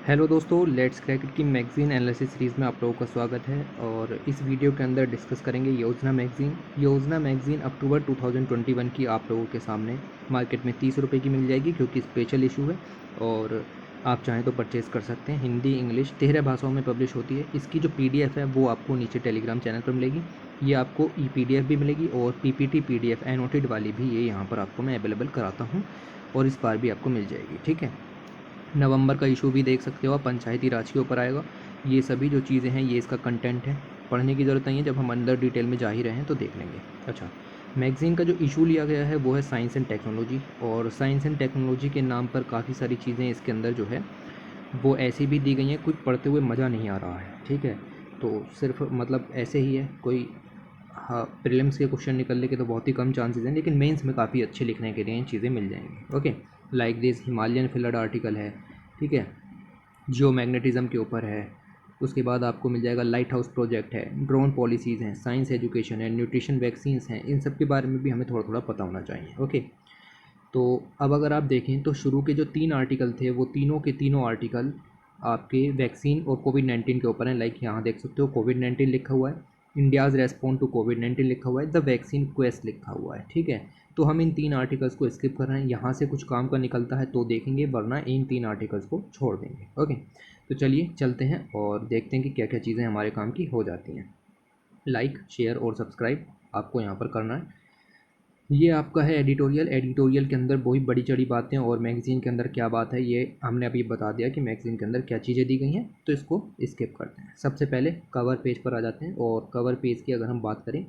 Hello दोस्तों, let's क्रैकेट की magazine analysis series में आप लोगों का स्वागत है। और इस वीडियो के अंदर डिस्कस करेंगे योजना मैगज़ीन। योजना मैगज़ीन अक्टूबर 2021 की आप लोगों के सामने मार्केट में 30 रुपये की मिल जाएगी, क्योंकि स्पेशल इशू है और आप चाहें तो परचेज़ कर सकते हैं। हिंदी, इंग्लिश 13 भाषाओं में पब्लिश होती है। इसकी जो PDF है वो आपको नीचे टेलीग्राम चैनल पर मिलेगी। ये आपको PDF भी मिलेगी और PPT PDF एनोटेड वाली भी ये यहाँ पर आपको मैं अवेलेबल कराता हूँ और इस बार भी आपको मिल जाएगी। ठीक है, नवंबर का इशू भी देख सकते हो आप, पंचायती राज के ऊपर आएगा। ये सभी जो चीज़ें हैं ये इसका कंटेंट है, पढ़ने की ज़रूरत नहीं है, जब हम अंदर डिटेल में जा ही रहे हैं तो देख लेंगे। अच्छा, मैगज़ीन का जो इशू लिया गया है वो है साइंस एंड टेक्नोलॉजी, और साइंस एंड टेक्नोलॉजी के नाम पर काफ़ी सारी चीज़ें इसके अंदर जो है वो ऐसी भी दी गई हैं, कुछ पढ़ते हुए मज़ा नहीं आ रहा है। ठीक है, तो सिर्फ मतलब ऐसे ही है कोई। हाँ, प्रीलिम्स के क्वेश्चन निकलने के तो बहुत ही कम चांसेस हैं, लेकिन मेंस में काफ़ी अच्छे लिखने के लिए चीज़ें मिल जाएंगी। Okay, like this Himalayan flood article है। ठीक है, जियो मैग्नेटिज्म के ऊपर है। उसके बाद आपको मिल जाएगा लाइट हाउस प्रोजेक्ट है, ड्रोन पॉलिसीज़ हैं, साइंस एजुकेशन है, न्यूट्रिशन वैक्सीन्स हैं। इन सब के बारे में भी हमें थोड़ा थोड़ा पता होना चाहिए। ओके, तो अब अगर आप देखें तो शुरू के जो 3 आर्टिकल थे वो तीनों के तीनों आर्टिकल आपके वैक्सीन और कोविड-19 के ऊपर हैं। लाइक यहाँ देख सकते हो कोविड-19 लिखा हुआ है, इंडियाज़ रेस्पॉन्ड टू कोविड-19 लिखा हुआ है, द वैक्सीन क्वेस्ट लिखा हुआ है। ठीक है, तो हम इन 3 आर्टिकल्स को स्किप कर रहे हैं। यहाँ से कुछ काम का निकलता है तो देखेंगे, वरना इन 3 आर्टिकल्स को छोड़ देंगे। ओके, तो चलिए चलते हैं और देखते हैं कि क्या क्या चीज़ें हमारे काम की हो जाती हैं। लाइक, शेयर और सब्सक्राइब आपको यहाँ पर करना है। ये आपका है एडिटोरियल। एडिटोरियल के अंदर वही बड़ी चढ़ी बातें और मैगज़ीन के अंदर क्या बात है ये हमने अभी बता दिया कि मैगज़ीन के अंदर क्या चीज़ें दी गई हैं, तो इसको स्किप करते हैं। सबसे पहले कवर पेज पर आ जाते हैं, और कवर पेज की अगर हम बात करें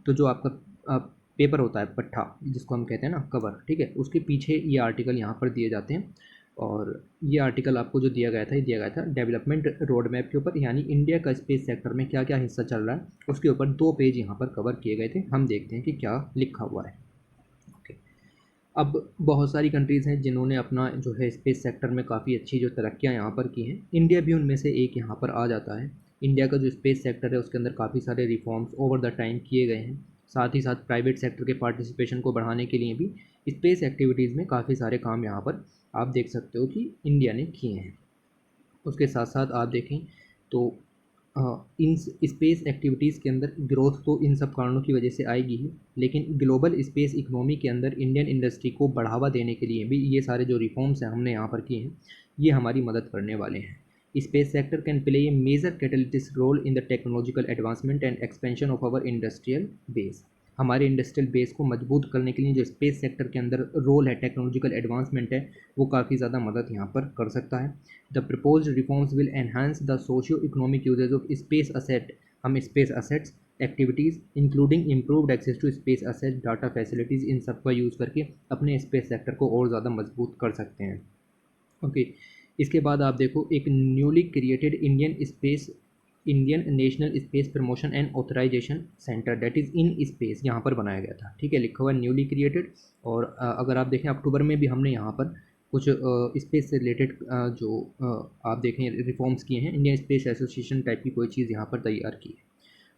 तो जो आपका पेपर होता है, पट्टा जिसको हम कहते हैं ना, कवर, ठीक है, उसके पीछे ये आर्टिकल यहाँ पर दिए जाते हैं। और ये आर्टिकल आपको जो दिया गया था, ये दिया गया था डेवलपमेंट रोड मैप के ऊपर, यानी इंडिया का स्पेस सेक्टर में क्या क्या हिस्सा चल रहा है उसके ऊपर 2 पेज यहाँ पर कवर किए गए थे। हम देखते हैं कि क्या लिखा हुआ है। ओके, अब बहुत सारी कंट्रीज़ हैं जिन्होंने अपना जो है स्पेस सेक्टर में काफ़ी अच्छी जो तरक्कियाँ यहाँ पर की हैं। इंडिया भी उनमें से एक यहाँ पर आ जाता है। इंडिया का जो स्पेस सेक्टर है उसके अंदर काफ़ी सारे रिफॉर्म्स ओवर द टाइम किए गए हैं। साथ ही साथ प्राइवेट सेक्टर के पार्टिसिपेशन को बढ़ाने के लिए भी स्पेस एक्टिविटीज़ में काफ़ी सारे काम यहाँ पर आप देख सकते हो कि इंडिया ने किए हैं। उसके साथ साथ आप देखें तो इन स्पेस एक्टिविटीज़ के अंदर ग्रोथ तो इन सब कारणों की वजह से आएगी ही, लेकिन ग्लोबल स्पेस इकोनॉमी के अंदर इंडियन इंडस्ट्री को बढ़ावा देने के लिए भी ये सारे जो रिफॉर्म्स हैं हमने यहाँ पर किए हैं, ये हमारी मदद करने वाले हैं। Space sector can play a major catalyst role in the technological advancement and expansion of our industrial base. हमारे इंडस्ट्रियल बेस को मजबूत करने के लिए जो स्पेस सेक्टर के अंदर रोल है, टेक्नोलॉजिकल एडवांसमेंट है, वो काफ़ी ज़्यादा मदद यहाँ पर कर सकता है। The proposed reforms will enhance the socio economic usages of space asset. हम space assets activities including improved access to space asset, data facilities, इन सब का यूज़ करके अपने स्पेस सेक्टर को और ज़्यादा मजबूत कर सकते हैं। ओके, इसके बाद आप देखो एक newly created Indian national space promotion and authorisation centre, that is in space, यहाँ पर बनाया गया था। ठीक है, लिखा हुआ है न्यूली क्रिएटेड। और अगर आप देखें अक्टूबर में भी हमने यहाँ पर कुछ स्पेस से रिलेटेड जो आप देखें रिफॉर्म्स किए हैं, इंडियन स्पेस एसोसिएशन टाइप की कोई चीज़ यहाँ पर तैयार की है।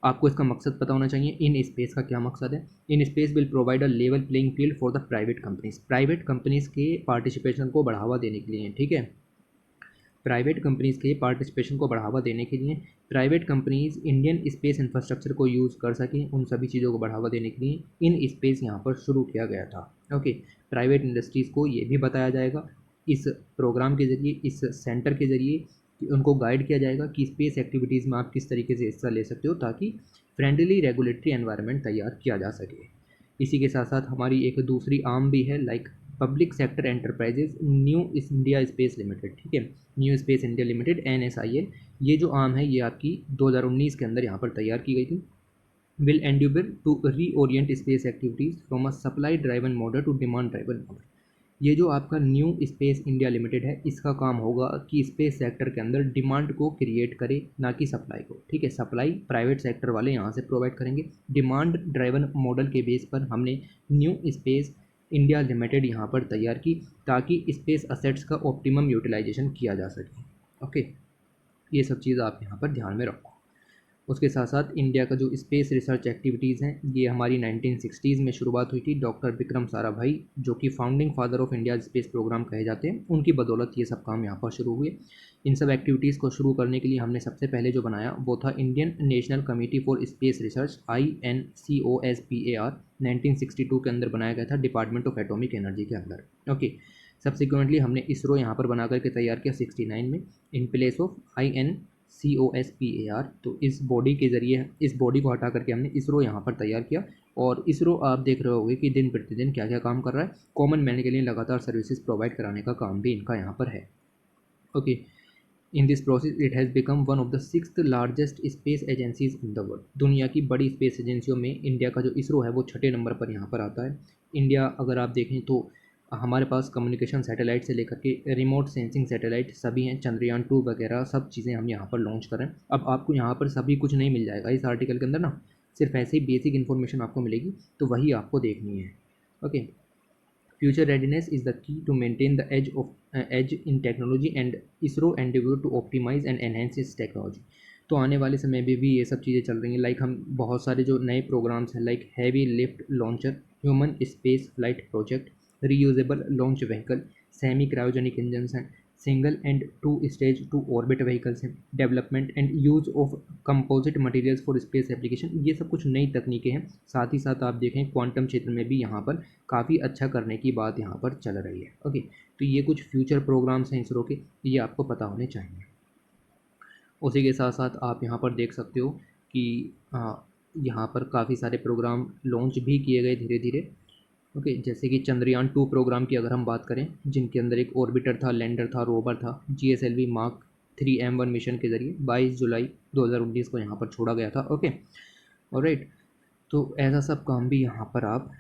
आपको इसका मकसद पता होना चाहिए। इन स्पेस का क्या मकसद है? In space will provide a level playing field for the private companies के पार्टिसिपेशन को बढ़ावा देने के लिए। ठीक है, प्राइवेट कंपनीज़ के पार्टिसिपेशन को बढ़ावा देने के लिए private companies Indian space infrastructure को यूज़ कर सकें, उन सभी चीज़ों को बढ़ावा देने के लिए इन स्पेस यहाँ पर शुरू किया गया था। ओके, प्राइवेट इंडस्ट्रीज़ को ये भी बताया जाएगा इस प्रोग्राम के ज़रिए, इस सेंटर के ज़रिए, कि उनको गाइड किया जाएगा कि स्पेस एक्टिविटीज़ में आप किस तरीके से हिस्सा ले सकते हो, ताकि फ्रेंडली रेगुलेटरी एनवायरनमेंट तैयार किया जा सके। इसी के साथ साथ हमारी एक दूसरी आर्म भी है, like public sector enterprises new India space limited. ठीक है, new space India limited NSIL, ये जो आर्म है ये आपकी 2019 के अंदर यहाँ पर तैयार की गई थी। Will endeavour to reorient space activities from a supply driven model to demand driven model. ये जो आपका न्यू स्पेस इंडिया लिमिटेड है, इसका काम होगा कि स्पेस सेक्टर के अंदर डिमांड को क्रिएट करे, ना कि सप्लाई को। ठीक है, सप्लाई प्राइवेट सेक्टर वाले यहाँ से प्रोवाइड करेंगे, डिमांड ड्राइवन मॉडल के बेस पर हमने न्यू स्पेस इंडिया लिमिटेड यहाँ पर तैयार की, ताकि स्पेस असेट्स का ऑप्टिमम यूटिलाइजेशन किया जा सके। ओके, ये सब चीज़ आप यहाँ पर ध्यान में रखो। उसके साथ साथ इंडिया का जो स्पेस रिसर्च एक्टिविटीज़ हैं ये हमारी 1960s में शुरुआत हुई थी। डॉक्टर विक्रम साराभाई जो कि founding father of India space programme कहे जाते हैं, उनकी बदौलत ये सब काम यहाँ पर शुरू हुए। इन सब एक्टिविटीज़ को शुरू करने के लिए हमने सबसे पहले जो बनाया वो था Indian national committee for space research, INCOSPAR। 1962 के अंदर बनाया गया था, डिपार्टमेंट ऑफ एटॉमिक एनर्जी के अंदर। ओके, सब्सिक्वेंटली हमने इसरो यहाँ पर बना करके तैयार किया 69 में, इन प्लेस ऑफ INCOSPAR। तो इस बॉडी के ज़रिए, इस बॉडी को हटा करके हमने इसरो यहाँ पर तैयार किया। और इसरो आप देख रहे होंगे कि दिन प्रतिदिन क्या क्या काम कर रहा है। कॉमन मैन के लिए लगातार सर्विसेज प्रोवाइड कराने का काम भी इनका यहाँ पर है। Okay, in this process it has become one of the 6th largest space agencies in the world. दुनिया की बड़ी स्पेस एजेंसियों में इंडिया का जो इसरो है वो 6ठे नंबर पर यहाँ पर आता है। इंडिया अगर आप देखें तो हमारे पास कम्युनिकेशन सैटेलाइट से लेकर के रिमोट सेंसिंग सैटेलाइट सभी हैं, चंद्रयान 2 वगैरह सब चीज़ें हम यहाँ पर लॉन्च करें। अब आपको यहाँ पर सभी कुछ नहीं मिल जाएगा इस आर्टिकल के अंदर ना, सिर्फ ऐसे ही बेसिक इन्फॉर्मेशन आपको मिलेगी, तो वही आपको देखनी है। Okay, future readiness is the key to maintain the edge in technology and ISRO endeavor to optimize and enhance its technology। तो आने वाले समय में भी ये सब चीज़ें चल रही हैं। लाइक हम बहुत सारे जो नए प्रोग्राम्स हैं, like heavy lift launcher, human space flight project, reusable launch vehicle, semi cryogenic engines हैं, single and two stage to orbit vehicles हैं, development and use of composite materials for space application, ये सब कुछ नई तकनीकें हैं। साथ ही साथ आप देखें क्वांटम क्षेत्र में भी यहाँ पर काफ़ी अच्छा करने की बात यहाँ पर चल रही है। ओके, तो ये कुछ फ्यूचर प्रोग्राम्स हैं इसरो के, ये आपको पता होने चाहिए। उसी के साथ साथ आप यहाँ पर देख सकते हो कि यहाँ पर काफ़ी सारे प्रोग्राम लॉन्च भी किए गए धीरे धीरे। ओके, जैसे कि चंद्रयान 2 प्रोग्राम की अगर हम बात करें, जिनके अंदर एक ऑर्बिटर था, लैंडर था, रोवर था, GSLV मार्क 3M1 मिशन के ज़रिए 22 जुलाई 2019 को यहाँ पर छोड़ा गया था। ओके, ऑलराइट, तो ऐसा सब काम भी यहाँ पर आप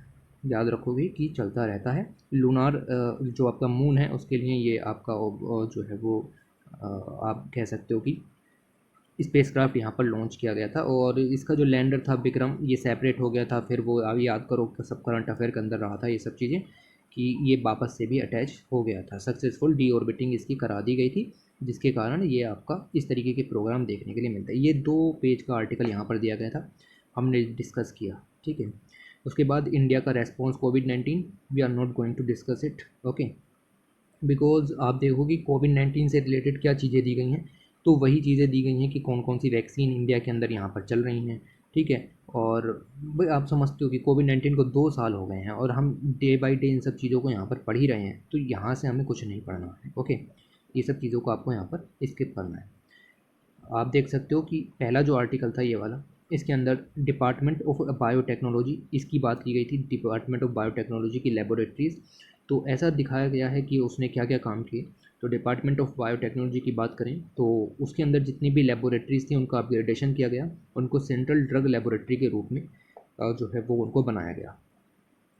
याद रखोगे कि चलता रहता है। लूनार जो आपका मून है उसके लिए ये आपका जो है वो आप कह सकते हो कि स्पेसक्राफ्ट यहाँ पर लॉन्च किया गया था। और इसका जो लैंडर था विक्रम, ये सेपरेट हो गया था, फिर वो आप याद करो कि सब करंट अफेयर के अंदर रहा था ये सब चीज़ें, कि ये वापस से भी अटैच हो गया था। सक्सेसफुल डी ऑर्बिटिंग इसकी करा दी गई थी, जिसके कारण ये आपका इस तरीके के प्रोग्राम देखने के लिए मिलता है। ये 2 पेज का आर्टिकल यहाँ पर दिया गया था, हमने डिस्कस किया। ठीक है, उसके बाद इंडिया का रेस्पॉन्स कोविड-19, we are not going to discuss it. Okay, because आप देखो कि कोविड-19 से रिलेटेड क्या चीज़ें दी गई हैं, तो वही चीज़ें दी गई हैं कि कौन कौन सी वैक्सीन इंडिया के अंदर यहाँ पर चल रही हैं। ठीक है, और भाई आप समझते हो कि कोविड-19 को 2 साल हो गए हैं और हम डे बाय डे इन सब चीज़ों को यहाँ पर पढ़ ही रहे हैं, तो यहाँ से हमें कुछ नहीं पढ़ना है। ओके, ये सब चीज़ों को आपको यहाँ पर स्किप करना है। आप देख सकते हो कि पहला जो आर्टिकल था ये वाला, इसके अंदर डिपार्टमेंट ऑफ बायोटेक्नोलॉजी इसकी बात की गई थी, डिपार्टमेंट ऑफ बायोटेक्नोलॉजी की लेबोरेटरीज़। तो ऐसा दिखाया गया है कि उसने क्या क्या काम किए। तो डिपार्टमेंट ऑफ बायोटेक्नोलॉजी की बात करें तो उसके अंदर जितनी भी लेबोरेटरीज़ थी उनका अपग्रेडेशन किया गया, उनको सेंट्रल ड्रग लेबोरेटरी के रूप में जो है वो उनको बनाया गया।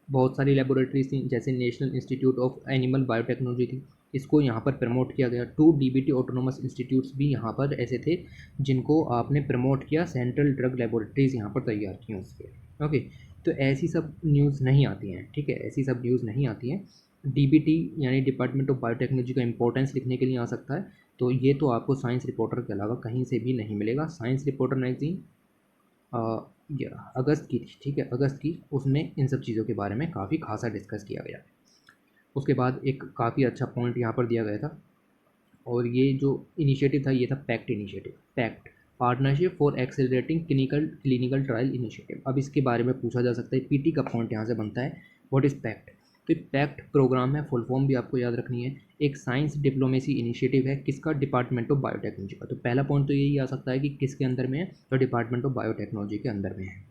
बहुत सारी लेबोरेटरीज थी, जैसे national institute of animal biotechnology थी, इसको यहाँ पर प्रमोट किया गया। 2 DBT ऑटोनोमस इंस्टीट्यूट्स भी यहाँ पर ऐसे थे जिनको आपने प्रमोट किया, सेंट्रल ड्रग लेबोरेटरीज़ यहाँ पर तैयार की उसके। ओके, तो ऐसी सब न्यूज़ नहीं आती हैं। ठीक है, ऐसी सब न्यूज़ नहीं आती हैं। DBT यानी डिपार्टमेंट ऑफ बायोटेक्नोलॉजी का इंपॉर्टेंस लिखने के लिए आ सकता है, तो ये तो आपको साइंस रिपोर्टर के अलावा कहीं से भी नहीं मिलेगा। साइंस रिपोर्टर मैगजीन अगस्त की थी। ठीक है, अगस्त की, उसमें इन सब चीज़ों के बारे में काफ़ी खासा डिस्कस किया गया। उसके बाद एक काफ़ी अच्छा पॉइंट यहाँ पर दिया गया था, और ये जो इनिशिएटिव था ये था PACT initiative, PACT partnership for accelerating clinical trial initiative. अब इसके बारे में पूछा जा सकता है, पीटी का पॉइंट यहाँ से बनता है, व्हाट इज़ पैक्ट। तो पैक्ट प्रोग्राम है, फुल फॉर्म भी आपको याद रखनी है, एक साइंस डिप्लोमेसी इनिशिएटिव है, किसका, डिपार्टमेंट ऑफ बायोटेक्नोलॉजी का। तो पहला पॉइंट तो यही आ सकता है कि किसके अंदर में है, तो डिपार्टमेंट ऑफ बायोटेक्नोलॉजी के अंदर में है।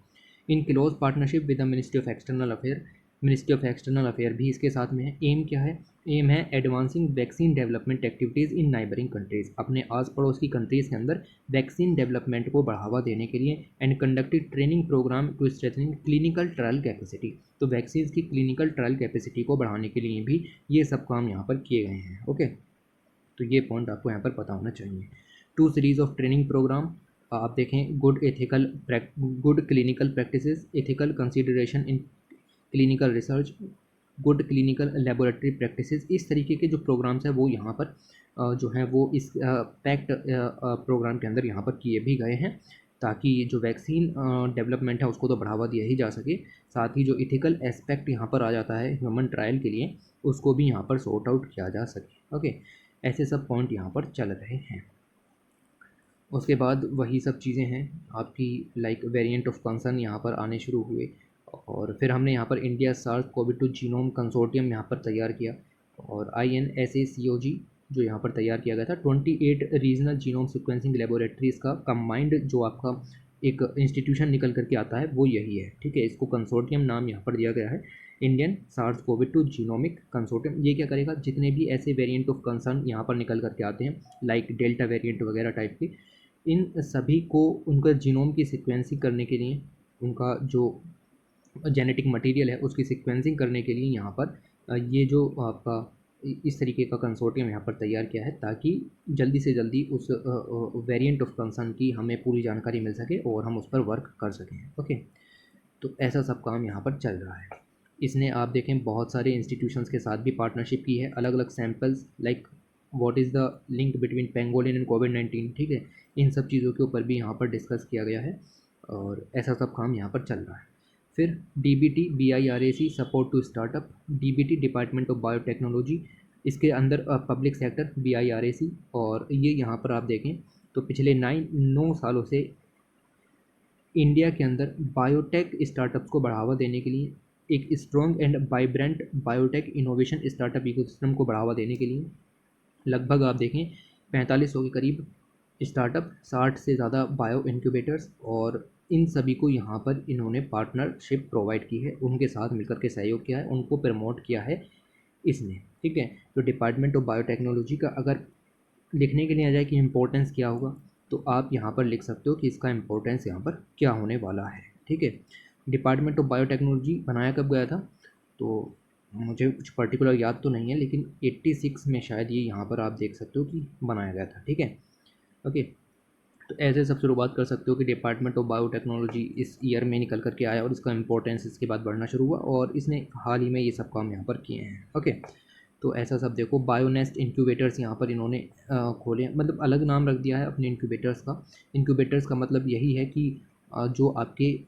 In close partnership with the ministry of external affair, ministry of external affair भी इसके साथ में है। एम क्या है, एम है एडवांसिंग वैक्सीन डेवलपमेंट एक्टिविटीज़ इन नाइबरिंग कंट्रीज़, अपने आस पड़ोस की कंट्रीज़ के अंदर वैक्सीन डेवलपमेंट को बढ़ावा देने के लिए, and conducted training programme to strengthening clinical trial capacity. तो वैक्सीन की क्लिनिकल ट्रायल कैपेसिटी को बढ़ाने के लिए भी ये सब काम यहाँ पर किए गए हैं। ओके, तो ये पॉइंट आपको यहाँ पर पता होना चाहिए। 2 सीरीज़ ऑफ ट्रेनिंग प्रोग्राम आप देखें, good clinical practices, ethical consideration in clinical research, good clinical laboratory practices, इस तरीके के जो प्रोग्राम्स हैं वो यहाँ पर जो हैं वो इस पैक्ट प्रोग्राम के अंदर यहाँ पर किए भी गए हैं। ताकि ये जो वैक्सीन डेवलपमेंट है उसको तो बढ़ावा दिया ही जा सके, साथ ही जो इथिकल एस्पेक्ट यहाँ पर आ जाता है ह्यूमन ट्रायल के लिए उसको भी यहाँ पर सॉर्ट आउट किया जा सके। ओके, ऐसे सब पॉइंट यहाँ पर चल रहे हैं। उसके बाद वही सब चीज़ें हैं आपकी, लाइक वेरिएंट ऑफ कंसर्न यहाँ पर आने शुरू हुए, और फिर हमने यहाँ पर इंडिया SARS-CoV-2 जीनोम कंसोर्टियम यहाँ पर तैयार किया, और INSACOG जो यहाँ पर तैयार किया गया था 28 रीजनल जीनोम सिक्वेंसिंग लेबोरेटरीज़ का कंबाइंड जो आपका एक इंस्टीट्यूशन निकल करके आता है वो यही है। ठीक है, इसको कंसोर्टियम नाम यहाँ पर दिया गया है, इंडियन SARS-CoV-2 जीनोमिक कंसोर्टियम। ये क्या करेगा, जितने भी ऐसे वेरिएंट ऑफ कंसर्न यहाँ पर निकल करके आते हैं लाइक डेल्टा वेरिएंट वगैरह टाइप के, इन सभी को उनका जीनोम की सीक्वेंसिंग करने के लिए, उनका जो जेनेटिक मटेरियल है उसकी सीक्वेंसिंग करने के लिए यहाँ पर ये जो आपका इस तरीके का कंसोर्टियम यहाँ पर तैयार किया है, ताकि जल्दी से जल्दी उस वेरिएंट ऑफ कंसर्न की हमें पूरी जानकारी मिल सके और हम उस पर वर्क कर सकें। ओके, तो ऐसा सब काम यहाँ पर चल रहा है। इसने आप देखें बहुत सारे इंस्टीट्यूशंस के साथ भी पार्टनरशिप की है, अलग अलग samples like what is the link between pangolin and कोविड-19। ठीक है, इन सब चीज़ों के ऊपर भी यहाँ पर डिस्कस किया गया है और ऐसा सब काम यहाँ पर चल रहा है। फिर DBT BIRAC support to startup, DBT department of biotechnology, इसके अंदर पब्लिक सेक्टर BIRAC, और ये यहाँ पर आप देखें तो पिछले 9 सालों से इंडिया के अंदर बायोटेक स्टार्टअप्स को बढ़ावा देने के लिए, एक strong and vibrant biotech innovation startup ecosystem को बढ़ावा देने के लिए लगभग आप देखें 4500 के करीब स्टार्टअप, 60 से ज़्यादा बायो इंक्यूबेटर्स, और इन सभी को यहाँ पर इन्होंने पार्टनरशिप प्रोवाइड की है, उनके साथ मिलकर के सहयोग किया है, उनको प्रमोट किया है इसने। ठीक है, तो डिपार्टमेंट ऑफ बायोटेक्नोलॉजी का अगर लिखने के लिए आ जाए कि इम्पोर्टेंस क्या होगा, तो आप यहाँ पर लिख सकते हो कि इसका इम्पोर्टेंस यहाँ पर क्या होने वाला है। ठीक है, डिपार्टमेंट ऑफ बायोटेक्नोलॉजी बनाया कब गया था, तो मुझे कुछ पर्टिकुलर याद तो नहीं है, लेकिन 86 में शायद ये यहाँ पर आप देख सकते हो कि बनाया गया था। ठीक है, ओके, तो ऐसे सब शुरुआत कर सकते हो कि डिपार्टमेंट ऑफ बायोटेक्नोलॉजी इस ईयर में निकल करके आया और इसका इंपॉर्टेंस इसके बाद बढ़ना शुरू हुआ, और इसने हाल ही में ये सब काम यहाँ पर किए हैं। ओके, तो ऐसा सब देखो, बायोनेस्ट इंक्यूबेटर्स यहाँ पर इन्होंने खोले, मतलब अलग नाम रख दिया है अपने इंक्यूबेटर्स का। इंक्यूबेटर्स का मतलब यही है कि जो आपके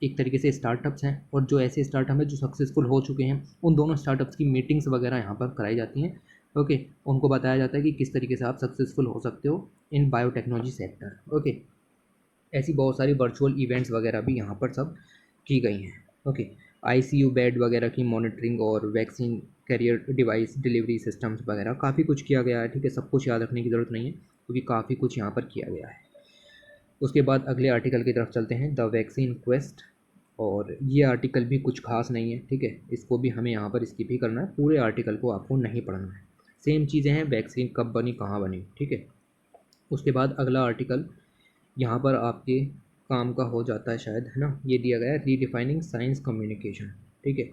एक तरीके से स्टार्टअप्स हैं और जो ऐसे स्टार्टअप हैं जो सक्सेसफुल हो चुके हैं, उन दोनों स्टार्टअप्स की मीटिंग्स वगैरह यहाँ पर कराई जाती हैं। ओके, उनको बताया जाता है कि किस तरीके से आप सक्सेसफुल हो सकते हो इन बायोटेक्नोलॉजी सेक्टर। ओके, ऐसी बहुत सारी वर्चुअल इवेंट्स वगैरह भी यहाँ पर सब की गई हैं। ओके, ICU बेड वगैरह की मॉनिटरिंग और vaccine carrier device delivery systems वगैरह काफ़ी कुछ किया गया है। ठीक है, सब कुछ याद रखने की ज़रूरत नहीं है क्योंकि काफ़ी कुछ यहाँ पर किया गया है। उसके बाद अगले आर्टिकल की तरफ चलते हैं, द वैक्सीन क्वेस्ट, और ये आर्टिकल भी कुछ खास नहीं है। ठीक है, इसको भी हमें यहाँ पर स्किप ही करना है, पूरे आर्टिकल को आपको नहीं पढ़ना है। सेम चीज़ें हैं, वैक्सीन कब बनी, कहाँ बनी। ठीक है, उसके बाद अगला आर्टिकल यहाँ पर आपके काम का हो जाता है शायद, है ना, ये दिया गया है रीडिफाइनिंग साइंस कम्युनिकेशन। ठीक है,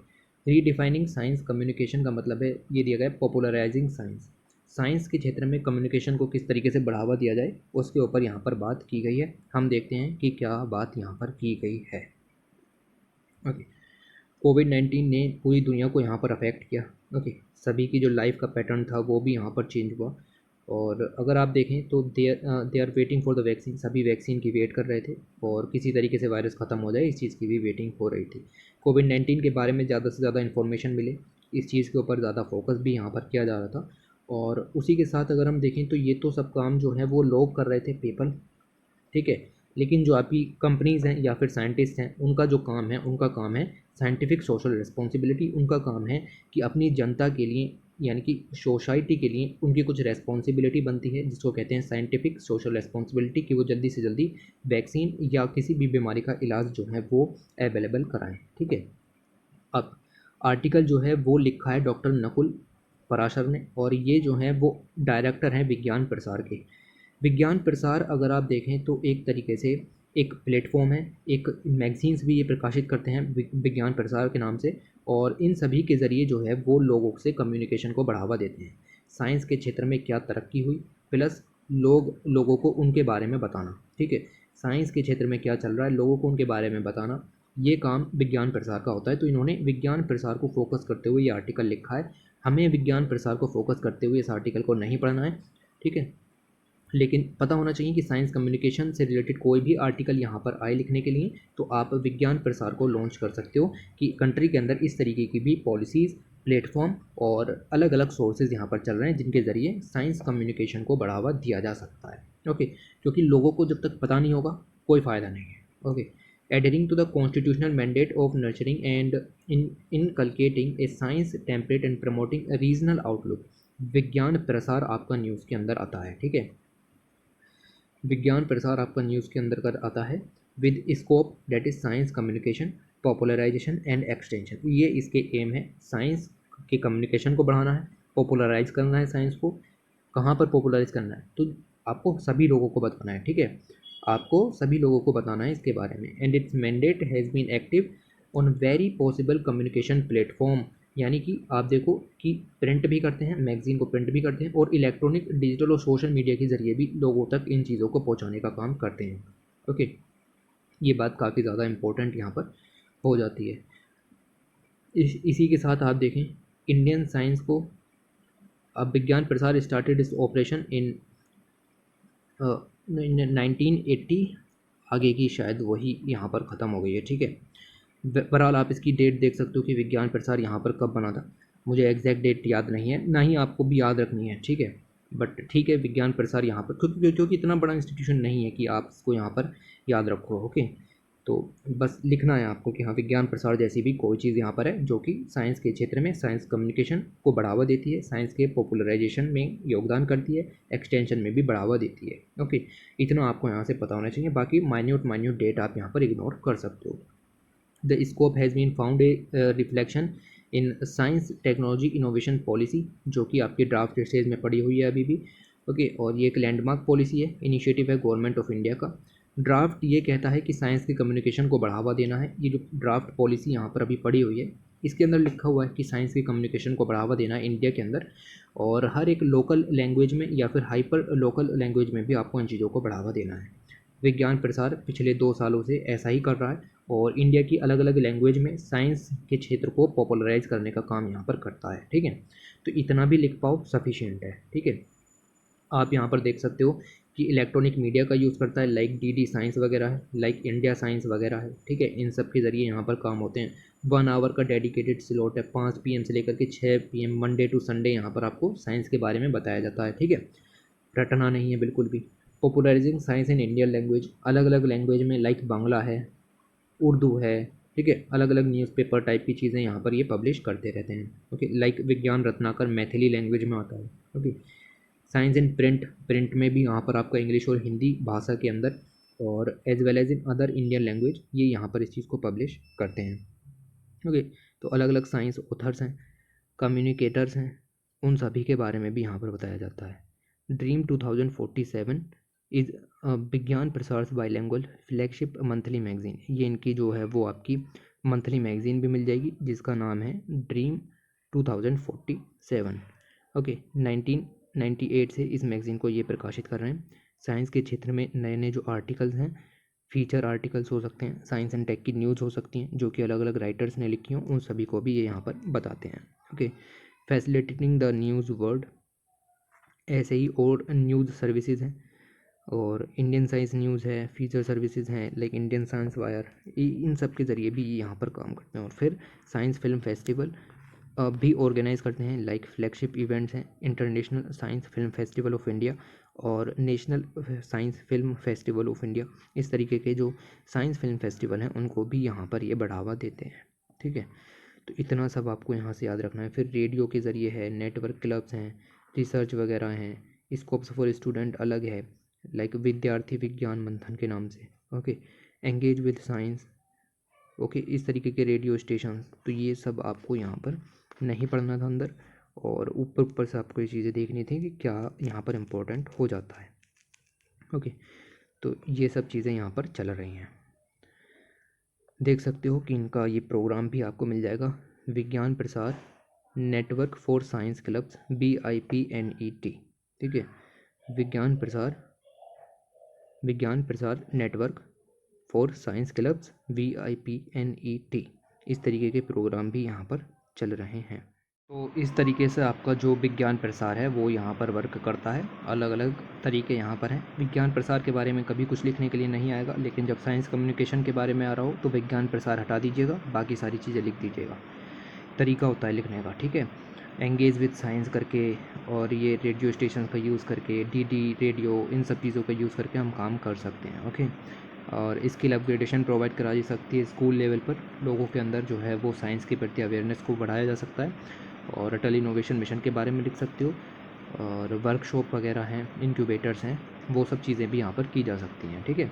रीडिफाइनिंग साइंस कम्युनिकेशन का मतलब है, ये दिया गया है पॉपुलराइजिंग साइंस, साइंस के क्षेत्र में कम्युनिकेशन को किस तरीके से बढ़ावा दिया जाए उसके ऊपर यहाँ पर बात की गई है। हम देखते हैं कि क्या बात यहाँ पर की गई है। ओके, कोविड-19 ने पूरी दुनिया को यहाँ पर अफेक्ट किया। ओके, सभी की जो लाइफ का पैटर्न था वो भी यहाँ पर चेंज हुआ, और अगर आप देखें तो they are waiting for the vaccine, सभी वैक्सीन की वेट कर रहे थे और किसी तरीके से वायरस ख़त्म हो जाए इस चीज़ की भी वेटिंग हो रही थी। कोविड-19 के बारे में ज़्यादा से ज़्यादा इन्फॉर्मेशन मिले, इस चीज़ के ऊपर ज़्यादा फोकस भी यहाँ पर किया जा रहा था, और उसी के साथ अगर हम देखें तो ये तो सब काम जो है वो लोग कर रहे थे, पीपल। ठीक है, लेकिन जो आपकी कंपनीज़ हैं या फिर साइंटिस्ट हैं, उनका जो काम है, उनका काम है साइंटिफिक सोशल रिस्पॉन्सिबिलिटी। उनका काम है कि अपनी जनता के लिए यानी कि सोसाइटी के लिए उनकी कुछ रेस्पॉन्सिबिलिटी बनती है, जिसको कहते हैं साइंटिफिक सोशल रिस्पॉन्सिबिलिटी, कि वो जल्दी से जल्दी वैक्सीन या किसी भी बीमारी का इलाज जो है वो अवेलेबल कराएं। ठीक है, अब आर्टिकल जो है वो लिखा है डॉक्टर नकुल पराशर ने, और ये जो है वो डायरेक्टर हैं विज्ञान प्रसार के। विज्ञान प्रसार अगर आप देखें तो एक तरीके से एक प्लेटफॉर्म है, एक मैगजीन्स भी ये प्रकाशित करते हैं विज्ञान प्रसार के नाम से, और इन सभी के ज़रिए जो है वो लोगों से कम्युनिकेशन को बढ़ावा देते हैं। साइंस के क्षेत्र में क्या तरक्की हुई, प्लस लोगों को उनके बारे में बताना। ठीक है, साइंस के क्षेत्र में क्या चल रहा है, लोगों को उनके बारे में बताना, ये काम विज्ञान प्रसार का होता है। तो इन्होंने विज्ञान प्रसार को फोकस करते हुए ये आर्टिकल लिखा है। हमें विज्ञान प्रसार को फोकस करते हुए इस आर्टिकल को नहीं पढ़ना है। ठीक है, लेकिन पता होना चाहिए कि साइंस कम्युनिकेशन से रिलेटेड कोई भी आर्टिकल यहाँ पर आए लिखने के लिए तो आप विज्ञान प्रसार को लॉन्च कर सकते हो कि कंट्री के अंदर इस तरीके की भी पॉलिसीज़, प्लेटफॉर्म और अलग अलग सोर्सेज यहाँ पर चल रहे हैं जिनके ज़रिए साइंस कम्युनिकेशन को बढ़ावा दिया जा सकता है। ओके, क्योंकि लोगों को जब तक पता नहीं होगा कोई फ़ायदा नहीं है। Okay, adhering to the constitutional mandate of nurturing and inculcating a science template and promoting a regional outlook, विज्ञान प्रसार आपका न्यूज़ के अंदर आता है। ठीक है, विज्ञान प्रसार आपका न्यूज़ के अंदर कर आता है with scope that is science communication popularisation and extension. ये इसके एम है, साइंस के कम्युनिकेशन को बढ़ाना है, पॉपुलराइज करना है साइंस को। कहाँ पर पॉपुलराइज करना है तो आपको सभी लोगों को बताना है। ठीक है, आपको सभी लोगों को बताना है इसके बारे में। And it's mandate has been active on very possible communication platform, यानी कि आप देखो कि प्रिंट भी करते हैं, मैगजीन को प्रिंट भी करते हैं और इलेक्ट्रॉनिक, डिजिटल और सोशल मीडिया के ज़रिए भी लोगों तक इन चीज़ों को पहुंचाने का काम करते हैं। ओके, ये बात काफ़ी ज़्यादा इम्पोर्टेंट यहाँ पर हो जाती है। इसी के साथ आप देखें इंडियन साइंस को अब विज्ञान प्रसार स्टार्टेड इस ऑपरेशन इन 1980, आगे की शायद वही यहाँ पर ख़त्म हो गई है। ठीक है, बहरहाल आप इसकी डेट देख सकते हो कि विज्ञान प्रसार यहाँ पर कब बना था। मुझे एग्जैक्ट डेट याद नहीं है, ना ही आपको भी याद रखनी है। ठीक है, बट ठीक है, विज्ञान प्रसार यहाँ पर क्योंकि इतना बड़ा इंस्टीट्यूशन नहीं है कि आप इसको यहाँ पर याद रखो। ओके, तो बस लिखना है आपको कि हाँ विज्ञान प्रसार जैसी भी कोई चीज़ यहाँ पर है जो कि साइंस के क्षेत्र में साइंस कम्युनिकेशन को बढ़ावा देती है, साइंस के पॉपुलराइजेशन में योगदान करती है, एक्सटेंशन में भी बढ़ावा देती है। ओके, इतना आपको यहाँ से पता होना चाहिए, बाकी माइन्यूट डेट आप यहाँ पर इग्नोर कर सकते हो। The scope has been found a reflection in science technology innovation policy, जो कि आपकी ड्राफ्ट स्टेज में पड़ी हुई है अभी भी। ओके, और ये एक लैंडमार्क पॉलिसी है, इनिशिएटिव है गवर्नमेंट ऑफ इंडिया का। ड्राफ्ट ये कहता है कि साइंस के कम्युनिकेशन को बढ़ावा देना है। ये जो ड्राफ्ट पॉलिसी यहाँ पर अभी पड़ी हुई है इसके अंदर लिखा हुआ है कि साइंस के कम्युनिकेशन को बढ़ावा देना है इंडिया के अंदर, और हर एक लोकल लैंग्वेज में या फिर हाइपर लोकल लैंग्वेज में भी आपको इन चीज़ों को बढ़ावा देना है। विज्ञान प्रसार पिछले 2 सालों से ऐसा ही कर रहा है और इंडिया की अलग अलग लैंग्वेज में साइंस के क्षेत्र को पॉपुलराइज करने का काम यहाँ पर करता है। ठीक है, तो इतना भी लिख पाओ सफिशिएंट है। ठीक है, आप यहाँ पर देख सकते हो कि इलेक्ट्रॉनिक मीडिया का यूज़ करता है, लाइक डीडी साइंस वगैरह है, लाइक इंडिया साइंस वगैरह है। ठीक है, इन सब के ज़रिए यहाँ पर काम होते हैं। 1 आवर का डेडिकेटेड स्लॉट है, 5 PM से लेकर के 6 PM मंडे टू संडे यहाँ पर आपको साइंस के बारे में बताया जाता है। ठीक है, रटना नहीं है बिल्कुल भी। Popularising science in Indian language, अलग अलग लैंग्वेज में, लाइक बांग्ला है, उर्दू है। ठीक है, अलग अलग न्यूज़पेपर टाइप की चीज़ें यहाँ पर ये पब्लिश करते रहते हैं। ओके, लाइक विज्ञान रत्नाकर मैथिली लैंग्वेज में आता है। Okay, science in print, print में भी यहाँ पर आपका इंग्लिश और हिंदी भाषा के अंदर, और as well as in other Indian language, ये यहाँ पर इस चीज़ को पब्लिश करते हैं। ओके, तो अलग अलग साइंस ऑथर्स हैं, कम्युनिकेटर्स हैं, उन सभी के बारे में भी यहाँ पर बताया जाता है। ड्रीम 2047 इज़ विज्ञान प्रसार बाइलिंगुअल फ्लैगशिप मंथली मैगजीन। ये इनकी जो है वो आपकी मंथली मैगजीन भी मिल जाएगी जिसका नाम है ड्रीम 2047। ओके, 1998 से इस मैगज़ीन को ये प्रकाशित कर रहे हैं। साइंस के क्षेत्र में नए नए जो आर्टिकल्स हैं, फीचर आर्टिकल्स हो सकते हैं, साइंस एंड टेक की न्यूज़ हो सकती हैं जो कि अलग अलग राइटर्स ने लिखी हों, उन सभी को भी ये यहाँ पर बताते हैं। Okay, facilitating the news world, ऐसे ही और न्यूज़ सर्विसेज हैं, और इंडियन साइंस न्यूज़ है, फीचर सर्विसेज हैं लाइक इंडियन साइंस वायर, इन सब के ज़रिए भी यहाँ पर काम करते हैं। और फिर साइंस फिल्म फेस्टिवल भी ऑर्गेनाइज करते हैं, लाइक फ्लैगशिप इवेंट्स हैं international science film festival of India और national science film festival of India. इस तरीके के जो साइंस फिल्म फेस्टिवल हैं उनको भी यहाँ पर ये बढ़ावा देते हैं। ठीक है, तो इतना सब आपको यहाँ से याद रखना है। फिर रेडियो के ज़रिए है, नेटवर्क क्लब्स हैं, रिसर्च वगैरह हैं, स्कोप्स फॉर स्टूडेंट अलग है, लाइक विद्यार्थी विज्ञान मंथन के नाम से। Okay, engage with science. Okay, इस तरीके के रेडियो स्टेशन, तो ये सब आपको यहाँ पर नहीं पढ़ना था अंदर, और ऊपर ऊपर से आपको ये चीज़ें देखनी थी कि क्या यहाँ पर इम्पोर्टेंट हो जाता है। ओके, तो ये सब चीज़ें यहाँ पर चल रही हैं। देख सकते हो कि इनका ये प्रोग्राम भी आपको मिल जाएगा, विज्ञान प्रसार network for science clubs, BIPNET। ठीक है, विज्ञान प्रसार network for science clubs, BIPNET। इस तरीके के प्रोग्राम भी यहाँ पर चल रहे हैं। तो इस तरीके से आपका जो विज्ञान प्रसार है वो यहाँ पर वर्क करता है। अलग अलग तरीके यहाँ पर हैं। विज्ञान प्रसार के बारे में कभी कुछ लिखने के लिए नहीं आएगा, लेकिन जब साइंस कम्युनिकेशन के बारे में आ रहा हो तो विज्ञान प्रसार हटा दीजिएगा, बाकी सारी चीज़ें लिख दीजिएगा। तरीका होता है लिखने का, ठीक है। एंगेज विद साइंस करके और ये रेडियो स्टेशन का यूज़ करके, डीडी रेडियो, इन सब चीज़ों का यूज़ करके हम काम कर सकते हैं, ओके। और स्किल अपग्रेडेशन प्रोवाइड करा जा सकती है स्कूल लेवल पर, लोगों के अंदर जो है वो साइंस के प्रति अवेयरनेस को बढ़ाया जा सकता है। और अटल इनोवेशन मिशन के बारे में लिख सकते हो, और वर्कशॉप वगैरह हैं, इंक्यूबेटर्स हैं, वो सब चीज़ें भी यहाँ पर की जा सकती हैं, ठीक है।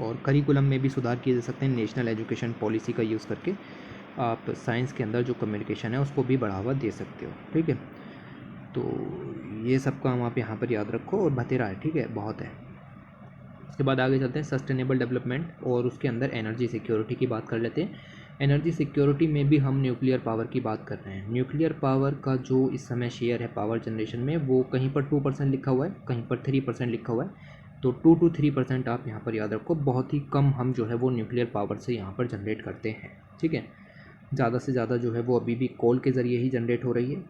और करिकुलम में भी सुधार किए जा सकते हैं, नेशनल एजुकेशन पॉलिसी का यूज़ करके आप साइंस के अंदर जो कम्युनिकेशन है उसको भी बढ़ावा दे सकते हो, ठीक है। तो ये सब काम आप यहाँ पर याद रखो और बतेरा है, ठीक है, बहुत है। उसके बाद आगे चलते हैं सस्टेनेबल डेवलपमेंट, और उसके अंदर एनर्जी सिक्योरिटी की बात कर लेते हैं। एनर्जी सिक्योरिटी में भी हम न्यूक्लियर पावर की बात कर रहे हैं। न्यूक्लियर पावर का जो इस समय शेयर है पावर जनरेशन में, वो कहीं पर 2% लिखा हुआ है, कहीं पर 3% लिखा हुआ है। तो 2 to 3% आप यहाँ पर याद रखो। बहुत ही कम हम जो है वो न्यूक्लियर पावर से यहाँ पर जनरेट करते हैं, ठीक है। ज़्यादा से ज़्यादा जो है वो अभी भी कोल के ज़रिए ही जनरेट हो रही है,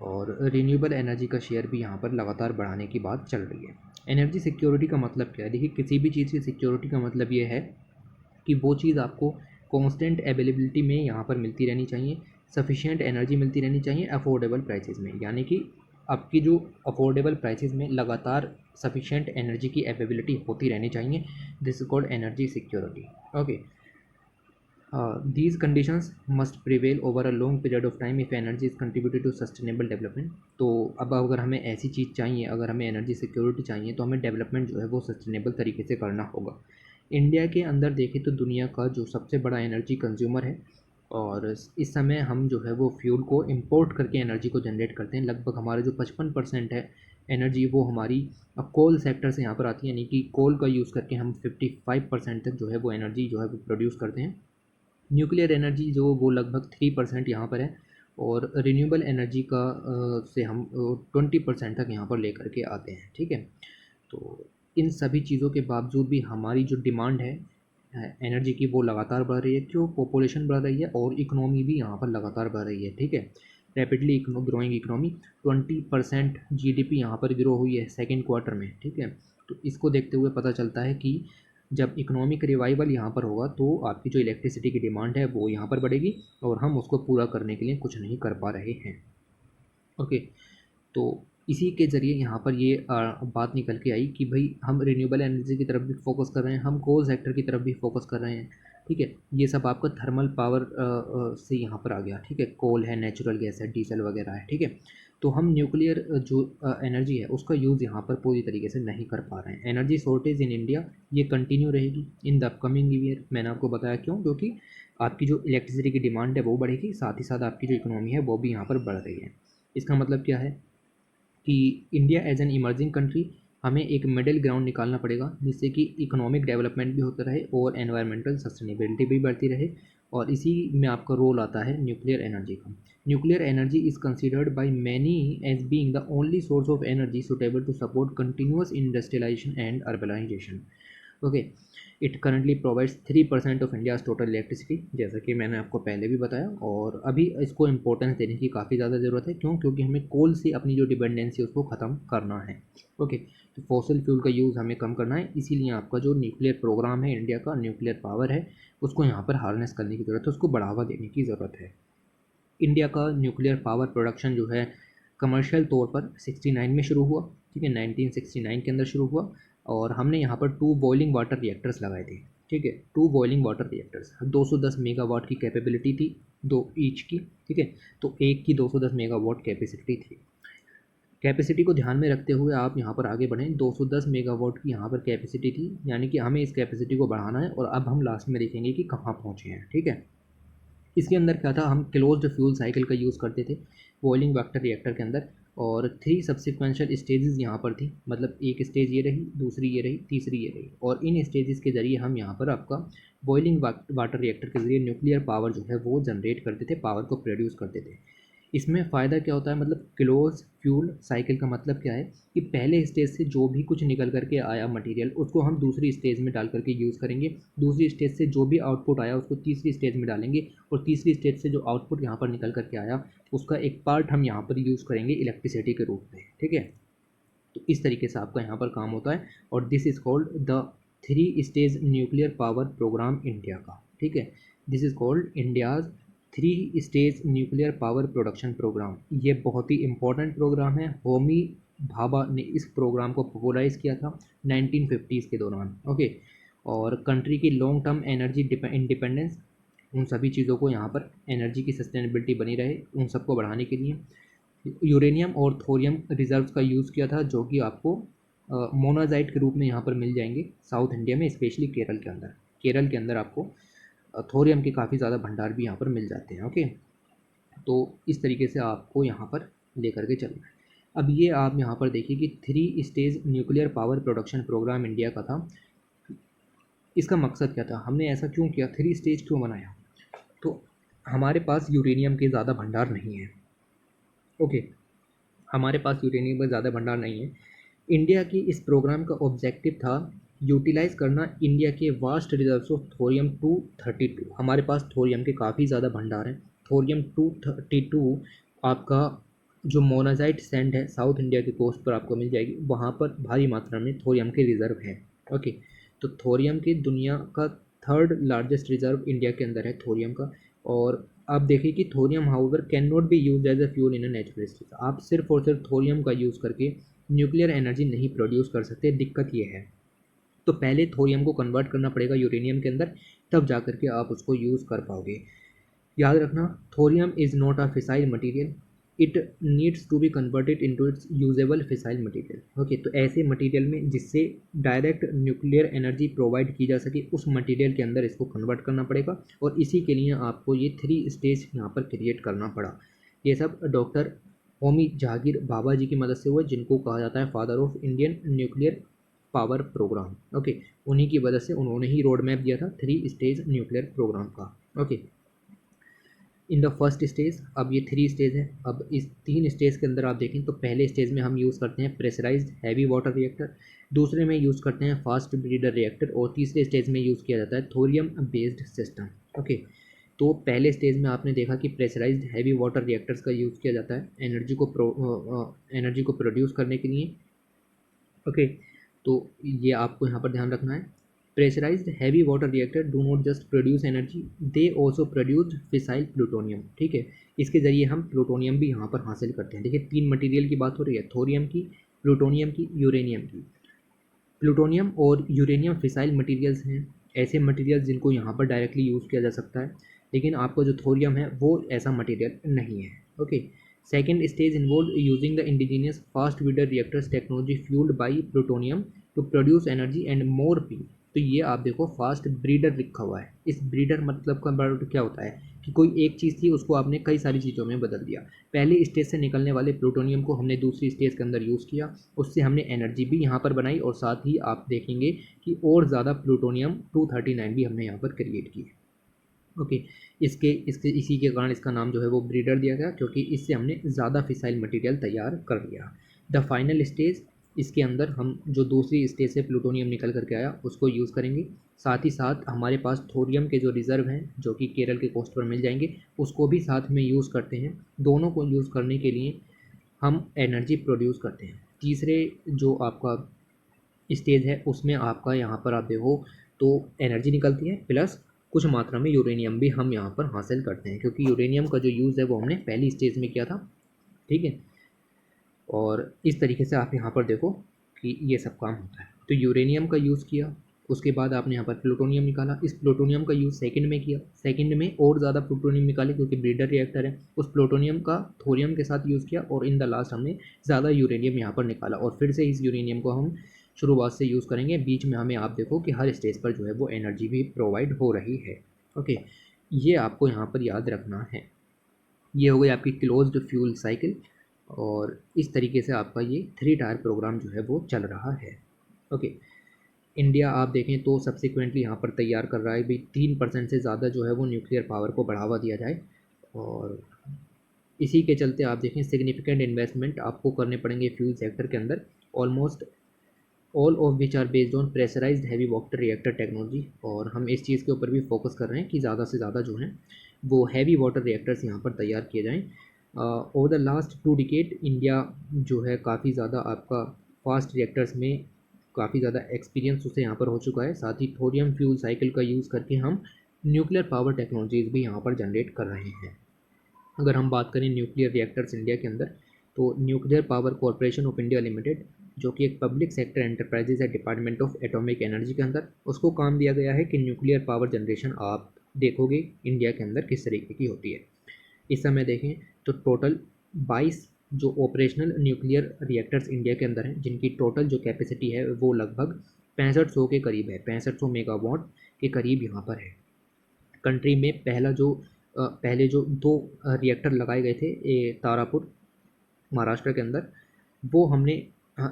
और रिन्यूएबल एनर्जी का शेयर भी यहाँ पर लगातार बढ़ाने की बात चल रही है। एनर्जी सिक्योरिटी का मतलब क्या है? देखिए, किसी भी चीज़ की सिक्योरिटी का मतलब ये है कि वो चीज़ आपको कांस्टेंट अवेलेबिलिटी में यहाँ पर मिलती रहनी चाहिए, सफिशिएंट एनर्जी मिलती रहनी चाहिए अफोर्डेबल प्राइसेस में, यानी कि आपकी जो अफोर्डेबल प्राइसेस में लगातार सफिशिएंट एनर्जी की अवेलेबिलिटी होती रहनी चाहिए। This is called energy security, okay. These conditions must prevail over a long period of time if energy is contributed to sustainable development। तो अब अगर हमें ऐसी चीज़ चाहिए, अगर हमें एनर्जी सिक्योरिटी चाहिए, तो हमें डेवलपमेंट जो है वो सस्टेनेबल तरीके से करना होगा। इंडिया के अंदर देखें तो दुनिया का जो सबसे बड़ा एनर्जी कंज्यूमर है, और इस समय हम जो है वो फ्यूल को इंपोर्ट करके एनर्जी को जनरेट करते हैं। लगभग हमारा जो 55% है एनर्जी, वो हमारी कोल सेक्टर से यहाँ पर आती है, यानी कि कोल का यूज़ करके हम 55% तक जो है वो एनर्जी जो है वो प्रोड्यूस करते हैं। न्यूक्लियर एनर्जी जो वो लगभग 3% यहाँ पर है, और रिन्यूएबल एनर्जी का से हम 20% तक यहाँ पर लेकर के आते हैं, ठीक है। तो इन सभी चीज़ों के बावजूद भी हमारी जो डिमांड है एनर्जी की, वो लगातार बढ़ रही है। क्यों? पॉपुलेशन बढ़ रही है और इकोनॉमी भी यहाँ पर लगातार बढ़ रही है, ठीक है। रैपिडली ग्रोइंग इकोनॉमी, 20% जीडीपी यहाँ पर ग्रो हुई है सेकेंड क्वार्टर में, ठीक है। तो इसको देखते हुए पता चलता है कि जब इकोनॉमिक रिवाइवल यहाँ पर होगा तो आपकी जो इलेक्ट्रिसिटी की डिमांड है वो यहाँ पर बढ़ेगी, और हम उसको पूरा करने के लिए कुछ नहीं कर पा रहे हैं, ओके। तो इसी के ज़रिए यहाँ पर ये बात निकल के आई कि भाई हम रिन्यूएबल एनर्जी की तरफ भी फोकस कर रहे हैं, हम कोल सेक्टर की तरफ भी फोकस कर रहे हैं, ठीक है। ये सब आपका थर्मल पावर से यहाँ पर आ गया, ठीक है। कोल है, नेचुरल गैस है, डीजल वगैरह है, ठीक है। तो हम न्यूक्लियर जो एनर्जी है उसका यूज़ यहाँ पर पूरी तरीके से नहीं कर पा रहे हैं। एनर्जी शॉर्टेज इन इंडिया ये कंटिन्यू रहेगी इन द अपकमिंग ईयर। मैंने आपको बताया क्यों, क्योंकि आपकी जो इलेक्ट्रिसिटी की डिमांड है वो बढ़ेगी, साथ ही साथ आपकी जो इकोनॉमी है वो भी यहाँ पर बढ़ रही है। इसका मतलब क्या है कि India as an emerging country, हमें एक मिडिल ग्राउंड निकालना पड़ेगा जिससे कि इकोनॉमिक डेवलपमेंट भी होता रहे और एनवायरमेंटल सस्टेनेबिलिटी भी बढ़ती रहे। और इसी में आपका रोल आता है न्यूक्लियर एनर्जी का। Nuclear energy is considered by many as being the only source of energy suitable to support continuous industrialisation and urbanisation, okay. It currently provides 3% of India's total electricity, जैसा कि मैंने आपको पहले भी बताया, और अभी इसको इम्पोर्टेंस देने की काफ़ी ज़्यादा ज़रूरत है। क्यों? क्योंकि हमें कोल से अपनी जो डिपेंडेंसी है उसको ख़त्म करना है, ओके। तो फॉसिल फ्यूल का यूज़ हमें कम करना है, इसीलिए आपका जो न्यूक्लियर प्रोग्राम है इंडिया का, न्यूक्लियर पावर है, उसको यहाँ पर हार्नेस करने की ज़रूरत है, उसको बढ़ावा देने की ज़रूरत है। इंडिया का न्यूक्लियर पावर प्रोडक्शन जो है कमर्शियल तौर पर 69 में शुरू हुआ, ठीक है, 1969 के अंदर शुरू हुआ। और हमने यहाँ पर 2 बॉइलिंग वाटर रिएक्टर्स लगाए थे, ठीक है। 2 बॉइलिंग वाटर रिएक्टर्स, 210 मेगावाट की कैपेबिलिटी थी, दो ईच की, ठीक है। तो एक की 210 मेगावाट कैपेसिटी थी। कैपेसिटी को ध्यान में रखते हुए आप यहाँ पर आगे बढ़ें। 210 मेगावाट की यहाँ पर कैपेसिटी थी, यानी कि हमें इस कैपेसिटी को बढ़ाना है, और अब हम लास्ट में देखेंगे कि कहाँ पहुँचे हैं, ठीक है। इसके अंदर क्या था, हम क्लोज्ड फ्यूल साइकिल का यूज़ करते थे बॉइलिंग वाटर रिएक्टर के अंदर, और 3 सब्सिक्वेंशियल स्टेजेस यहाँ पर थी, मतलब एक स्टेज ये रही, दूसरी ये रही, तीसरी ये रही, और इन स्टेजेस के ज़रिए हम यहाँ पर आपका बॉइलिंग वाटर रिएक्टर के ज़रिए न्यूक्लियर पावर जो है वो जनरेट करते थे, पावर को प्रोड्यूस करते थे। इसमें फ़ायदा क्या होता है, मतलब क्लोज फ्यूल साइकिल का मतलब क्या है कि पहले स्टेज से जो भी कुछ निकल करके आया मटेरियल, उसको हम दूसरी स्टेज में डाल करके यूज़ करेंगे। दूसरी स्टेज से जो भी आउटपुट आया उसको तीसरी स्टेज में डालेंगे, और तीसरी स्टेज से जो आउटपुट यहाँ पर निकल करके आया उसका एक पार्ट हम यहाँ पर यूज़ करेंगे इलेक्ट्रिसिटी के रूप में, ठीक है। तो इस तरीके से आपका यहाँ पर काम होता है, और this is called the 3 stage nuclear power programme India का, ठीक है। This is called India's 3 stage nuclear power production programme. ये बहुत ही इंपॉर्टेंट प्रोग्राम है। होमी भाभा ने इस प्रोग्राम को पॉपुलराइज किया था 1950s के दौरान, ओके। और कंट्री की लॉन्ग टर्म एनर्जी इंडिपेंडेंस, उन सभी चीज़ों को यहाँ पर एनर्जी की सस्टेनेबिलिटी बनी रहे, उन सबको बढ़ाने के लिए यूरेनियम और थोरियम रिजर्व्स का यूज़ किया था, जो कि आपको मोनाजाइट के रूप में यहाँ पर मिल जाएंगे साउथ इंडिया में, स्पेशली केरल के अंदर। केरल के अंदर आपको थोरियम के काफ़ी ज़्यादा भंडार भी यहाँ पर मिल जाते हैं, ओके। तो इस तरीके से आपको यहाँ पर लेकर के चलना है। अब ये आप यहाँ पर देखिए कि 3 stage nuclear power production programme India का था। इसका मकसद क्या था, हमने ऐसा क्यों किया, 3 स्टेज क्यों बनाया? तो हमारे पास यूरेनियम के ज़्यादा भंडार नहीं है, ओके। हमारे पास यूरेनियम का ज़्यादा भंडार नहीं है। इंडिया की इस प्रोग्राम का ऑब्जेक्टिव था यूटिलाइज करना इंडिया के वास्ट रिजर्व्स ऑफ थोरियम 232। हमारे पास थोरियम के काफ़ी ज़्यादा भंडार हैं। थोरियम 232 आपका जो मोनाजाइट सैंड है साउथ इंडिया के कोस्ट पर आपको मिल जाएगी, वहाँ पर भारी मात्रा में थोरियम के रिजर्व हैं, ओके। तो थोरियम की दुनिया का 3rd लार्जेस्ट रिजर्व इंडिया के अंदर है थोरियम का। और आप देखिए कि thorium however can not be use as a fuel in a natural state. आप सिर्फ और सिर्फ थोरियम का यूज़ करके न्यूक्लियर एनर्जी नहीं प्रोड्यूस कर सकते, दिक्कत ये है। तो पहले थोरियम को कन्वर्ट करना पड़ेगा यूरेनियम के अंदर, तब जा करके आप उसको यूज़ कर पाओगे। याद रखना, thorium is not a fissile material, it needs to be converted into its usable fissile material, okay. तो ऐसे मटीरियल में जिससे डायरेक्ट न्यूक्लियर एनर्जी प्रोवाइड की जा सके, उस मटीरियल के अंदर इसको कन्वर्ट करना पड़ेगा, और इसी के लिए आपको ये 3 स्टेज यहाँ पर क्रिएट करना पड़ा। ये सब डॉक्टर होमी जहांगीर भाभा जी की मदद से हुआ, जिनको कहा जाता है father of Indian nuclear power programme, okay. उन्हीं की वजह से उन्होंने ही रोड मैप दिया था 3 स्टेज न्यूक्लियर प्रोग्राम का, okay. In the first stage, अब ये 3 स्टेज है। अब इस 3 स्टेज के अंदर आप देखें तो पहले स्टेज में हम यूज़ करते हैं प्रेशराइज्ड हैवी वाटर रिएक्टर, दूसरे में यूज़ करते हैं फास्ट ब्रीडर रिएक्टर, और तीसरे स्टेज में यूज़ किया जाता है थोरियम बेस्ड सिस्टम, ओके। तो पहले स्टेज में आपने देखा कि प्रेशराइज्ड हैवी वाटर रिएक्टर्स का यूज़ किया जाता है एनर्जी को प्रोड्यूस करने के लिए, ओके। तो ये आपको यहाँ पर ध्यान रखना है। Pressurised heavy water reactor do not just produce energy, they also produce fissile plutonium, ठीक है। इसके ज़रिए हम प्लूटोनियम भी यहाँ पर हासिल करते हैं। देखिए 3 मटेरियल की बात हो रही है, थोरियम की, प्लूटोनियम की, यूरेनियम की। प्लूटोनियम और यूरेनियम फिसाइल मटेरियल्स हैं, ऐसे मटेरियल जिनको यहाँ पर डायरेक्टली यूज़ किया जा सकता है, लेकिन आपका जो थोरियम है वो ऐसा मटेरियल नहीं है, okay. Second stage involve using the indigenous fast breeder reactors technology fuelled by plutonium to produce energy and more P. तो ये आप देखो फास्ट ब्रीडर लिखा हुआ है। इस ब्रीडर मतलब का मतलब क्या होता है कि कोई एक चीज़ थी उसको आपने कई सारी चीज़ों में बदल दिया। पहले स्टेज से निकलने वाले प्लूटोनियम को हमने दूसरी स्टेज के अंदर यूज़ किया, उससे हमने एनर्जी भी यहाँ पर बनाई, और साथ ही आप देखेंगे कि और ज़्यादा प्लूटोनियम 239 भी हमने यहाँ पर क्रिएट किए, ओके। इसी के कारण इसका नाम जो है वो ब्रीडर दिया गया, क्योंकि इससे हमने ज़्यादा फिसाइल मटेरियल तैयार कर लिया। द फाइनल स्टेज, इसके अंदर हम जो दूसरी स्टेज से प्लूटोनियम निकल करके आया उसको यूज़ करेंगे, साथ ही साथ हमारे पास थोरियम के जो रिज़र्व हैं जो कि केरल के कोस्ट पर मिल जाएंगे, उसको भी साथ में यूज़ करते हैं। दोनों को यूज़ करने के लिए हम एनर्जी प्रोड्यूस करते हैं। तीसरे जो आपका स्टेज है उसमें आपका यहाँ पर आप देखो तो एनर्जी निकलती है, प्लस कुछ मात्रा में यूरेनियम भी हम यहाँ पर हासिल करते हैं, क्योंकि यूरेनियम का जो यूज़ है वो हमने पहली स्टेज में किया था, ठीक है। और इस तरीके से आप यहाँ पर देखो कि ये सब काम होता है। तो यूरेनियम का यूज़ किया, उसके बाद आपने यहाँ पर प्लूटोनियम निकाला, इस प्लूटोनियम का यूज़ सेकंड में किया, सेकंड में और ज़्यादा प्लूटोनियम निकाले क्योंकि ब्रीडर रिएक्टर है, उस प्लूटोनियम का थोरियम के साथ यूज़ किया, और इन द लास्ट हमने ज़्यादा यूरेनियम यहाँ पर निकाला, और फिर से इस यूरेनियम को हम शुरुआत से यूज़ करेंगे। बीच में हमें आप देखो कि हर स्टेज पर जो है वो एनर्जी भी प्रोवाइड हो रही है, ओके। ये आपको यहाँ पर याद रखना है। ये हो गई आपकी क्लोज्ड फ्यूल साइकिल, और इस तरीके से आपका ये 3 टायर प्रोग्राम जो है वो चल रहा है, ओके। इंडिया आप देखें तो सब्सिक्वेंटली यहाँ पर तैयार कर रहा है भाई 3% से ज़्यादा जो है वो न्यूक्लियर पावर को बढ़ावा दिया जाए, और इसी के चलते आप देखें सिग्निफिकेंट इन्वेस्टमेंट आपको करने पड़ेंगे फ्यूल सेक्टर के अंदर, almost all of which are based on pressurised heavy water reactor technology. और हम इस चीज़ के ऊपर भी फोकस कर रहे हैं कि ज़्यादा से ज़्यादा जो है वो हैवी वाटर रिएक्टर्स यहाँ पर तैयार किए जाएँ। Over the last 2 decade India जो है काफ़ी ज़्यादा आपका फास्ट रिएक्टर्स में काफ़ी ज़्यादा एक्सपीरियंस उसे यहाँ पर हो चुका है। साथ ही थोरियम फ्यूल साइकिल का यूज़ करके हम न्यूक्लियर पावर टेक्नोलॉजीज़ भी यहाँ पर जनरेट कर रहे हैं। अगर हम बात करें न्यूक्लियर रिएक्टर्स इंडिया के अंदर, तो nuclear power corporation of India limited, जो कि एक पब्लिक सेक्टर एंटरप्राइजेज है डिपार्टमेंट ऑफ एटॉमिक एनर्जी के अंदर, उसको काम दिया गया है कि न्यूक्लियर पावर जनरेशन आप देखोगे इंडिया के अंदर किस तरीके की होती है। इस समय देखें तो टोटल 22 जो ऑपरेशनल न्यूक्लियर रिएक्टर्स इंडिया के अंदर हैं, जिनकी टोटल जो कैपेसिटी है वो लगभग 6500 के करीब है, 6500 मेगावाट के करीब यहाँ पर है। कंट्री में पहले जो 2 रिएक्टर लगाए गए थे तारापुर महाराष्ट्र के अंदर, वो हमने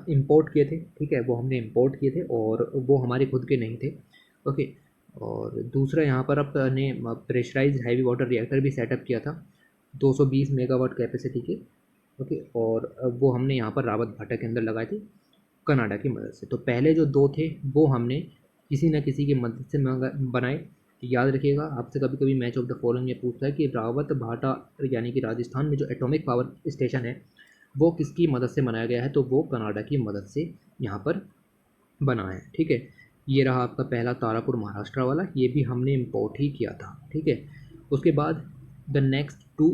इंपोर्ट किए थे। ठीक है, वो हमने इंपोर्ट किए थे और वो हमारे खुद के नहीं थे। ओके, और दूसरा यहाँ पर अपने प्रेशराइज्ड हैवी वाटर रिएक्टर भी सेटअप किया था 220 मेगावाट कैपेसिटी के। ओके, और वो हमने यहाँ पर रावत भाटा के अंदर लगाए थे कनाडा की मदद से। तो पहले जो 2 थे वो हमने किसी न किसी की मदद से बनाए। याद रखिएगा, आपसे कभी कभी मैच ऑफ द फॉलोइंग में पूछता है कि रावत भाटा यानी कि राजस्थान में जो एटॉमिक पावर स्टेशन है वो किसकी मदद से बनाया गया है, तो वो कनाडा की मदद से यहाँ पर बना है। ठीक है, ये रहा आपका पहला तारापुर महाराष्ट्र वाला, ये भी हमने इम्पोर्ट ही किया था। ठीक है, उसके बाद the next 2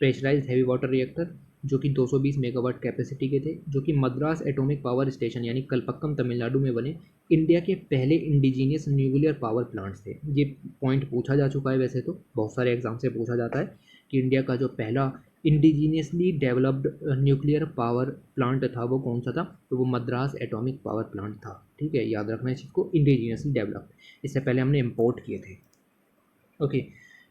pressurised heavy water reactor जो कि 220 मेगावाट कैपेसिटी के थे, जो कि मद्रास एटॉमिक पावर स्टेशन यानी कलपक्कम तमिलनाडु में बने इंडिया के पहले इंडिजीनियस न्यूक्लियर पावर प्लांट्स थे। ये पॉइंट पूछा जा चुका है, वैसे तो बहुत सारे एग्जाम से पूछा जाता है कि इंडिया का जो पहला indigenously developed nuclear power plant था वो कौन सा था, तो वो मद्रास एटॉमिक पावर प्लांट था। ठीक है, याद रखना है इस चीज़ को, इंडिजीनियसली डेवलप्ड, इससे पहले हमने इम्पोर्ट किए थे। ओके,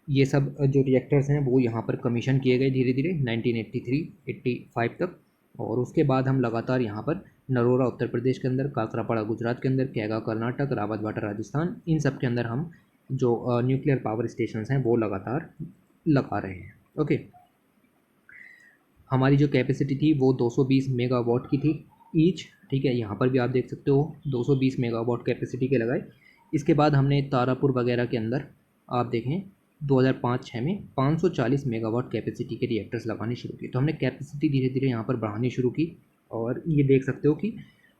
ये सब जो रिएक्टर्स हैं वो यहाँ पर कमीशन किए गए धीरे धीरे 1983-85 तक, और उसके बाद हम लगातार यहाँ पर नरोरा उत्तर प्रदेश के अंदर, काकरापाड़ा गुजरात के अंदर, कैगा कर्नाटक, रावत भाटा राजस्थान, इन सब के अंदर हम जो न्यूक्लियर पावर स्टेशंस हैं वो लगातार लगा रहे हैं। ओके, हमारी जो कैपेसिटी थी वो 220 मेगावाट की थी ईच। ठीक है, यहाँ पर भी आप देख सकते हो 220 मेगावाट कैपेसिटी के लगाए। इसके बाद हमने तारापुर वगैरह के अंदर आप देखें 2005-06 में 540 मेगावाट कैपेसिटी के रिएक्टर्स लगाने शुरू किए। तो हमने कैपेसिटी धीरे धीरे यहाँ पर बढ़ानी शुरू की, और ये देख सकते हो कि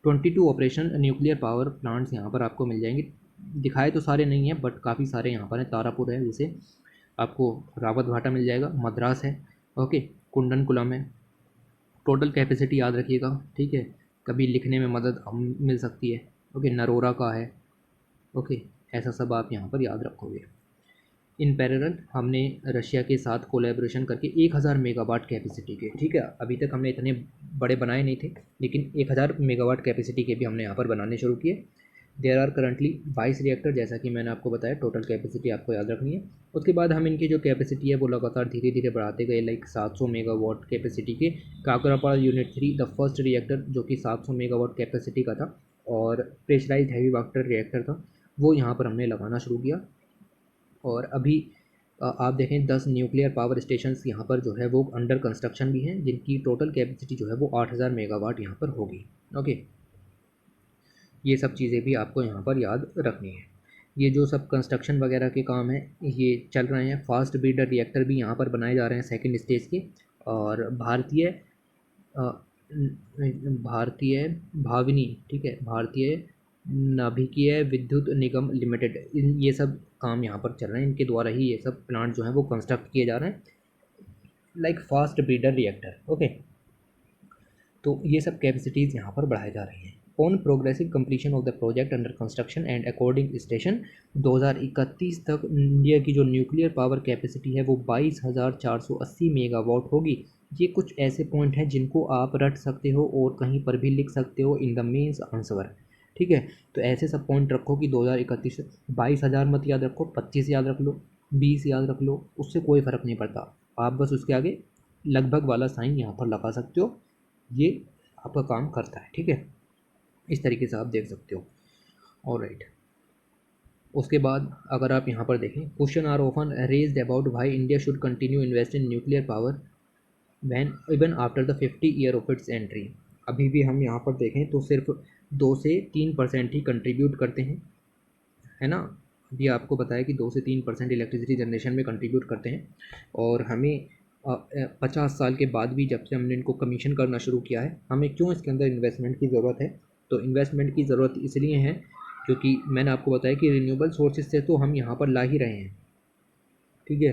22 ऑपरेशन न्यूक्लियर पावर प्लांट्स यहाँ पर आपको मिल जाएंगे। दिखाए तो सारे नहीं हैं बट काफ़ी सारे यहाँ पर हैं। तारापुर है, जैसे आपको रावत भाटा मिल जाएगा, मद्रास है, ओके, कुंडनकुलम है। टोटल कैपेसिटी याद रखिएगा, ठीक है, कभी लिखने में मदद मिल सकती है। ओके, नरोरा का है। ओके, ऐसा सब आप यहाँ पर याद रखोगे। इन पैरेलल हमने रशिया के साथ कोलैबोरेशन करके 1000 मेगावाट कैपेसिटी के, ठीक है, अभी तक हमने इतने बड़े बनाए नहीं थे, लेकिन 1000 मेगावाट कैपेसिटी के भी हमने यहाँ पर बनाने शुरू किए। देयर आर करंटली 22 रिएक्टर, जैसा कि मैंने आपको बताया, टोटल कैपेसिटी आपको याद रखनी है। उसके बाद हम इनकी जो कैपेसिटी है वो लगातार धीरे धीरे बढ़ाते गए, लाइक 700 मेगावाट कैपेसिटी के काकरापाड़ा यूनिट 3 द फर्स्ट रिएक्टर जो कि 700 मेगावाट कैपेसिटी का था और प्रेशराइज्ड हैवी वाटर रिएक्टर था, वो यहाँ पर हमने लगाना शुरू किया। और अभी आप देखें 10 न्यूक्लियर पावर स्टेशंस यहाँ पर जो है वो अंडर कंस्ट्रक्शन भी हैं, जिनकी टोटल कैपेसिटी जो है वो 8000 मेगावाट यहाँ पर होगी। ओके, ये सब चीज़ें भी आपको यहाँ पर याद रखनी है। ये जो सब कंस्ट्रक्शन वगैरह के काम हैं ये चल रहे हैं। फास्ट ब्रीडर रिएक्टर भी यहाँ पर बनाए जा रहे हैं सेकंड स्टेज के, और भारतीय भाविनी, ठीक है, भारतीय नाभिकीय विद्युत निगम लिमिटेड, ये सब काम यहाँ पर चल रहे हैं। इनके द्वारा ही ये सब प्लांट जो हैं वो कंस्ट्रक्ट किए जा रहे हैं, like fast breeder reactor. Okay, तो ये सब कैपेसिटीज़ यहाँ पर बढ़ाई जा रही हैं। On progressive completion of the project under construction and according station 2031 तक इंडिया की जो न्यूक्लियर पावर कैपेसिटी है वो 22,480 मेगावाट होगी। ये कुछ ऐसे पॉइंट हैं जिनको आप रट सकते हो और कहीं पर भी लिख सकते हो इन द मेंस आंसर, ठीक है। तो ऐसे सब पॉइंट रखो कि 2031, 22,000 मत याद रखो, 25 याद रख लो, 20 याद रख लो, उससे कोई फ़र्क नहीं पड़ता। आप बस उसके आगे लगभग वाला साइन यहाँ पर लगा सकते हो, ये आपका काम करता है, ठीक है। इस तरीके से आप देख सकते हो। ऑलराइट, उसके बाद अगर आप यहाँ पर देखें, question are often raised about why India should continue invest in nuclear power when even after the 50 year of its entry. अभी भी हम यहाँ पर देखें तो सिर्फ 2 से 3% ही कंट्रीब्यूट करते हैं, है ना। अभी आपको बताया कि 2 से 3% इलेक्ट्रिसिटी जनरेशन में कंट्रीब्यूट करते हैं, और हमें 50 साल के बाद भी जब से हमने इनको कमीशन करना शुरू किया है, हमें क्यों इसके अंदर इन्वेस्टमेंट की ज़रूरत है? तो इन्वेस्टमेंट की ज़रूरत इसलिए है क्योंकि मैंने आपको बताया कि रिन्यूएबल सोर्सेज से तो हम यहाँ पर ला ही रहे हैं, ठीक है।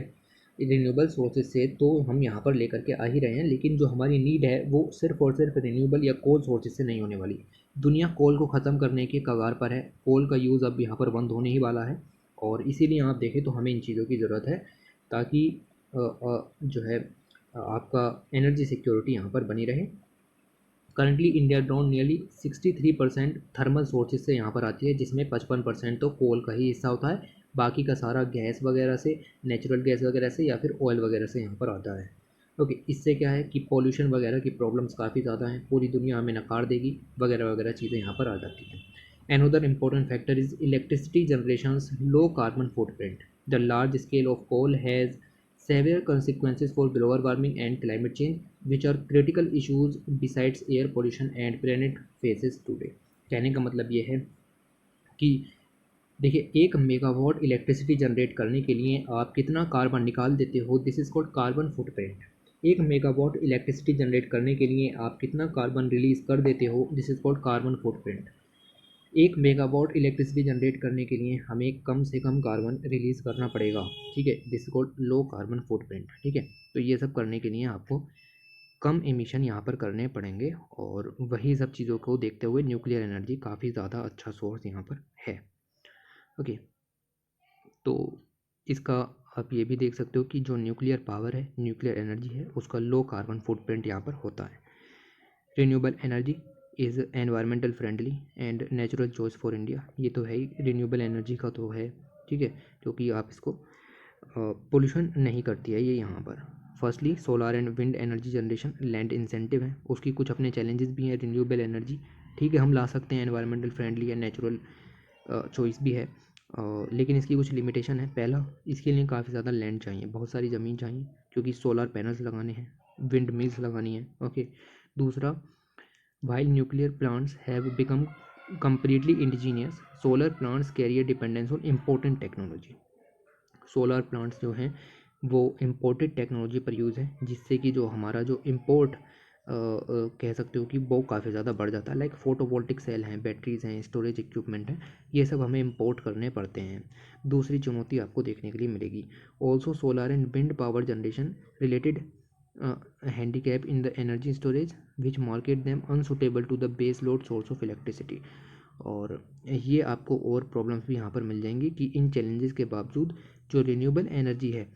रिन्यूएबल सोर्सेज से तो हम यहाँ पर लेकर के आ ही रहे हैं, लेकिन जो हमारी नीड है वो सिर्फ और सिर्फ रिन्यूएबल या कोल सोर्सेज से नहीं होने वाली। दुनिया कोल को ख़त्म करने के कगार पर है, कोल का यूज़ अब यहाँ पर बंद होने ही वाला है, और इसीलिए आप देखें तो हमें इन चीज़ों की ज़रूरत है ताकि जो है आपका एनर्जी सिक्योरिटी यहाँ पर बनी रहे। Currently India drawn nearly 63% thermal sources से यहाँ पर आती है, जिसमें 55% तो कोल का ही हिस्सा होता है, बाकी का सारा गैस वगैरह से, नेचुरल गैस वगैरह से या फिर ऑयल वगैरह से यहाँ पर आता है। ओके, इससे क्या है कि पॉल्यूशन वगैरह की प्रॉब्लम्स काफ़ी ज़्यादा हैं, पूरी दुनिया हमें नकार देगी वगैरह वगैरह चीज़ें यहाँ पर आ जाती हैं। Another important factor is electricity generation's low carbon footprint. The large scale of coal has severe consequences for global warming and climate change, which are critical issues besides air pollution and planet faces today. कहने का मतलब ये है कि देखिए, 1 megawatt electricity generate करने के लिए आप कितना कार्बन निकाल देते हो, this is called carbon footprint. 1 megawatt electricity generate करने के लिए आप कितना कार्बन रिलीज़ कर देते हो, this is called carbon footprint. 1 megawatt electricity generate करने के लिए हमें कम से कम कार्बन रिलीज़ करना पड़ेगा, ठीक है। This is called low carbon footprint, ठीक है। तो ये सब करने के लिए आपको कम एमिशन यहाँ पर करने पड़ेंगे, और वही सब चीज़ों को देखते हुए न्यूक्लियर एनर्जी काफ़ी ज़्यादा अच्छा सोर्स यहाँ पर है। ओके, तो इसका आप ये भी देख सकते हो कि जो न्यूक्लियर पावर है, न्यूक्लियर एनर्जी है, उसका लो कार्बन फुटप्रिंट यहाँ पर होता है। Renewable energy is environmental friendly and natural choice for India. ये तो है ही, रिन्यूएबल एनर्जी का तो है, ठीक है, क्योंकि आप इसको पोल्यूशन नहीं करती है ये यहाँ पर। Firstly solar and wind energy generation land incentive है, उसकी कुछ अपने चैलेंजेस भी हैं। रिन्यूएबल एनर्जी ठीक है, हम ला सकते हैं, एनवायरमेंटल फ्रेंडली या नेचुरल चॉइस भी है, लेकिन इसकी कुछ लिमिटेशन है। पहला, इसके लिए काफ़ी ज़्यादा लैंड चाहिए, बहुत सारी ज़मीन चाहिए, क्योंकि सोलर पैनल्स लगाने हैं, विंड मिल्स लगानी है। ओके, दूसरा, while nuclear plants have become completely indigenous, solar plants carry a dependence on important technology. Solar plants जो हैं वो इम्पोर्टेड टेक्नोलॉजी पर यूज़ है, जिससे कि जो हमारा जो इम्पोर्ट कह सकते हो कि वो काफ़ी ज़्यादा बढ़ जाता है। लाइक फोटोवोल्टिक सेल हैं, बैटरीज हैं, स्टोरेज इक्विपमेंट हैं, ये सब हमें इम्पोर्ट करने पड़ते हैं। दूसरी चुनौती आपको देखने के लिए मिलेगी, also solar and wind power generation related handicap in the energy storage which market them unsuitable to the base load source of electricity। और ये आपको और प्रॉब्लम्स भी यहाँ पर मिल जाएंगी कि इन चैलेंजेस के बावजूद जो रिन्यूएबल एनर्जी है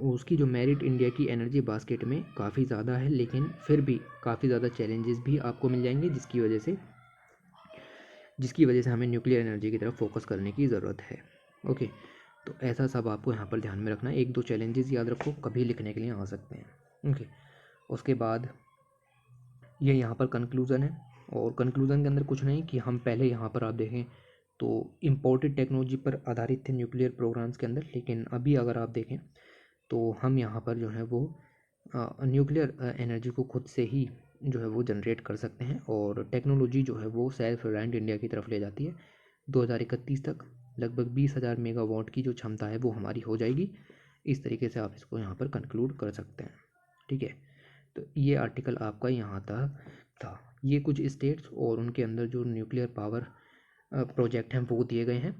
उसकी जो मेरिट इंडिया की एनर्जी बास्केट में काफ़ी ज़्यादा है, लेकिन फिर भी काफ़ी ज़्यादा चैलेंजेस भी आपको मिल जाएंगे, जिसकी वजह से हमें न्यूक्लियर एनर्जी की तरफ फोकस करने की ज़रूरत है। ओके, तो ऐसा सब आपको यहाँ पर ध्यान में रखना है। 1-2 चैलेंजेस याद रखो, कभी लिखने के लिए आ सकते हैं। ओके, उसके बाद ये यहाँ पर कंक्लूज़न है, और कंक्लूज़न के अंदर कुछ नहीं कि हम पहले यहाँ पर आप देखें तो इम्पोर्टेड टेक्नोलॉजी पर आधारित थे न्यूक्लियर प्रोग्राम्स के अंदर, लेकिन अभी अगर आप देखें तो हम यहाँ पर जो है वो न्यूक्लियर एनर्जी को खुद से ही जो है वो जनरेट कर सकते हैं, और टेक्नोलॉजी जो है वो सेल्फ रिलायंट इंडिया की तरफ ले जाती है। 2031 तक लगभग 20,000 मेगावाट की जो क्षमता है वो हमारी हो जाएगी। इस तरीके से आप इसको यहाँ पर कंक्लूड कर सकते हैं, ठीक है। तो ये आर्टिकल आपका यहाँ तक था। ये कुछ स्टेट्स और उनके अंदर जो न्यूक्लियर पावर प्रोजेक्ट हैं वो दिए गए हैं।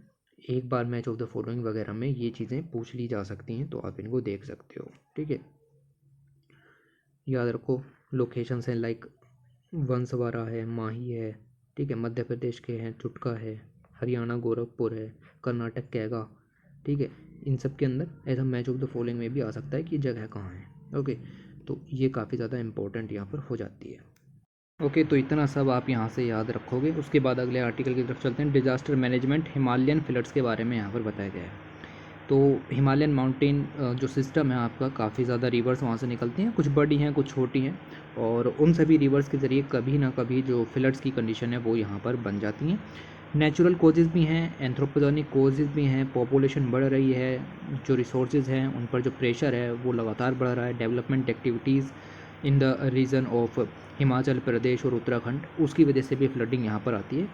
एक बार मैच ऑफ द फॉलोइंग वगैरह में ये चीज़ें पूछ ली जा सकती हैं, तो आप इनको देख सकते हो, ठीक है। याद रखो, लोकेशंस हैं लाइक वंसवारा है, माही है, ठीक है, मध्य प्रदेश के हैं, चुटका है, हरियाणा गोरखपुर है, कर्नाटक कैगा, ठीक है। इन सब के अंदर ऐसा मैच ऑफ द फॉलोइंग में भी आ सकता है कि जगह कहाँ है। ओके, तो ये काफ़ी ज़्यादा इंपॉर्टेंट यहाँ पर हो जाती है। ओके, तो इतना सब आप यहाँ से याद रखोगे। उसके बाद अगले आर्टिकल की तरफ चलते हैं। डिज़ास्टर मैनेजमेंट हिमालयन फ्लड्स के बारे में यहाँ पर बताया गया है। तो हिमालयन माउंटेन जो सिस्टम है आपका, काफ़ी ज़्यादा रिवर्स वहाँ से निकलती हैं, कुछ बड़ी हैं कुछ छोटी हैं, और उन सभी रिवर्स के ज़रिए कभी ना कभी जो फ्लड्स की कंडीशन है वो यहाँ पर बन जाती हैं। नेचुरल कॉजेज़ भी हैं, एंथ्रोपोजेनिक कॉजेज़ भी हैं, पॉपुलेशन बढ़ रही है, जो रिसोर्सेज हैं उन पर जो प्रेशर है वो लगातार बढ़ रहा है, development activities in the region of Himachal Pradesh और उत्तराखंड, उसकी वजह से भी फ्लडिंग यहाँ पर आती है।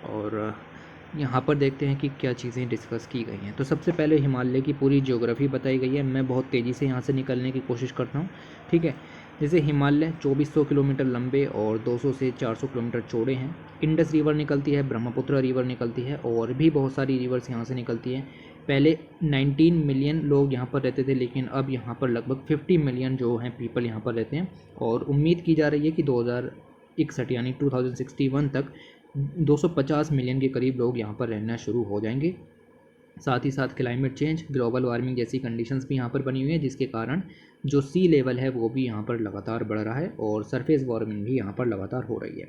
और यहाँ पर देखते हैं कि क्या चीज़ें डिस्कस की गई हैं। तो सबसे पहले हिमालय की पूरी ज्योग्राफी बताई गई है। मैं बहुत तेज़ी से यहाँ से निकलने की कोशिश करता हूँ, ठीक है। जैसे हिमालय 2400 किलोमीटर लंबे और 200 से 400 किलोमीटर चौड़े हैं। इंडस रिवर निकलती है, ब्रह्मपुत्र रिवर निकलती है और भी बहुत सारी रिवर्स यहाँ से निकलती हैं। पहले 19 मिलियन लोग यहाँ पर रहते थे, लेकिन अब यहाँ पर लगभग 50 मिलियन जो हैं पीपल यहाँ पर रहते हैं। और उम्मीद की जा रही है कि 2061 यानी 2061 तक 250 मिलियन के करीब लोग यहाँ पर रहना शुरू हो जाएंगे। साथ ही साथ क्लाइमेट चेंज, ग्लोबल वार्मिंग जैसी कंडीशंस भी यहाँ पर बनी हुई है, जिसके कारण जो सी लेवल है वो भी यहाँ पर लगातार बढ़ रहा है और सरफेस वार्मिंग भी यहाँ पर लगातार हो रही है,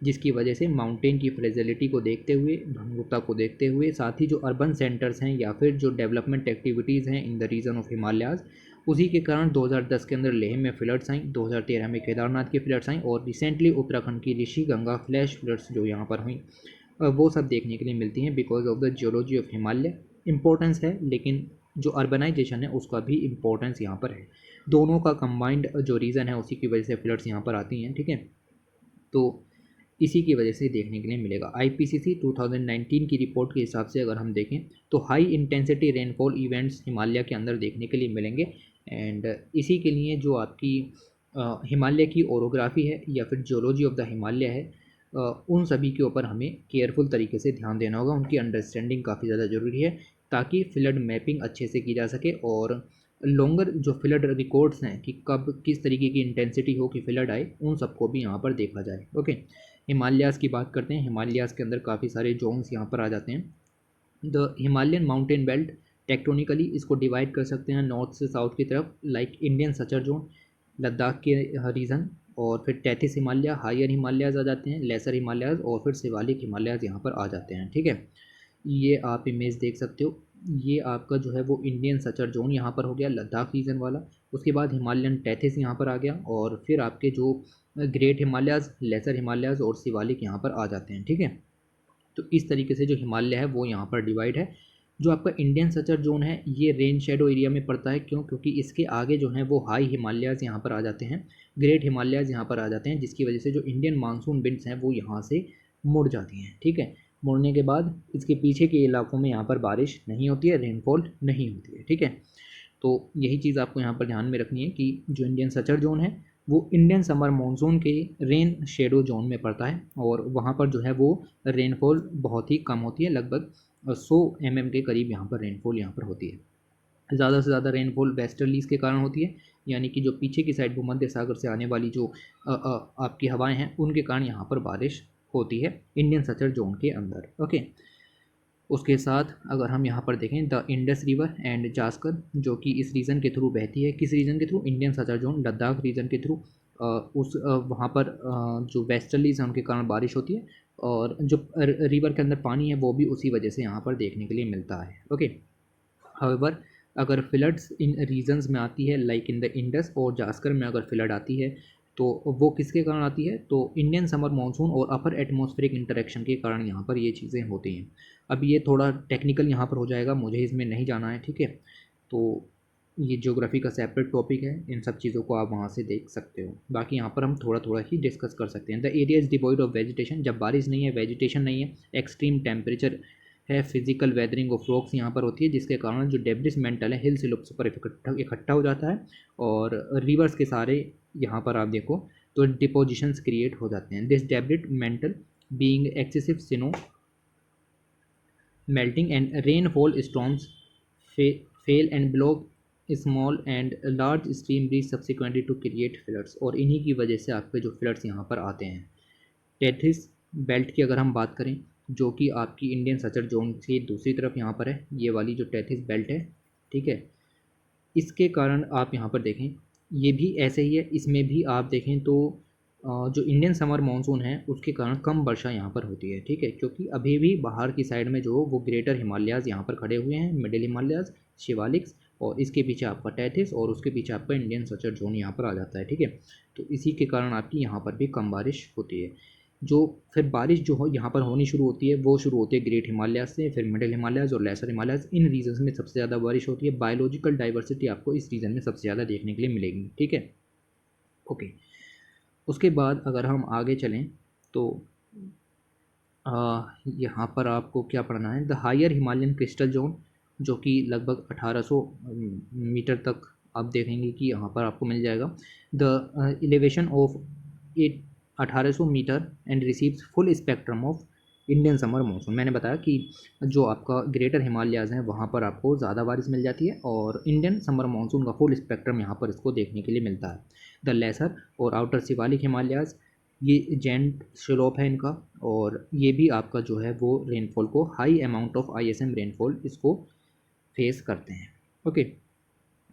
जिसकी वजह से माउंटेन की फ्रेजिलिटी को देखते हुए, भंगुरता को देखते हुए, साथ ही जो अर्बन सेंटर्स हैं या फिर जो डेवलपमेंट एक्टिविटीज़ हैं in the region of Himalayas, उसी के कारण 2010 के अंदर लेह में फ्लड्स आई, 2013 में केदारनाथ की फ्लड्स आई और रिसेंटली उत्तराखंड की ऋषि गंगा फ्लैश फ्लड्स जो यहाँ पर हुई, वो सब देखने के लिए मिलती हैं because of the geology of Himalaya. Importance है, लेकिन जो अर्बनाइजेशन है उसका भी इम्पोर्टेंस यहाँ पर है। दोनों का कंबाइंड जो रीज़न है उसी की वजह से फ्लड्स यहाँ पर आती हैं, ठीक है। तो इसी की वजह से देखने के लिए मिलेगा। आईपीसीसी 2019 की रिपोर्ट के हिसाब से अगर हम देखें तो high intensity rainfall events Himalaya के अंदर देखने के लिए मिलेंगे। एंड इसी के लिए जो आपकी हिमालय की ओरोग्राफी है या फिर जियोलॉजी ऑफ द हिमालय है, उन सभी के ऊपर हमें केयरफुल तरीके से ध्यान देना होगा। उनकी अंडरस्टैंडिंग काफ़ी ज़्यादा ज़रूरी है ताकि फ्लड मैपिंग अच्छे से की जा सके और लॉन्गर जो फ्लड रिकॉर्ड्स हैं कि कब किस तरीके की इंटेंसिटी हो कि फ्लड आए, उन सबको भी यहाँ पर देखा जाए। ओके, हिमालयाज़ की बात करते हैं। हिमालयाज़ के अंदर काफ़ी सारे जोन्स यहाँ पर आ जाते हैं। The Himalayan mountain belt tectonically इसको डिवाइड कर सकते हैं नॉर्थ से साउथ की तरफ, like Indian suture zone, Ladakh के रीजन, और फिर तैतीस हिमालय, हायर हिमालयाज आ जाते हैं, लेसर हिमालयाज और फिर शिवालिक हिमालयाज यहाँ पर आ जाते हैं, ठीक है। ये आप इमेज देख सकते हो। ये आपका जो है वो इंडियन सचर जोन यहाँ पर हो गया, लद्दाख रीजन वाला। उसके बाद हिमालयन तैतीस यहाँ पर आ गया और फिर आपके जो ग्रेट हिमालयाज, लेसर हिमालयाज और शिवालिक यहाँ पर आ जाते हैं, ठीक है। तो इस तरीके से जो हिमालय है वो यहाँ पर डिवाइड है। जो आपका इंडियन सचर जोन है ये रेन शेडो एरिया में पड़ता है, क्यों? क्योंकि इसके आगे जो है वो हाई हिमालयाज़ यहाँ पर आ जाते हैं, ग्रेट हिमालयाज़ यहाँ पर आ जाते हैं, जिसकी वजह से जो इंडियन मानसून विंड्स हैं वो यहाँ से मुड़ जाती हैं, ठीक है। मुड़ने के बाद इसके पीछे के इलाकों में यहाँ पर बारिश नहीं होती है, रेनफॉल नहीं होती है, ठीक है। तो यही चीज़ आपको यहाँ पर ध्यान में रखनी है कि जो इंडियन सचर जोन है वो इंडियन समर मानसून के रेन शेडो जोन में पड़ता है और वहाँ पर जो है वो रेनफॉल बहुत ही कम होती है, लगभग 100 mm के करीब यहाँ पर रेनफॉल यहाँ पर होती है। ज़्यादा से ज़्यादा रेनफॉल वेस्टर्लीज के कारण होती है, यानी कि जो पीछे की साइड भूमध्य सागर से आने वाली जो आपकी हवाएं हैं उनके कारण यहाँ पर बारिश होती है इंडियन सचर जोन के अंदर, ओके। उसके साथ अगर हम यहाँ पर देखें the Indus river and Zanskar, जो कि इस रीजन के थ्रू बहती है, किस रीजन के through? Indian suture zone Ladakh region के थ्रू। वहाँ पर जो वेस्टर्लीज हैं उनके कारण बारिश होती है और जो रिवर के अंदर पानी है वो भी उसी वजह से यहाँ पर देखने के लिए मिलता है, ओके। हाउएवर अगर फ्लड्स इन रीजन्स में आती है लाइक इन द इंडस और जास्कर में अगर फ्लड आती है तो वो किसके कारण आती है? तो इंडियन समर मानसून और अपर एटमॉस्फेरिक इंटरेक्शन के कारण यहाँ पर ये चीज़ें होती हैं। अब ये थोड़ा टेक्निकल यहाँ पर हो जाएगा, मुझे इसमें नहीं जाना है, ठीक है। तो ये ज्योग्राफी का सेपरेट टॉपिक है, इन सब चीज़ों को आप वहाँ से देख सकते हो। बाकी यहाँ पर हम थोड़ा थोड़ा ही डिस्कस कर सकते हैं। The area is devoid of vegetation, जब बारिश नहीं है, वेजिटेशन नहीं है, एक्सट्रीम टेम्परेचर है, फिजिकल वेदरिंग ऑफ रॉक्स यहाँ पर होती है, जिसके कारण जो डेब्रिस मेंटल है हिल स्लोप्स पर इकट्ठा हो जाता है और रिवर्स के सारे यहाँ पर आप देखो तो डिपोजिशंस क्रिएट हो जाते हैं। This debris mantle being excessive snow melting and rainfall storms fell and block small and large stream bridge subsequently to create floods, और इन्हीं की वजह से आपके जो फ्लड्स यहाँ पर आते हैं। टेथिस बेल्ट की अगर हम बात करें, जो कि आपकी इंडियन सचर जोन से दूसरी तरफ यहाँ पर है, ये वाली जो टेथिस बेल्ट है, ठीक है। इसके कारण आप यहाँ पर देखें ये भी ऐसे ही है, इसमें भी आप देखें तो जो इंडियन समर मानसून है उसके कारण कम वर्षा यहाँ पर होती है, ठीक है, क्योंकि अभी भी बाहर की साइड में जो वो ग्रेटर हिमालयाज़ यहाँ पर खड़े हुए हैं, मिडिल हिमालयाज़, शिवालिक्स, और इसके पीछे आपका टैथिस और उसके पीछे आपका इंडियन सचर जोन यहाँ पर आ जाता है, ठीक है। तो इसी के कारण आपकी यहाँ पर भी कम बारिश होती है। जो फिर बारिश जो हो यहाँ पर होनी शुरू होती है वो शुरू होती है ग्रेट हिमालयाज से, फिर मिडिल हिमालयाज और लेसर हिमालयाज, इन रीजन्स में सबसे ज़्यादा बारिश होती है। बायोलॉजिकल डाइवर्सिटी आपको इस रीजन में सबसे ज़्यादा देखने के लिए मिलेगी, ठीक है, ओके। उसके बाद अगर हम आगे चलें तो यहाँ पर आपको क्या पढ़ना है, the higher Himalayan crystal zone, जो कि लगभग 1800 मीटर तक आप देखेंगे कि यहाँ पर आपको मिल जाएगा। The elevation of 1800 metre and receives full spectrum of Indian summer monsoon. मैंने बताया कि जो आपका ग्रेटर हिमालयाज़ हैं वहाँ पर आपको ज़्यादा बारिश मिल जाती है और इंडियन समर मानसून का फुल स्पेक्ट्रम यहाँ पर इसको देखने के लिए मिलता है। द लेसर और आउटर शिवालिक हिमालयाज़, ये जेंट स्लोप है इनका, और ये भी आपका जो है वो रेनफॉल को high amount of ISM rainfall इसको फेस करते हैं। ओके,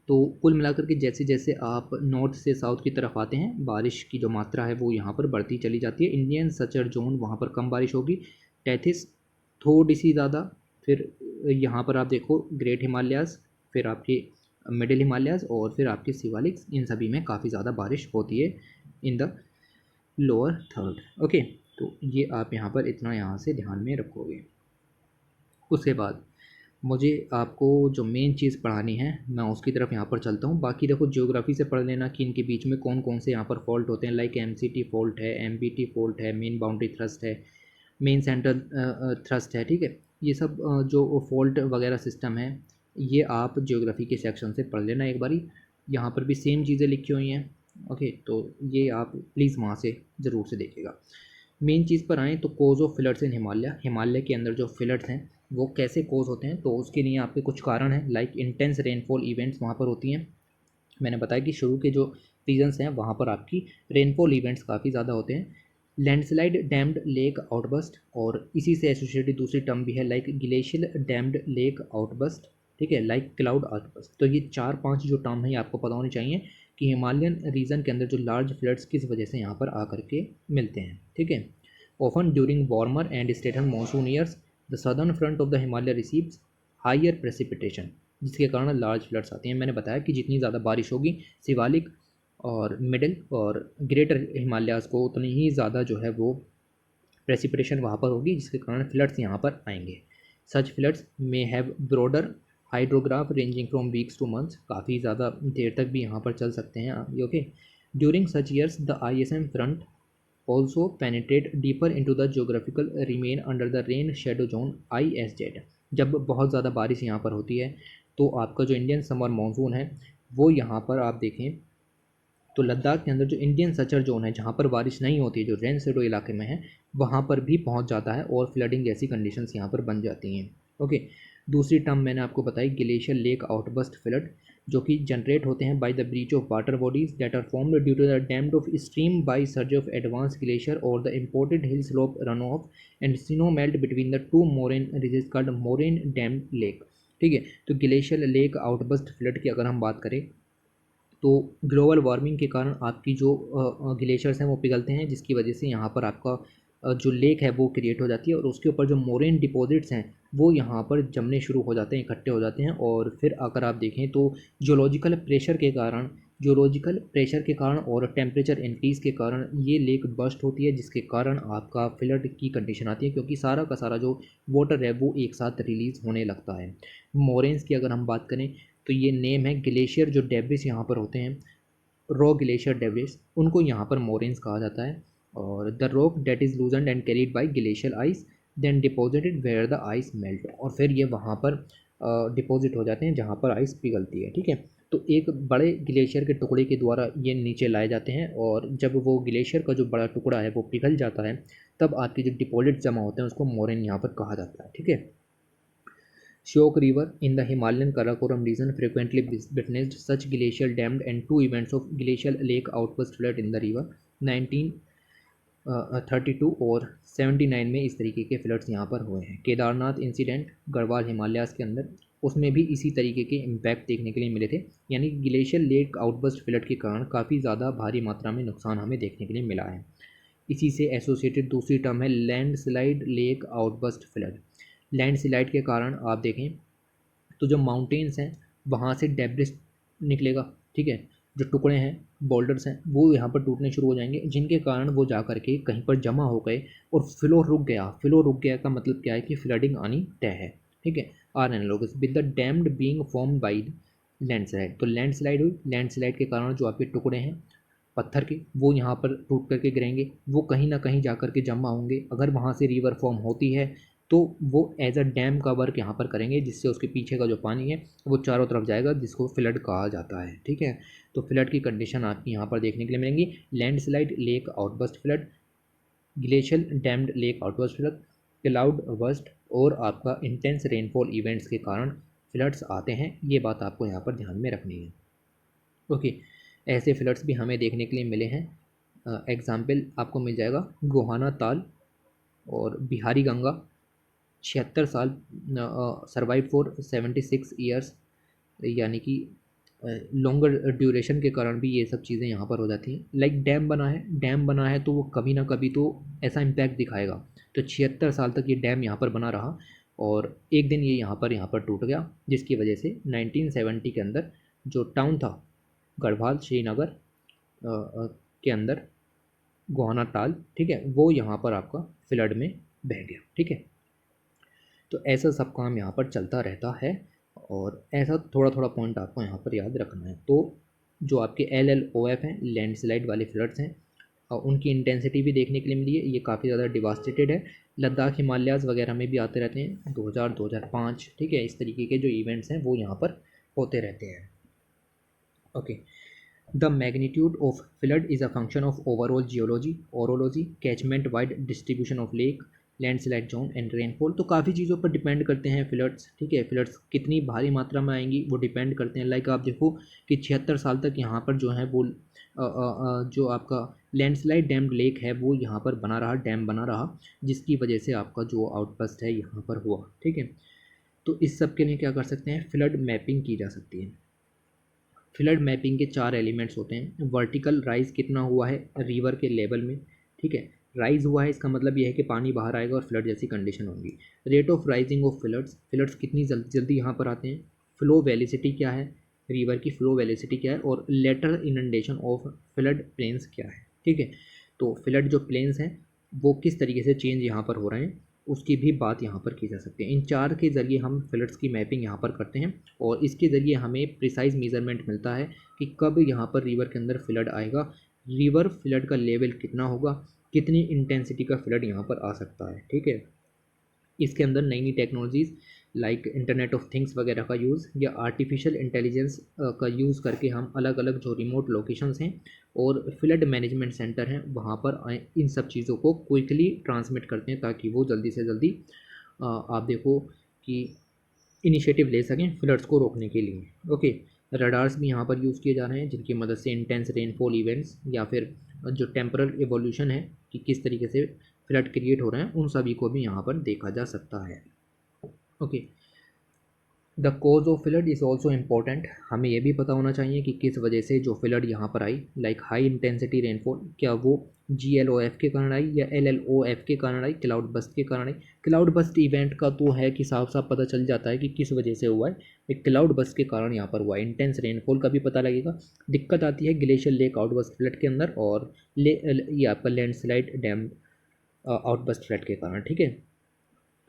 तो कुल मिलाकर के जैसे जैसे आप नॉर्थ से साउथ की तरफ आते हैं बारिश की जो मात्रा है वो यहाँ पर बढ़ती चली जाती है। इंडियन सचर जोन वहाँ पर कम बारिश होगी, टेथिस थोड़ी सी ज़्यादा, फिर यहाँ पर आप देखो ग्रेट हिमालयाज़, फिर आपके मिडिल हिमालयाज़ और फिर आपके शिवालिक्स, इन सभी में काफ़ी ज़्यादा बारिश होती है in the lower third. Okay, तो ये आप यहाँ पर इतना यहाँ से ध्यान में रखोगे। उसके बाद मुझे आपको जो मेन चीज़ पढ़ानी है मैं उसकी तरफ यहाँ पर चलता हूँ। बाकी देखो ज्योग्राफी से पढ़ लेना कि इनके बीच में कौन कौन से यहाँ पर फॉल्ट होते हैं, लाइक MCT फॉल्ट है, MBT फॉल्ट है, मेन बाउंड्री थ्रस्ट है, मेन सेंटर थ्रस्ट है। ठीक है, ये सब जो फॉल्ट वगैरह सिस्टम है ये आप ज्योग्राफी के सेक्शन से पढ़ लेना एक बारी। यहाँ पर भी सेम चीज़ें लिखी हुई हैं। ओके, तो ये आप प्लीज़ वहाँ से ज़रूर से देखिएगा। मेन चीज़ पर आएँ तो cause of floods in Himalaya, Himalaya के अंदर जो फ्लड्स हैं वो कैसे कोज होते हैं, तो उसके लिए आपके कुछ कारण हैं, लाइक इंटेंस रेनफॉल इवेंट्स वहाँ पर होती हैं। मैंने बताया कि शुरू के जो सीजन्स हैं वहाँ पर आपकी रेनफॉल इवेंट्स काफ़ी ज़्यादा होते हैं। लैंडस्लाइड, डैम्ड लेक आउटबस्ट, और इसी से एसोसिएटेड दूसरी टर्म भी है like glacial dammed lake outburst, ठीक है, लाइक क्लाउड आउटबस्ट। तो ये 4-5 जो टर्म है ये आपको पता होनी चाहिए कि हिमालयन रीजन के अंदर जो लार्ज फ्लड्स किस वजह से यहाँ पर आकर के मिलते हैं। ठीक है, ऑफन ड्यूरिंग वार्मर एंड स्टेटन monsoon years the southern front of the Himalaya receives higher precipitation, जिसके कारण लार्ज फ्लड्स आती हैं। मैंने बताया कि जितनी ज़्यादा बारिश होगी शिवालिक और मिडिल और ग्रेटर हिमालयाज़ को उतनी ही ज़्यादा जो है वो प्रेसिपिटेशन वहाँ पर होगी, जिसके कारण फ्लड्स यहाँ पर आएंगे। Such floods may have broader hydrograph ranging from weeks to months, काफ़ी ज़्यादा देर तक भी यहाँ पर चल सकते हैं। Okay, during such years the ISM front also penetrate deeper into the geographical remain under the rain shadow zone ISZ। जब बहुत ज़्यादा बारिश यहाँ पर होती है तो आपका जो इंडियन समर मानसून है वो यहाँ पर आप देखें तो लद्दाख के अंदर जो इंडियन सचर जोन है जहाँ पर बारिश नहीं होती है, जो रेन शेडो इलाके में है, वहाँ पर भी पहुँच जाता है और फ्लडिंग जैसी कंडीशंस यहाँ पर बन जाती हैं। ओके, दूसरी टर्म मैंने आपको बताई ग्लेशियर लेक आउटबस्ट फ्लड, जो कि जनरेट होते हैं by the breach of water bodies that are formed due to the dammed of stream by surge of advance glacier और the imported hill slope run off and snow melt between the two moraine ridges called moraine dammed lake. ठीक है, तो glacier lake outburst flood की अगर हम बात करें तो ग्लोबल वार्मिंग के कारण आपकी जो ग्लेशियर्स हैं वो पिघलते हैं, जिसकी वजह से यहाँ पर आपका जो लेक है वो क्रिएट हो जाती है और उसके ऊपर जो मोरेन डिपॉजिट्स हैं वो यहाँ पर जमने शुरू हो जाते हैं, इकट्ठे हो जाते हैं। और फिर अगर आप देखें तो जियोलॉजिकल प्रेशर के कारण और टेम्परेचर इंक्रीज़ के कारण ये लेक बस्ट होती है, जिसके कारण आपका फ्लड की कंडीशन आती है, क्योंकि सारा का सारा जो वाटर है वो एक साथ रिलीज़ होने लगता है। मोरेन्स की अगर हम बात करें तो ये नेम है ग्लेशियर जो डेब्रिस यहाँ पर होते हैं, रॉ ग्लेशियर डेब्रिस, उनको यहाँ पर मोरेन्स कहा जाता है। और the rock that is loosened and carried by glacial ice then deposited where the ice melt, और फिर ये वहाँ पर डिपॉजिट हो जाते हैं जहाँ पर आइस पिघलती है। ठीक है, तो एक बड़े ग्लेशियर के टुकड़े के द्वारा ये नीचे लाए जाते हैं और जब वो ग्लेशियर का जो बड़ा टुकड़ा है वो पिघल जाता है तब आपके जो डिपॉजिट जमा होते हैं उसको मोरेन यहाँ पर कहा जाता है। ठीक है, Shyok River in the Himalayan Karakoram region frequently witnessed such glacial dammed and two events of glacial lake outburst flood in the river 1932 और 79 में इस तरीके के फ्लड्स यहाँ पर हुए हैं। केदारनाथ इंसिडेंट गढ़वाल हिमालयाज़ के अंदर, उसमें भी इसी तरीके के इम्पैक्ट देखने के लिए मिले थे, यानी ग्लेशियल लेक आउटबस्ट फ्लड के कारण काफ़ी ज़्यादा भारी मात्रा में नुकसान हमें देखने के लिए मिला है। इसी से एसोसिएटेड दूसरी टर्म है landslide lake outburst flood. Landslide के कारण आप देखें तो जो माउंटेन्स हैं वहाँ से डेब्रिस निकलेगा। ठीक है, जो टुकड़े हैं बोल्डर्स हैं वो यहाँ पर टूटने शुरू हो जाएंगे, जिनके कारण वो जा करके कहीं पर जमा हो गए और फ्लो रुक गया। फ्लो रुक गया का मतलब क्या है कि फ्लडिंग आनी तय है। ठीक है, are analogous with the dammed being formed by landslide. तो लैंडस्लाइड हुई, लैंडस्लाइड के कारण जो आपके टुकड़े हैं पत्थर के, वो यहाँ पर टूट करके गिरेंगे, वो कहीं ना कहीं जा कर के जमा होंगे। अगर वहाँ से रिवर फॉर्म होती है तो वो एज अ डैम का वर्क यहाँ पर करेंगे, जिससे उसके पीछे का जो पानी है वो चारों तरफ जाएगा, जिसको फ्लड कहा जाता है। ठीक है, तो फ्लड की कंडीशन आपकी यहाँ पर देखने के लिए मिलेंगी। Landslide, lake outburst flood, glacial dammed lake outburst flood, cloud burst और आपका इंटेंस रेनफॉल इवेंट्स के कारण फ्लड्स आते हैं। ये बात आपको यहाँ पर ध्यान में रखनी है। ओके, ऐसे फ्लड्स भी हमें देखने के लिए मिले हैं। एग्जाम्पल आपको मिल जाएगा गोहाना ताल और बिहारी गंगा, 76 साल सर्वाइव फॉर 76 ईयर्स, यानी कि लॉन्गर ड्यूरेशन के कारण भी ये सब चीज़ें यहाँ पर हो जाती हैं। लाइक डैम बना है तो वो कभी ना कभी तो ऐसा इम्पैक्ट दिखाएगा। तो 76 साल तक ये डैम यहाँ पर बना रहा और एक दिन ये यहाँ पर टूट गया, जिसकी वजह से 1970 के अंदर जो टाउन था गढ़वाल श्रीनगर के अंदर गोहाना ताल, ठीक है, वो यहाँ पर आपका फ्लड में बह गया। ठीक है, तो ऐसा सब काम यहाँ पर चलता रहता है और ऐसा थोड़ा थोड़ा पॉइंट आपको यहाँ पर याद रखना है। तो जो आपके LLOF हैं, लैंडस्लाइड वाले फ्लड्स हैं, उनकी इंटेंसिटी भी देखने के लिए मिली है। ये काफ़ी ज़्यादा डिवास्टेटेड है। लद्दाख हिमालयाज़ वगैरह में भी आते रहते हैं, 2000 2005, ठीक है, इस तरीके के जो इवेंट्स हैं वो यहाँ पर होते रहते हैं। Okay, the magnitude of flood is a function of overall geology, orology, catchment wide distribution of lake, landslide zone and rainfall. तो काफ़ी चीज़ों पर डिपेंड करते हैं फ्लड्स। ठीक है, फ्लड्स कितनी भारी मात्रा में आएंगी वो डिपेंड करते हैं। लाइक आप देखो कि 76 साल तक यहाँ पर जो है वो जो आपका लैंडस्लाइड डैम्ड लेक है वो यहाँ पर बना रहा, डैम बना रहा, जिसकी वजह से आपका जो आउटबस्ट है यहाँ पर हुआ। ठीक है, तो इस सब के लिए क्या कर सकते हैं, फ्लड मैपिंग की जा सकती है। फ्लड मैपिंग के 4 एलिमेंट्स होते हैं। वर्टिकल राइज कितना हुआ है रिवर के लेवल में, ठीक है, राइज हुआ है इसका मतलब यह है कि पानी बाहर आएगा और फ्लड जैसी कंडीशन होगी। Rate of rising of floods, floods कितनी जल्दी जल्दी यहाँ पर आते हैं। फ्लो वेलोसिटी क्या है, रिवर की फ्लो वेलोसिटी क्या है, और later inundation of flood plains क्या है। ठीक है, तो फ्लड जो प्लेन्स हैं वो किस तरीके से चेंज यहाँ पर हो रहे हैं उसकी भी बात यहाँ पर की जा सकती है। इन 4 के ज़रिए हम फ्लड्स की मैपिंग यहाँ पर करते हैं और इसके ज़रिए हमें प्रिसाइज मेज़रमेंट मिलता है कि कब यहाँ पर रिवर के अंदर फ्लड आएगा, रिवर फ्लड का लेवल कितना होगा, कितनी इंटेंसिटी का फ्लड यहाँ पर आ सकता है। ठीक है, इसके अंदर नई नई technologies like internet of things वगैरह का यूज़ या आर्टिफिशियल इंटेलिजेंस का यूज़ करके हम अलग अलग जो रिमोट लोकेशंस हैं और फ्लड मैनेजमेंट सेंटर हैं वहाँ पर इन सब चीज़ों को क्विकली ट्रांसमिट करते हैं ताकि वो जल्दी से जल्दी आप देखो कि इनिशिएटिव ले सकें फ्लड्स को रोकने के लिए। ओके, रडार्स भी यहाँ पर यूज़ किए जा रहे हैं जिनकी मदद से इंटेंस रेनफॉल इवेंट्स या फिर जो टेम्परल एवोल्यूशन है कि किस तरीके से फ्लड क्रिएट हो रहे हैं उन सभी को भी यहाँ पर देखा जा सकता है। Okay, the cause of flood is also important. हमें यह भी पता होना चाहिए कि किस वजह से जो फ्लड यहाँ पर आई, लाइक हाई इंटेंसिटी रेनफॉल, क्या वो GLOF के कारण आई या LLOF के कारण आई, क्लाउड बस्ट के कारण आई। क्लाउड बस्ट इवेंट का तो है कि साफ साफ पता चल जाता है कि किस वजह से हुआ है, एक क्लाउड बस्ट के कारण यहाँ पर हुआ है। इंटेंस रेनफॉल का भी पता लगेगा। दिक्कत आती है ग्लेशियल लेक आउटबस्ट फ्लड के अंदर और ये आपका लैंडस्लाइड डैम आउटबस्ट फ्लड के कारण। ठीक है,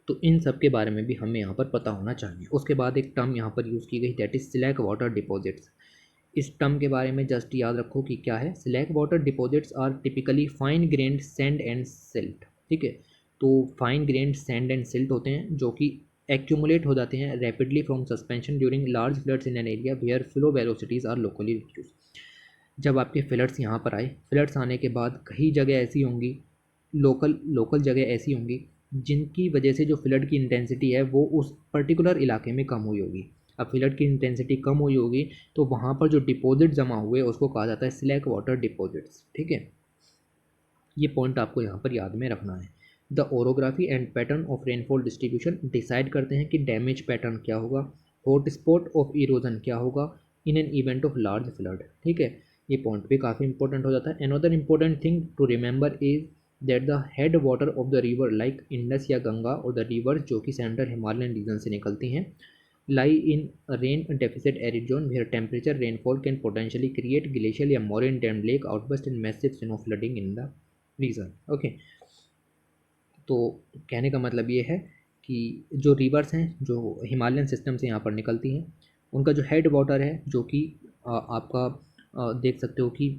तो इन सब के बारे में भी हमें यहाँ पर पता होना चाहिए। उसके बाद एक टर्म यहाँ पर यूज़ की गई, that is slack water deposits. इस टर्म के बारे में जस्ट याद रखो कि क्या है। Slack water deposits are typically fine grained sand and silt. ठीक है, तो fine grained sand and silt होते हैं जो कि एक्यूमुलेट हो जाते हैं rapidly from suspension during large floods in an area where flow velocities are locally reduce. जब आपके फ्लड्स यहाँ पर आए, फ्लड्स आने के बाद कई जगह ऐसी होंगी, लोकल जगह ऐसी होंगी जिनकी वजह से जो फ्लड की इंटेंसिटी है वो उस पर्टिकुलर इलाके में कम हुई होगी। अब फ्लड की इंटेंसिटी कम हुई होगी तो वहाँ पर जो डिपॉजिट जमा हुए उसको कहा जाता है स्लैक वाटर डिपॉजिट्स। ठीक है, ये पॉइंट आपको यहाँ पर याद में रखना है। The orography and pattern of rainfall distribution decide करते हैं कि डैमेज पैटर्न क्या होगा, हॉट स्पॉट ऑफ इरोजन क्या होगा in an event of large flood. ठीक है, ये पॉइंट भी काफ़ी इंपॉर्टेंट हो जाता है। Another important thing to remember is that the head water of the river like Indus या गंगा और द रिवर जो कि सेंट्रल हिमालयन रीजन से निकलती हैं lie in rain deficit arid zone where temperature rainfall can potentially create glacial या moraine dam lake outburst and massive snow flooding in the region. Okay, तो कहने का मतलब ये है कि जो रिवर्स हैं जो हिमालयन सिस्टम से यहाँ पर निकलती हैं उनका जो हेड वाटर है जो कि आपका देख सकते हो कि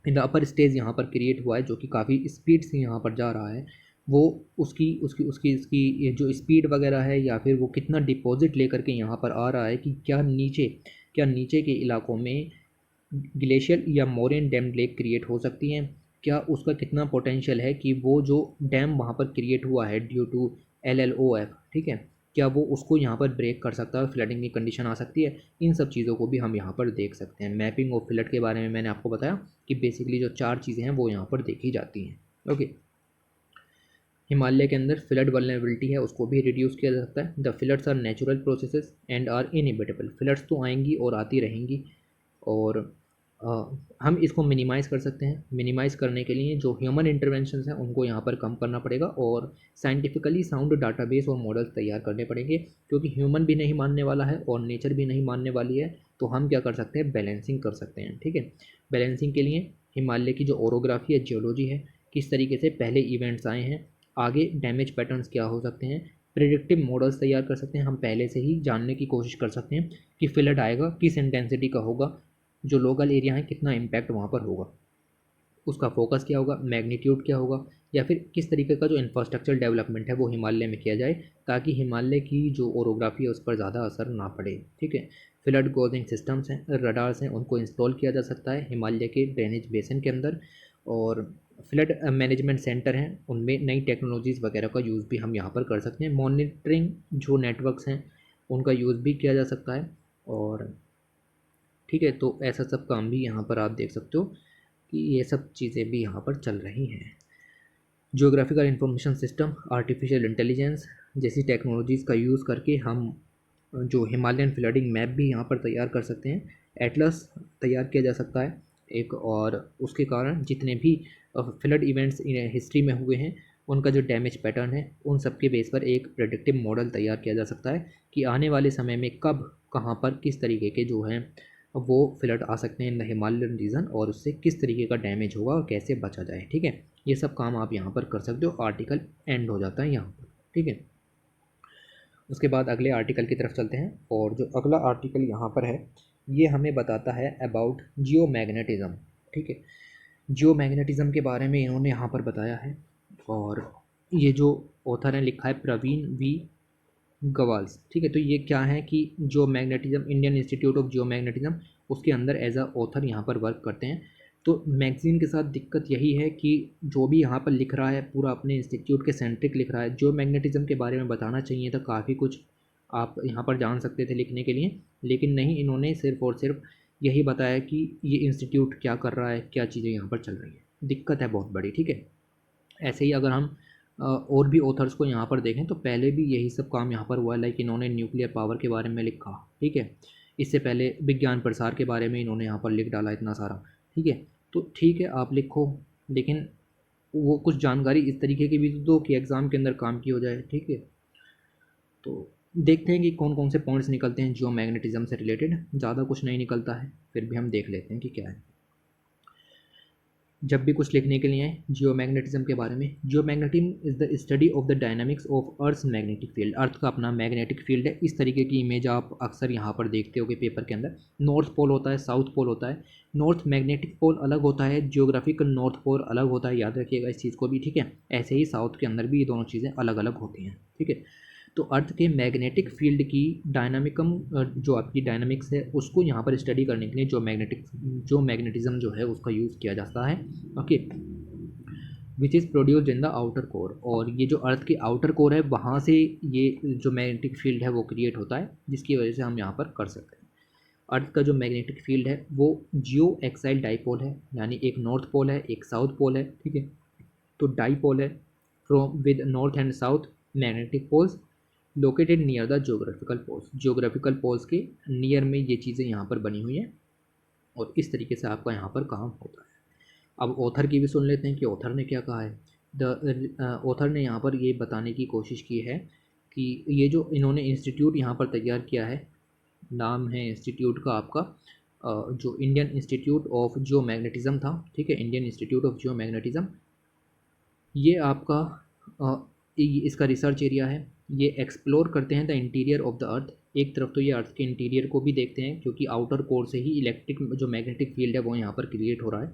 इन द अपर स्टेज यहाँ पर क्रिएट हुआ है, जो कि काफ़ी स्पीड से यहाँ पर जा रहा है। वो उसकी उसकी उसकी उसकी ये जो स्पीड वगैरह है, या फिर वो कितना डिपॉजिट लेकर के यहाँ पर आ रहा है, कि क्या नीचे के इलाकों में ग्लेशियर या मोरेन डैम लेक क्रिएट हो सकती हैं, क्या उसका कितना पोटेंशियल है कि वो जो डैम वहाँ पर क्रिएट हुआ है ड्यू टू LLOF, ठीक है, क्या वो उसको यहाँ पर ब्रेक कर सकता है, फ्लडिंग की कंडीशन आ सकती है। इन सब चीज़ों को भी हम यहाँ पर देख सकते हैं। मैपिंग ऑफ फ्लड के बारे में मैंने आपको बताया कि बेसिकली जो 4 चीज़ें हैं वो यहाँ पर देखी जाती हैं। ओके, हिमालय के अंदर फ्लड वल्नरेबिलिटी है, उसको भी रिड्यूस किया जा सकता है। The floods are natural processes and are inevitable, floods तो आएंगी और आती रहेंगी, और हम इसको मिनिमाइज़ कर सकते हैं। मिनिमाइज़ करने के लिए जो ह्यूमन इंटरवेंशन हैं उनको यहाँ पर कम करना पड़ेगा, और साइंटिफिकली साउंड डाटाबेस और मॉडल्स तैयार करने पड़ेंगे, क्योंकि ह्यूमन भी नहीं मानने वाला है और नेचर भी नहीं मानने वाली है। तो हम क्या कर सकते हैं, बैलेंसिंग कर सकते हैं। ठीक है, बैलेंसिंग के लिए हिमालय की जो ओरोग्राफी है, जियोलॉजी है, किस तरीके से पहले इवेंट्स आए हैं, आगे डैमेज पैटर्न्स क्या हो सकते हैं, प्रिडिक्टिव मॉडल्स तैयार कर सकते हैं। हम पहले से ही जानने की कोशिश कर सकते हैं कि फ्लड आएगा, किस इंटेंसिटी का होगा, जो लोकल एरिया है कितना इम्पैक्ट वहाँ पर होगा, उसका फोकस क्या होगा, मैग्नीट्यूड क्या होगा, या फिर किस तरीके का जो इंफ्रास्ट्रक्चर डेवलपमेंट है वो हिमालय में किया जाए, ताकि हिमालय की जो ओरोग्राफी है उस पर ज़्यादा असर ना पड़े। ठीक है, फ्लड कॉजिंग सिस्टम्स हैं, रडार्स हैं, उनको इंस्टॉल किया जा सकता है हिमालय के ड्रेनेज बेसिन के अंदर, और फ्लड मैनेजमेंट सेंटर हैं, उनमें नई टेक्नोलॉजीज़ वगैरह का यूज़ भी हम यहाँ पर कर सकते हैं। मॉनिटरिंग जो नेटवर्क्स हैं उनका यूज़ भी किया जा सकता है, और ठीक है, तो ऐसा सब काम भी यहाँ पर आप देख सकते हो कि ये सब चीज़ें भी यहाँ पर चल रही हैं। Geographical information system, artificial intelligence जैसी टेक्नोलॉजीज़ का यूज़ करके हम जो हिमालयन फ्लडिंग मैप भी यहाँ पर तैयार कर सकते हैं। एटलस तैयार किया जा सकता है एक, और उसके कारण जितने भी फ्लड इवेंट्स हिस्ट्री में हुए हैं उनका जो डैमेज पैटर्न है उन सब के बेस पर एक प्रेडिक्टिव मॉडल तैयार किया जा सकता है कि आने वाले समय में कब कहाँ पर किस तरीके के जो हैं वो फ्लड आ सकते हैं इन द हिमालयन रीजन, और उससे किस तरीके का डैमेज होगा और कैसे बचा जाए। ठीक है, ये सब काम आप यहाँ पर कर सकते हो। आर्टिकल एंड हो जाता है यहाँ पर। ठीक है, उसके बाद अगले आर्टिकल की तरफ चलते हैं, और जो अगला आर्टिकल यहाँ पर है ये हमें बताता है अबाउट जियोमैग्नेटिज्म। ठीक है, जियोमैग्नेटिज्म के बारे में इन्होंने यहाँ पर बताया है, और ये जो ऑथर ने लिखा है प्रवीण वी गवाल्स। ठीक है, तो ये क्या है कि जो मैग्नेटिज्म, इंडियन इंस्टीट्यूट ऑफ जियोमैग्नेटिज्म, उसके अंदर एज अ ऑथर यहाँ पर वर्क करते हैं। तो मैगज़ीन के साथ दिक्कत यही है कि जो भी यहाँ पर लिख रहा है पूरा अपने इंस्टीट्यूट के सेंट्रिक लिख रहा है। जो मैग्नेटिज्म के बारे में बताना चाहिए था काफ़ी कुछ आप यहाँ पर जान सकते थे लिखने के लिए, लेकिन नहीं, इन्होंने सिर्फ और सिर्फ यही बताया कि ये इंस्टीट्यूट क्या कर रहा है, क्या चीज़ें यहाँ पर चल रही हैं। दिक्कत है बहुत बड़ी। ठीक है, ऐसे ही अगर हम और भी ऑथर्स को यहाँ पर देखें तो पहले भी यही सब काम यहाँ पर हुआ है। लाइक इन्होंने न्यूक्लियर पावर के बारे में लिखा। ठीक है, इससे पहले विज्ञान प्रसार के बारे में इन्होंने यहाँ पर लिख डाला इतना सारा। ठीक है, तो ठीक है आप लिखो, लेकिन वो कुछ जानकारी इस तरीके की भी तो दो कि एग्ज़ाम के अंदर काम की हो जाए। ठीक है, तो देखते हैं कि कौन कौन से पॉइंट्स निकलते हैं जियो मैग्नेटिज्म से रिलेटेड। ज़्यादा कुछ नहीं निकलता है, फिर भी हम देख लेते हैं कि क्या है। जब भी कुछ लिखने के लिए जियोमैग्नेटिज्म के बारे में, geomagnetism is the study of the dynamics of Earth's magnetic field. Earth का अपना मैग्नेटिक फील्ड है। इस तरीके की इमेज आप अक्सर यहाँ पर देखते हो कि पेपर के अंदर नॉर्थ पोल होता है, साउथ पोल होता है। नॉर्थ मैग्नेटिक पोल अलग होता है, जियोग्राफिकल नॉर्थ पोल अलग होता है, याद रखिएगा इस चीज़ को भी। ठीक है, ऐसे ही साउथ के अंदर भी ये दोनों चीज़ें अलग अलग होती हैं। ठीक है, तो अर्थ के मैग्नेटिक फील्ड की डायनामिकम, जो आपकी डायनामिक्स है उसको यहाँ पर स्टडी करने के लिए जो मैग्नेटिज्म जो है उसका यूज़ किया जाता है। Okay, which is produced in the outer core. और ये जो अर्थ के आउटर कोर है वहाँ से ये जो मैग्नेटिक फील्ड है वो क्रिएट होता है, जिसकी वजह से हम यहाँ पर कर सकते हैं। अर्थ का जो मैग्नेटिक फील्ड है वो जियो एक्साइल डाईपोल है, यानी एक नॉर्थ पोल है एक साउथ पोल है। ठीक है, तो डाईपोल है from with north and south magnetic poles located near the geographical poles. Geographical poles के नियर में ये चीज़ें यहाँ पर बनी हुई हैं, और इस तरीके से आपका यहाँ पर काम होता है। अब ऑथर की भी सुन लेते हैं कि ऑथर ने क्या कहा है। द ऑथर ने यहाँ पर ये बताने की कोशिश की है कि ये जो इन्होंने इंस्टीट्यूट यहाँ पर तैयार किया है, नाम है इंस्टीट्यूट का आपका जो Indian institute of geo magnetism था। ठीक है, Indian institute of geo magnetism, ये आपका इसका रिसर्च एरिया है। ये एक्सप्लोर करते हैं the interior of the earth. एक तरफ तो ये अर्थ के इंटीरियर को भी देखते हैं, क्योंकि आउटर कोर से ही इलेक्ट्रिक जो मैग्नेटिक फील्ड है वो यहाँ पर क्रिएट हो रहा है।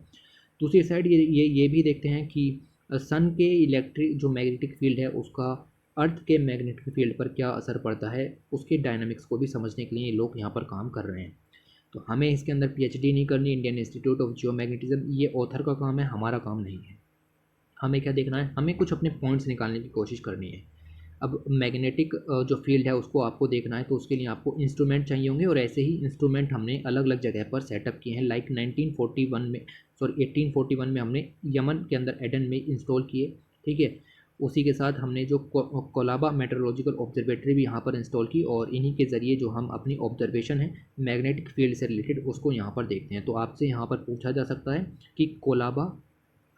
दूसरी साइड ये भी देखते हैं कि सन के इलेक्ट्रिक जो मैग्नेटिक फील्ड है उसका अर्थ के मैग्नेटिक फील्ड पर क्या असर पड़ता है, उसके डायनामिक्स को भी समझने के लिए ये लोग यहाँ पर काम कर रहे हैं। तो हमें इसके अंदर पीएचडी नहीं करनी, इंडियन इंस्टीट्यूट ऑफ जियोमैग्नेटिज्म ये ऑथर का काम है, हमारा काम नहीं है। हमें क्या देखना है, हमें कुछ अपने पॉइंट्स निकालने की कोशिश करनी है। अब मैग्नेटिक जो फील्ड है उसको आपको देखना है, तो उसके लिए आपको इंस्ट्रूमेंट चाहिए होंगे, और ऐसे ही इंस्ट्रूमेंट हमने अलग अलग जगह पर सेटअप किए हैं। लाइक 1941 में 1841 में हमने यमन के अंदर एडन में इंस्टॉल किए, ठीक है। उसी के साथ हमने जो कोलाबा मेट्रोलॉजिकल ऑब्जर्वेटरी भी यहाँ पर इंस्टॉल की, और इन्हीं के ज़रिए जो हम अपनी ऑब्जर्वेशन है मैग्नेटिक फील्ड से रिलेटेड उसको यहाँ पर देखते हैं। तो आपसे यहाँ पर पूछा जा सकता है कि कोलाबा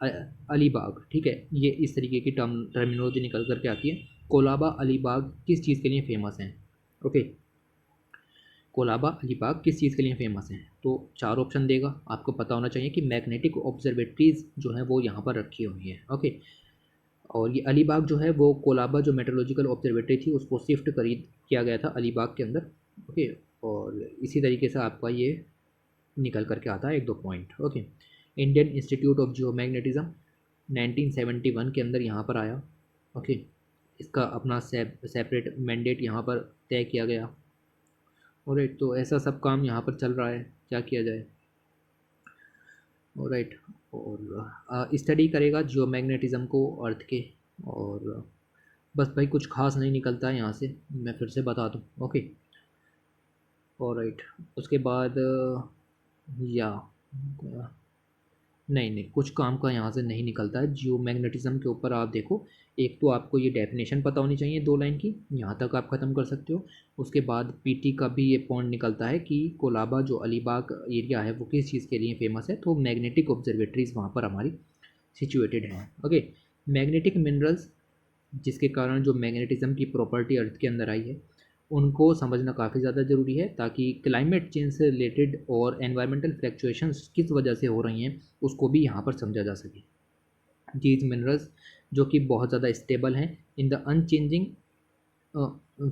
अलीबाग, ठीक है, ये इस तरीके की टर्मिनोलॉजी निकल करके आती है। कोलाबा अलीबाग किस चीज़ के लिए फेमस हैं? ओके, कोलाबा अलीबाग किस चीज़ के लिए फेमस हैं? तो 4 ऑप्शन देगा, आपको पता होना चाहिए कि मैग्नेटिक ऑब्जर्वेटरीज जो है वो यहाँ पर रखी हुई हैं। ओके, और ये अलीबाग जो है वो कोलाबा जो मेट्रोलॉजिकल ऑब्जर्वेटरी थी उसको शिफ्ट किया गया था अलीबाग के अंदर। ओके, और इसी तरीके से आपका ये निकल करके आता है 1-2 point. Okay, Indian institute of geomagnetism 1971 के अंदर यहाँ पर आया। ओके, इसका अपना सेपरेट मैंडेट यहाँ पर तय किया गया। ऑलराइट, तो ऐसा सब काम यहाँ पर चल रहा है, क्या किया जाए। ऑलराइट, और स्टडी करेगा जियोमैग्नेटिज्म को अर्थ के, और बस भाई कुछ खास नहीं निकलता है यहाँ से, मैं फिर से बता दूँ। ओके, ऑलराइट, उसके बाद या नहीं कुछ काम का यहाँ से नहीं निकलता है। जियोमैग्नेटिज्म के ऊपर आप देखो, एक तो आपको ये डेफिनेशन पता होनी चाहिए 2 लाइन की, यहाँ तक आप ख़त्म कर सकते हो। उसके बाद पीटी का भी ये पॉइंट निकलता है कि कोलाबा जो अलीबाग एरिया है वो किस चीज़ के लिए फेमस है, तो मैग्नेटिक ऑब्जर्वेटरीज वहाँ पर हमारी सिचुएटेड हैं। ओके, मैग्नेटिक मिनरल्स जिसके कारण जो मैग्नेटिज्म की प्रॉपर्टी अर्थ के अंदर आई है उनको समझना काफ़ी ज़्यादा ज़रूरी है, ताकि क्लाइमेट चेंज से रिलेटेड और एनवायरमेंटल फ्लैक्चुएशंस किस वजह से हो रही हैं उसको भी यहाँ पर समझा जा सके। दीज मिनरल्स जो कि बहुत ज़्यादा स्टेबल हैं in the unchanging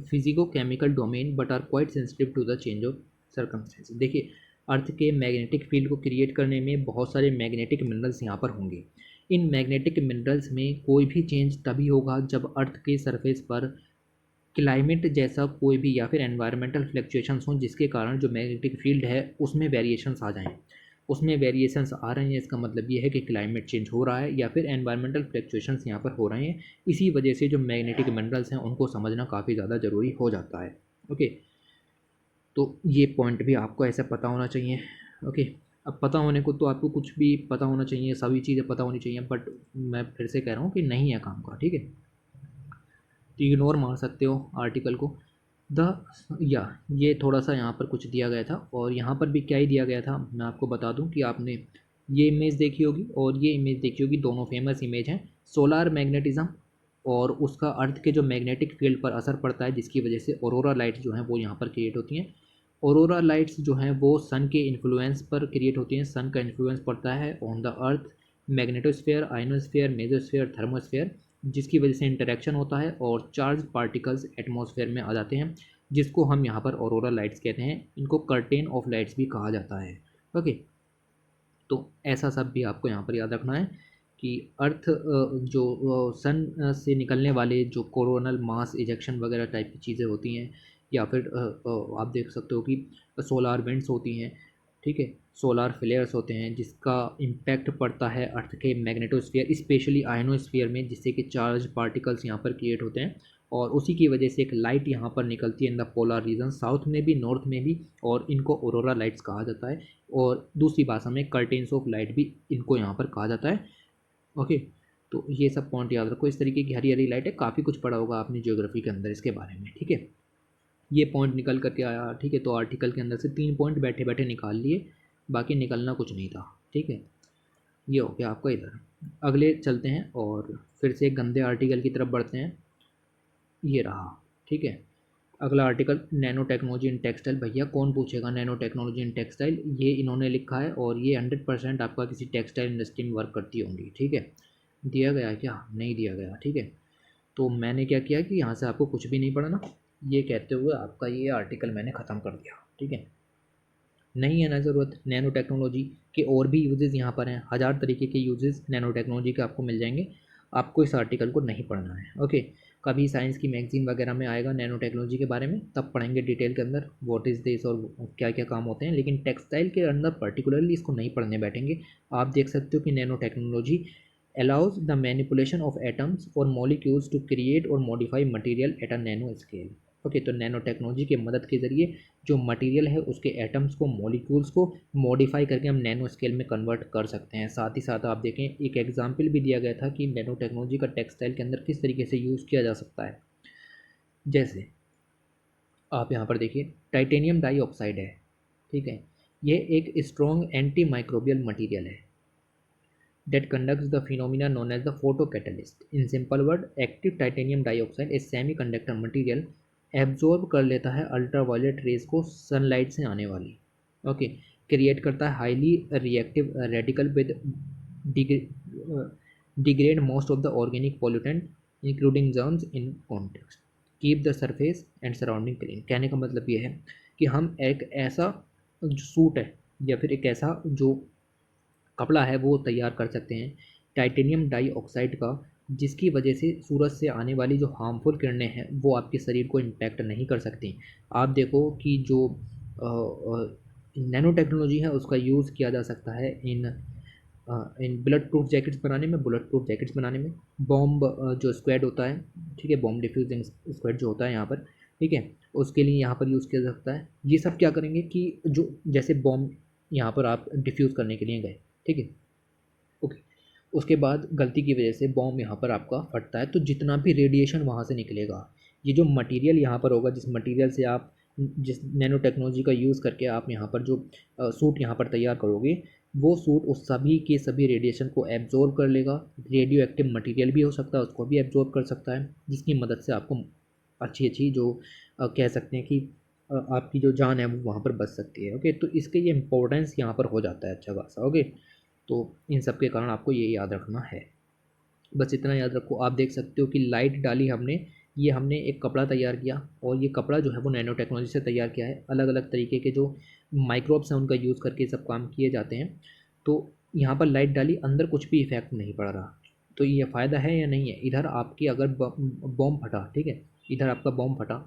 physico chemical domain but are quite sensitive to the change of circumstances. देखिए, अर्थ के मैग्नेटिक फील्ड को क्रिएट करने में बहुत सारे मैग्नेटिक मिनरल्स यहाँ पर होंगे। इन मैग्नेटिक मिनरल्स में कोई भी चेंज तभी होगा जब अर्थ के सरफेस पर क्लाइमेट जैसा कोई भी या फिर एनवायरमेंटल फ्लक्चुएशंस हों जिसके कारण जो मैग्नेटिक फील्ड है उसमें वेरिएशंस आ जाएं। उसमें वेरिएशंस आ रहे हैं इसका मतलब ये है कि क्लाइमेट चेंज हो रहा है या फिर एनवायरमेंटल फ्लक्चुएशंस यहाँ पर हो रहे हैं। इसी वजह से जो मैग्नेटिक मिनरल्स हैं उनको समझना काफ़ी ज़्यादा ज़रूरी हो जाता है। ओके, तो ये पॉइंट भी आपको ऐसा पता होना चाहिए। ओके, अब पता होने को तो आपको कुछ भी पता होना चाहिए, सभी चीज़ें पता होनी चाहिए, बट मैं फिर से कह रहा हूँ कि नहीं है काम का, ठीक है। तो इग्नोर मार सकते हो आर्टिकल को। या ये थोड़ा सा यहाँ पर कुछ दिया गया था, और यहाँ पर भी क्या ही दिया गया था मैं आपको बता दूँ कि आपने ये इमेज देखी होगी और ये इमेज देखी होगी, दोनों फेमस इमेज हैं। सोलार मैग्नेटिज्म और उसका अर्थ के जो मैग्नेटिक फील्ड पर असर पड़ता है जिसकी वजह से ऑरोरा लाइट्स जो हैं वो यहाँ पर क्रिएट होती हैं। ऑरोरा लाइट्स जो हैं वो सन के इन्फ्लुएंस पर क्रिएट होती हैं, सन का इन्फ्लुएंस पड़ता है on the earth magnetosphere, ionosphere, mesosphere, thermosphere, जिसकी वजह से इंटरेक्शन होता है और चार्ज पार्टिकल्स एटमॉस्फेयर में आ जाते हैं, जिसको हम यहाँ पर ऑरोरा लाइट्स कहते हैं। इनको कर्टेन ऑफ लाइट्स भी कहा जाता है। ओके, तो ऐसा सब भी आपको यहाँ पर याद रखना है कि अर्थ जो सन से निकलने वाले जो कोरोनल मास इजेक्शन वगैरह टाइप की चीज़ें होती हैं, या फिर आप देख सकते हो कि सोलार विंड्स होती हैं, ठीक है, सोलार फ्लेयर्स होते हैं जिसका इम्पैक्ट पड़ता है अर्थ के मैग्नेटोस्फीयर स्पेशली आयनोस्फीयर में, जिससे कि चार्ज पार्टिकल्स यहाँ पर क्रिएट होते हैं, और उसी की वजह से एक लाइट यहाँ पर निकलती है in the polar region, south में भी नॉर्थ में भी, और इनको ऑरोरा लाइट्स कहा जाता है, और दूसरी भाषा में कर्टेन्स ऑफ लाइट भी इनको यहाँ पर कहा जाता है। ओके, तो ये सब पॉइंट याद रखो। इस तरीके की हरी हरी लाइट है, काफ़ी कुछ पढ़ा होगा आपने ज्योग्राफी के अंदर इसके बारे में, ठीक है। ये पॉइंट निकल करके आया, ठीक है। तो आर्टिकल के अंदर से 3 पॉइंट बैठे बैठे निकाल लिए, बाकी निकलना कुछ नहीं था, ठीक है। ये हो गया आपका इधर। अगले चलते हैं और फिर से एक गंदे आर्टिकल की तरफ बढ़ते हैं। ये रहा, ठीक है। अगला article nano technology in textile. भैया कौन पूछेगा नैनो टेक्नोलॉजी इन टेक्सटाइल, ये इन्होंने लिखा है और ये 100% आपका किसी टेक्सटाइल इंडस्ट्री में वर्क करती होंगी, ठीक है। दिया गया है क्या? नहीं दिया गया, ठीक है। तो मैंने क्या किया कि यहाँ से आपको कुछ भी नहीं पढ़ना, ये कहते हुए आपका ये आर्टिकल मैंने ख़त्म कर दिया, ठीक है। नहीं है ना ज़रूरत नैनो टेक्नोलॉजी के। और भी यूजेस यहाँ पर हैं, 1000 तरीके के यूजेस नैनो टेक्नोलॉजी के आपको मिल जाएंगे। आपको इस आर्टिकल को नहीं पढ़ना है। ओके, कभी साइंस की मैगजीन वगैरह में आएगा नैनो टेक्नोलॉजी के बारे में, तब पढ़ेंगे डिटेल के अंदर व्हाट इज़ दिस और क्या क्या काम होते हैं। लेकिन टेक्सटाइल के अंदर पर्टिकुलरली इसको नहीं पढ़ने बैठेंगे। आप देख सकते हो कि nano technology allows the manipulation of atoms or molecules to create or modify material at a nano scale। Okay, तो नैनो टेक्नोलॉजी की मदद के ज़रिए जो मटेरियल है उसके एटम्स को, मॉलिक्यूल्स को मॉडिफाई करके हम नैनो स्केल में कन्वर्ट कर सकते हैं। साथ ही साथ आप देखें, एक एग्जांपल भी दिया गया था कि नैनो टेक्नोलॉजी का टेक्सटाइल के अंदर किस तरीके से यूज़ किया जा सकता है। जैसे आप यहाँ पर देखिए, टाइटेनियम डाइऑक्साइड है, ठीक है, ये एक स्ट्रॉन्ग एंटी माइक्रोबियल मटीरियल है that conducts the phenomena known as the photocatalyst। In simple word, active titanium dioxide, a semiconductor material, absorb कर लेता है अल्ट्रावायलेट रेज को सनलाइट से आने वाली। ओके, क्रिएट करता है highly reactive radical with degrade most of the organic pollutant including germs in context, keep the surface and surrounding clean. कहने का मतलब ये है कि हम एक ऐसा जो सूट है या फिर एक ऐसा जो कपड़ा है वो तैयार कर सकते हैं टाइटेनियम डाइऑक्साइड का, जिसकी वजह से सूरज से आने वाली जो हार्मफुल किरणें हैं वो आपके शरीर को इम्पैक्ट नहीं कर सकती। आप देखो कि जो नैनो टेक्नोलॉजी है उसका यूज़ किया जा सकता है इन ब्लड प्रूफ जैकेट्स बनाने में, बुलेट प्रूफ जैकेट्स बनाने में, बॉम्ब जो स्क्वाड होता है, ठीक है, बॉम्ब डिफ्यूजिंग स्क्वाड जो होता है यहाँ पर, ठीक है, उसके लिए यहाँ पर यूज़ किया जा सकता है। ये सब क्या करेंगे कि जो जैसे बॉम्ब यहाँ पर आप डिफ्यूज़ करने के लिए गए, ठीक है, ओके, उसके बाद गलती की वजह से बॉम्ब यहाँ पर आपका फटता है, तो जितना भी रेडिएशन वहाँ से निकलेगा, ये जो मटेरियल यहाँ पर होगा, जिस मटेरियल से आप, जिस नैनो टेक्नोलॉजी का यूज़ करके आप यहाँ पर जो सूट यहाँ पर तैयार करोगे, वो सूट उस सभी के सभी रेडिएशन को एब्जॉर्ब कर लेगा। रेडियो एक्टिव मटीरियल भी हो सकता है, उसको भी एब्जॉर्ब कर सकता है, जिसकी मदद से आपको अच्छी अच्छी जो कह सकते हैं कि आपकी जो जान है वो वहाँ पर बच सकती है। ओके, तो इसके ये इंपॉर्टेंस यहाँ पर हो जाता है अच्छा खासा। ओके, तो इन सब के कारण आपको ये याद रखना है, बस इतना याद रखो। आप देख सकते हो कि लाइट डाली हमने, ये हमने एक कपड़ा तैयार किया और ये कपड़ा जो है वो नैनो टेक्नोलॉजी से तैयार किया है। अलग अलग तरीके के जो माइक्रोब्स हैं उनका यूज़ करके सब काम किए जाते हैं। तो यहाँ पर लाइट डाली, अंदर कुछ भी इफेक्ट नहीं पड़ रहा, तो ये फ़ायदा है या नहीं है। इधर आपकी अगर बॉम्ब फटा, ठीक है, इधर आपका बॉम्ब फटा,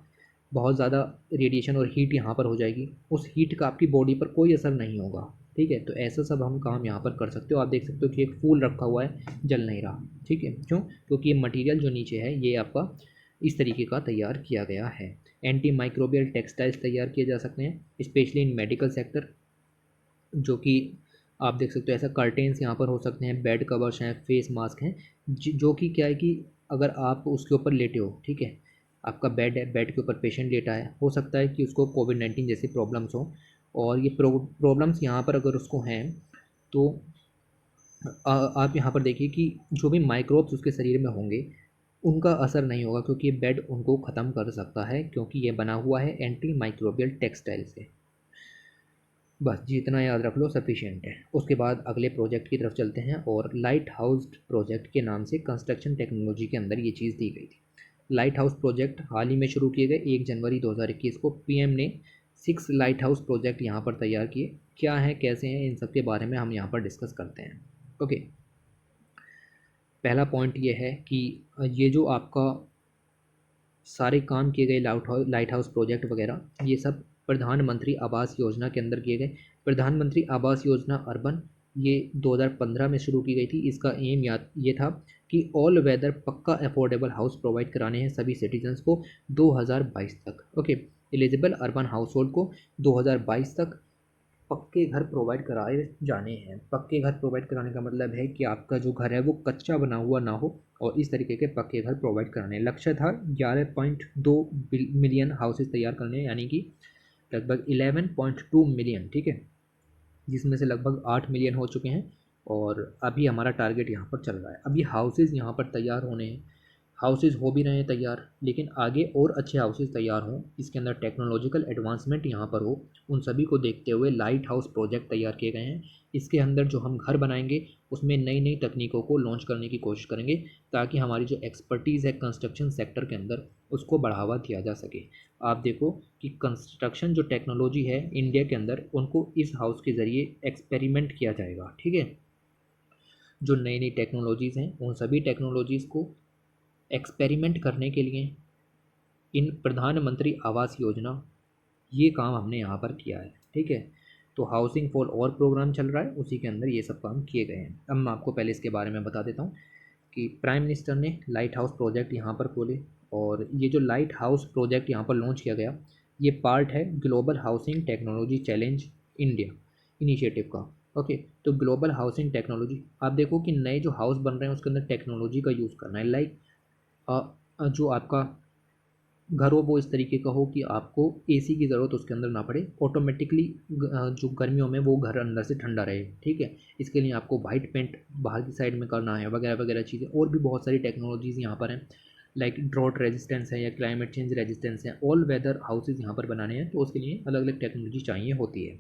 बहुत ज़्यादा रेडिएशन और हीट यहाँ पर हो जाएगी, उस हीट का आपकी बॉडी पर कोई असर नहीं होगा, ठीक है। तो ऐसा सब हम काम यहाँ पर कर सकते हो। आप देख सकते हो कि एक फूल रखा हुआ है, जल नहीं रहा, ठीक है, क्यों? क्योंकि ये मटेरियल जो नीचे है ये आपका इस तरीके का तैयार किया गया है। एंटी माइक्रोबियल टेक्सटाइल्स तैयार किए जा सकते हैं, स्पेशली इन मेडिकल सेक्टर, जो कि आप देख सकते हो ऐसा कर्टेन्स यहाँ पर हो सकते हैं, बेड कवर्स हैं, फेस मास्क हैं, जो कि क्या है कि अगर आप उसके ऊपर लेटे हो, ठीक है, आपका बेड है, बेड के ऊपर पेशेंट लेटा है, हो सकता है कि उसको कोविड-19 जैसी प्रॉब्लम्स हो, और ये प्रॉब्लम्स यहाँ पर अगर उसको हैं तो आप यहाँ पर देखिए कि जो भी माइक्रोब्स उसके शरीर में होंगे उनका असर नहीं होगा, क्योंकि ये बेड उनको ख़त्म कर सकता है, क्योंकि ये बना हुआ है एंटी माइक्रोबियल टेक्सटाइल से। बस जितना याद रख लो सफिशिएंट है। उसके बाद अगले प्रोजेक्ट की तरफ चलते हैं, और लाइट हाउस प्रोजेक्ट के नाम से कंस्ट्रक्शन टेक्नोलॉजी के अंदर ये चीज़ दी गई थी। लाइट हाउस प्रोजेक्ट हाल ही में शुरू किए गए, 1 जनवरी 2021 को पीएम ने 6 लाइट हाउस प्रोजेक्ट यहाँ पर तैयार किए। क्या हैं, कैसे हैं, इन सब के बारे में हम यहाँ पर डिस्कस करते हैं। ओके, पहला पॉइंट ये है कि ये जो आपका सारे काम किए गए लाइट हाउस प्रोजेक्ट वगैरह ये सब प्रधानमंत्री आवास योजना के अंदर किए गए। प्रधानमंत्री आवास योजना अर्बन ये 2015 में शुरू की गई थी। इसका एम ये था कि ऑल वेदर पक्का अफोर्डेबल हाउस प्रोवाइड कराने हैं सभी सिटीजन्स को 2022 तक। Okay, eligible urban house hold को 2022 तक पक्के घर प्रोवाइड कराए जाने हैं। पक्के घर प्रोवाइड कराने का मतलब है कि आपका जो घर है वो कच्चा बना हुआ ना हो, और इस तरीके के पक्के घर प्रोवाइड कराने। लक्ष्य था 11.2 मिलियन हाउसेज तैयार करने, यानी कि लगभग 11.2 मिलियन, ठीक है, जिसमें से लगभग 8 मिलियन हो चुके हैं, और अभी हमारा टारगेट यहाँ पर चल रहा है। अभी हाउसेज यहाँ पर तैयार होने हैं, हाउसेज़ हो भी रहे हैं तैयार, लेकिन आगे और अच्छे हाउसेज़ तैयार हों, इसके अंदर टेक्नोलॉजिकल एडवांसमेंट यहाँ पर हो, उन सभी को देखते हुए लाइट हाउस प्रोजेक्ट तैयार किए गए हैं। इसके अंदर जो हम घर बनाएंगे उसमें नई नई तकनीकों को लॉन्च करने की कोशिश करेंगे, ताकि हमारी जो एक्सपर्टीज़ है कंस्ट्रक्शन सेक्टर के अंदर उसको बढ़ावा दिया जा सके। आप देखो कि कंस्ट्रक्शन जो टेक्नोलॉजी है इंडिया के अंदर, उनको इस हाउस के ज़रिए एक्सपेरिमेंट किया जाएगा। ठीक है, जो नई नई टेक्नोलॉजीज़ हैं उन सभी टेक्नोलॉजीज़ को एक्सपेरिमेंट करने के लिए इन प्रधानमंत्री आवास योजना, ये काम हमने यहाँ पर किया है। ठीक है, तो हाउसिंग फॉर ऑल प्रोग्राम चल रहा है, उसी के अंदर ये सब काम किए गए हैं। अब मैं आपको पहले इसके बारे में बता देता हूँ कि प्राइम मिनिस्टर ने लाइट हाउस प्रोजेक्ट यहाँ पर खोले, और ये जो लाइट हाउस प्रोजेक्ट यहाँ पर लॉन्च किया गया, ये पार्ट है global housing technology challenge India initiative का। ओके, तो ग्लोबल हाउसिंग टेक्नोलॉजी, आप देखो कि नए जो हाउस बन रहे हैं उसके अंदर टेक्नोलॉजी का यूज़ करना है। लाइक जो आपका घर हो वो इस तरीके का हो कि आपको एसी की ज़रूरत उसके अंदर ना पड़े, ऑटोमेटिकली जो गर्मियों में वो घर अंदर से ठंडा रहे। ठीक है, इसके लिए आपको वाइट पेंट बाहर की साइड में करना है, वगैरह वगैरह चीज़ें। और भी बहुत सारी टेक्नोलॉजीज़ यहाँ पर हैं, लाइक ड्रॉट रेजिस्टेंस है या क्लाइमेट चेंज रेजिस्टेंस है। ऑल वेदर हाउसेज यहाँ पर बनाने हैं, तो उसके लिए अलग अलग टेक्नोलॉजी चाहिए होती है।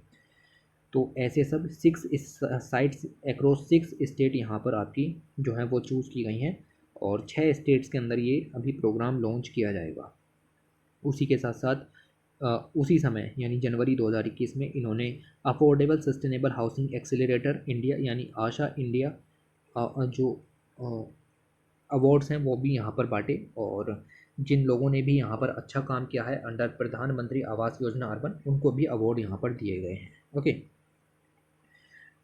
तो ऐसे सब 6 साइट्स अक्रॉस 6 स्टेट यहाँ पर आपकी जो है वो चूज़ की गई हैं, और 6 स्टेट्स के अंदर ये अभी प्रोग्राम लॉन्च किया जाएगा। उसी के साथ साथ उसी समय यानी जनवरी 2021 में इन्होंने affordable sustainable housing accelerator India यानी आशा इंडिया जो अवार्ड्स हैं वो भी यहाँ पर बांटे, और जिन लोगों ने भी यहाँ पर अच्छा काम किया है अंडर प्रधानमंत्री आवास योजना अर्बन, उनको भी अवार्ड यहाँ पर दिए गए हैं। ओके,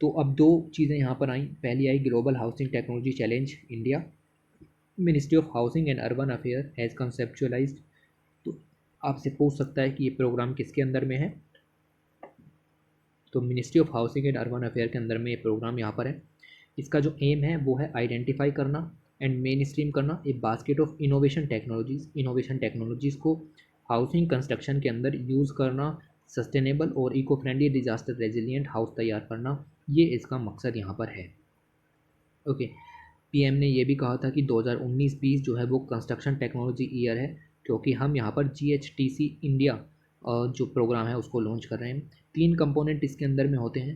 तो अब दो चीज़ें यहाँ पर आई। पहली आई global housing technology challenge India, ministry of housing and urban affair has कंसेप्चुअलाइज्ड। तो आपसे पूछ सकता है कि ये प्रोग्राम किसके अंदर में है, तो ministry of housing and urban affair के अंदर में ये प्रोग्राम यहाँ पर है। इसका जो एम है वो है आइडेंटिफाई करना एंड मेन स्ट्रीम करना a basket of innovation technologies को हाउसिंग कंस्ट्रक्शन के अंदर यूज़ करना, सस्टेनेबल और eco friendly disaster resilient house तैयार करना, ये इसका मकसद यहाँ पर है। ओके, पीएम ने ये भी कहा था कि 2019-20 जो है वो कंस्ट्रक्शन टेक्नोलॉजी ईयर है, क्योंकि हम यहाँ पर GHTC इंडिया जो प्रोग्राम है उसको लॉन्च कर रहे हैं। 3 कंपोनेंट इसके अंदर में होते हैं,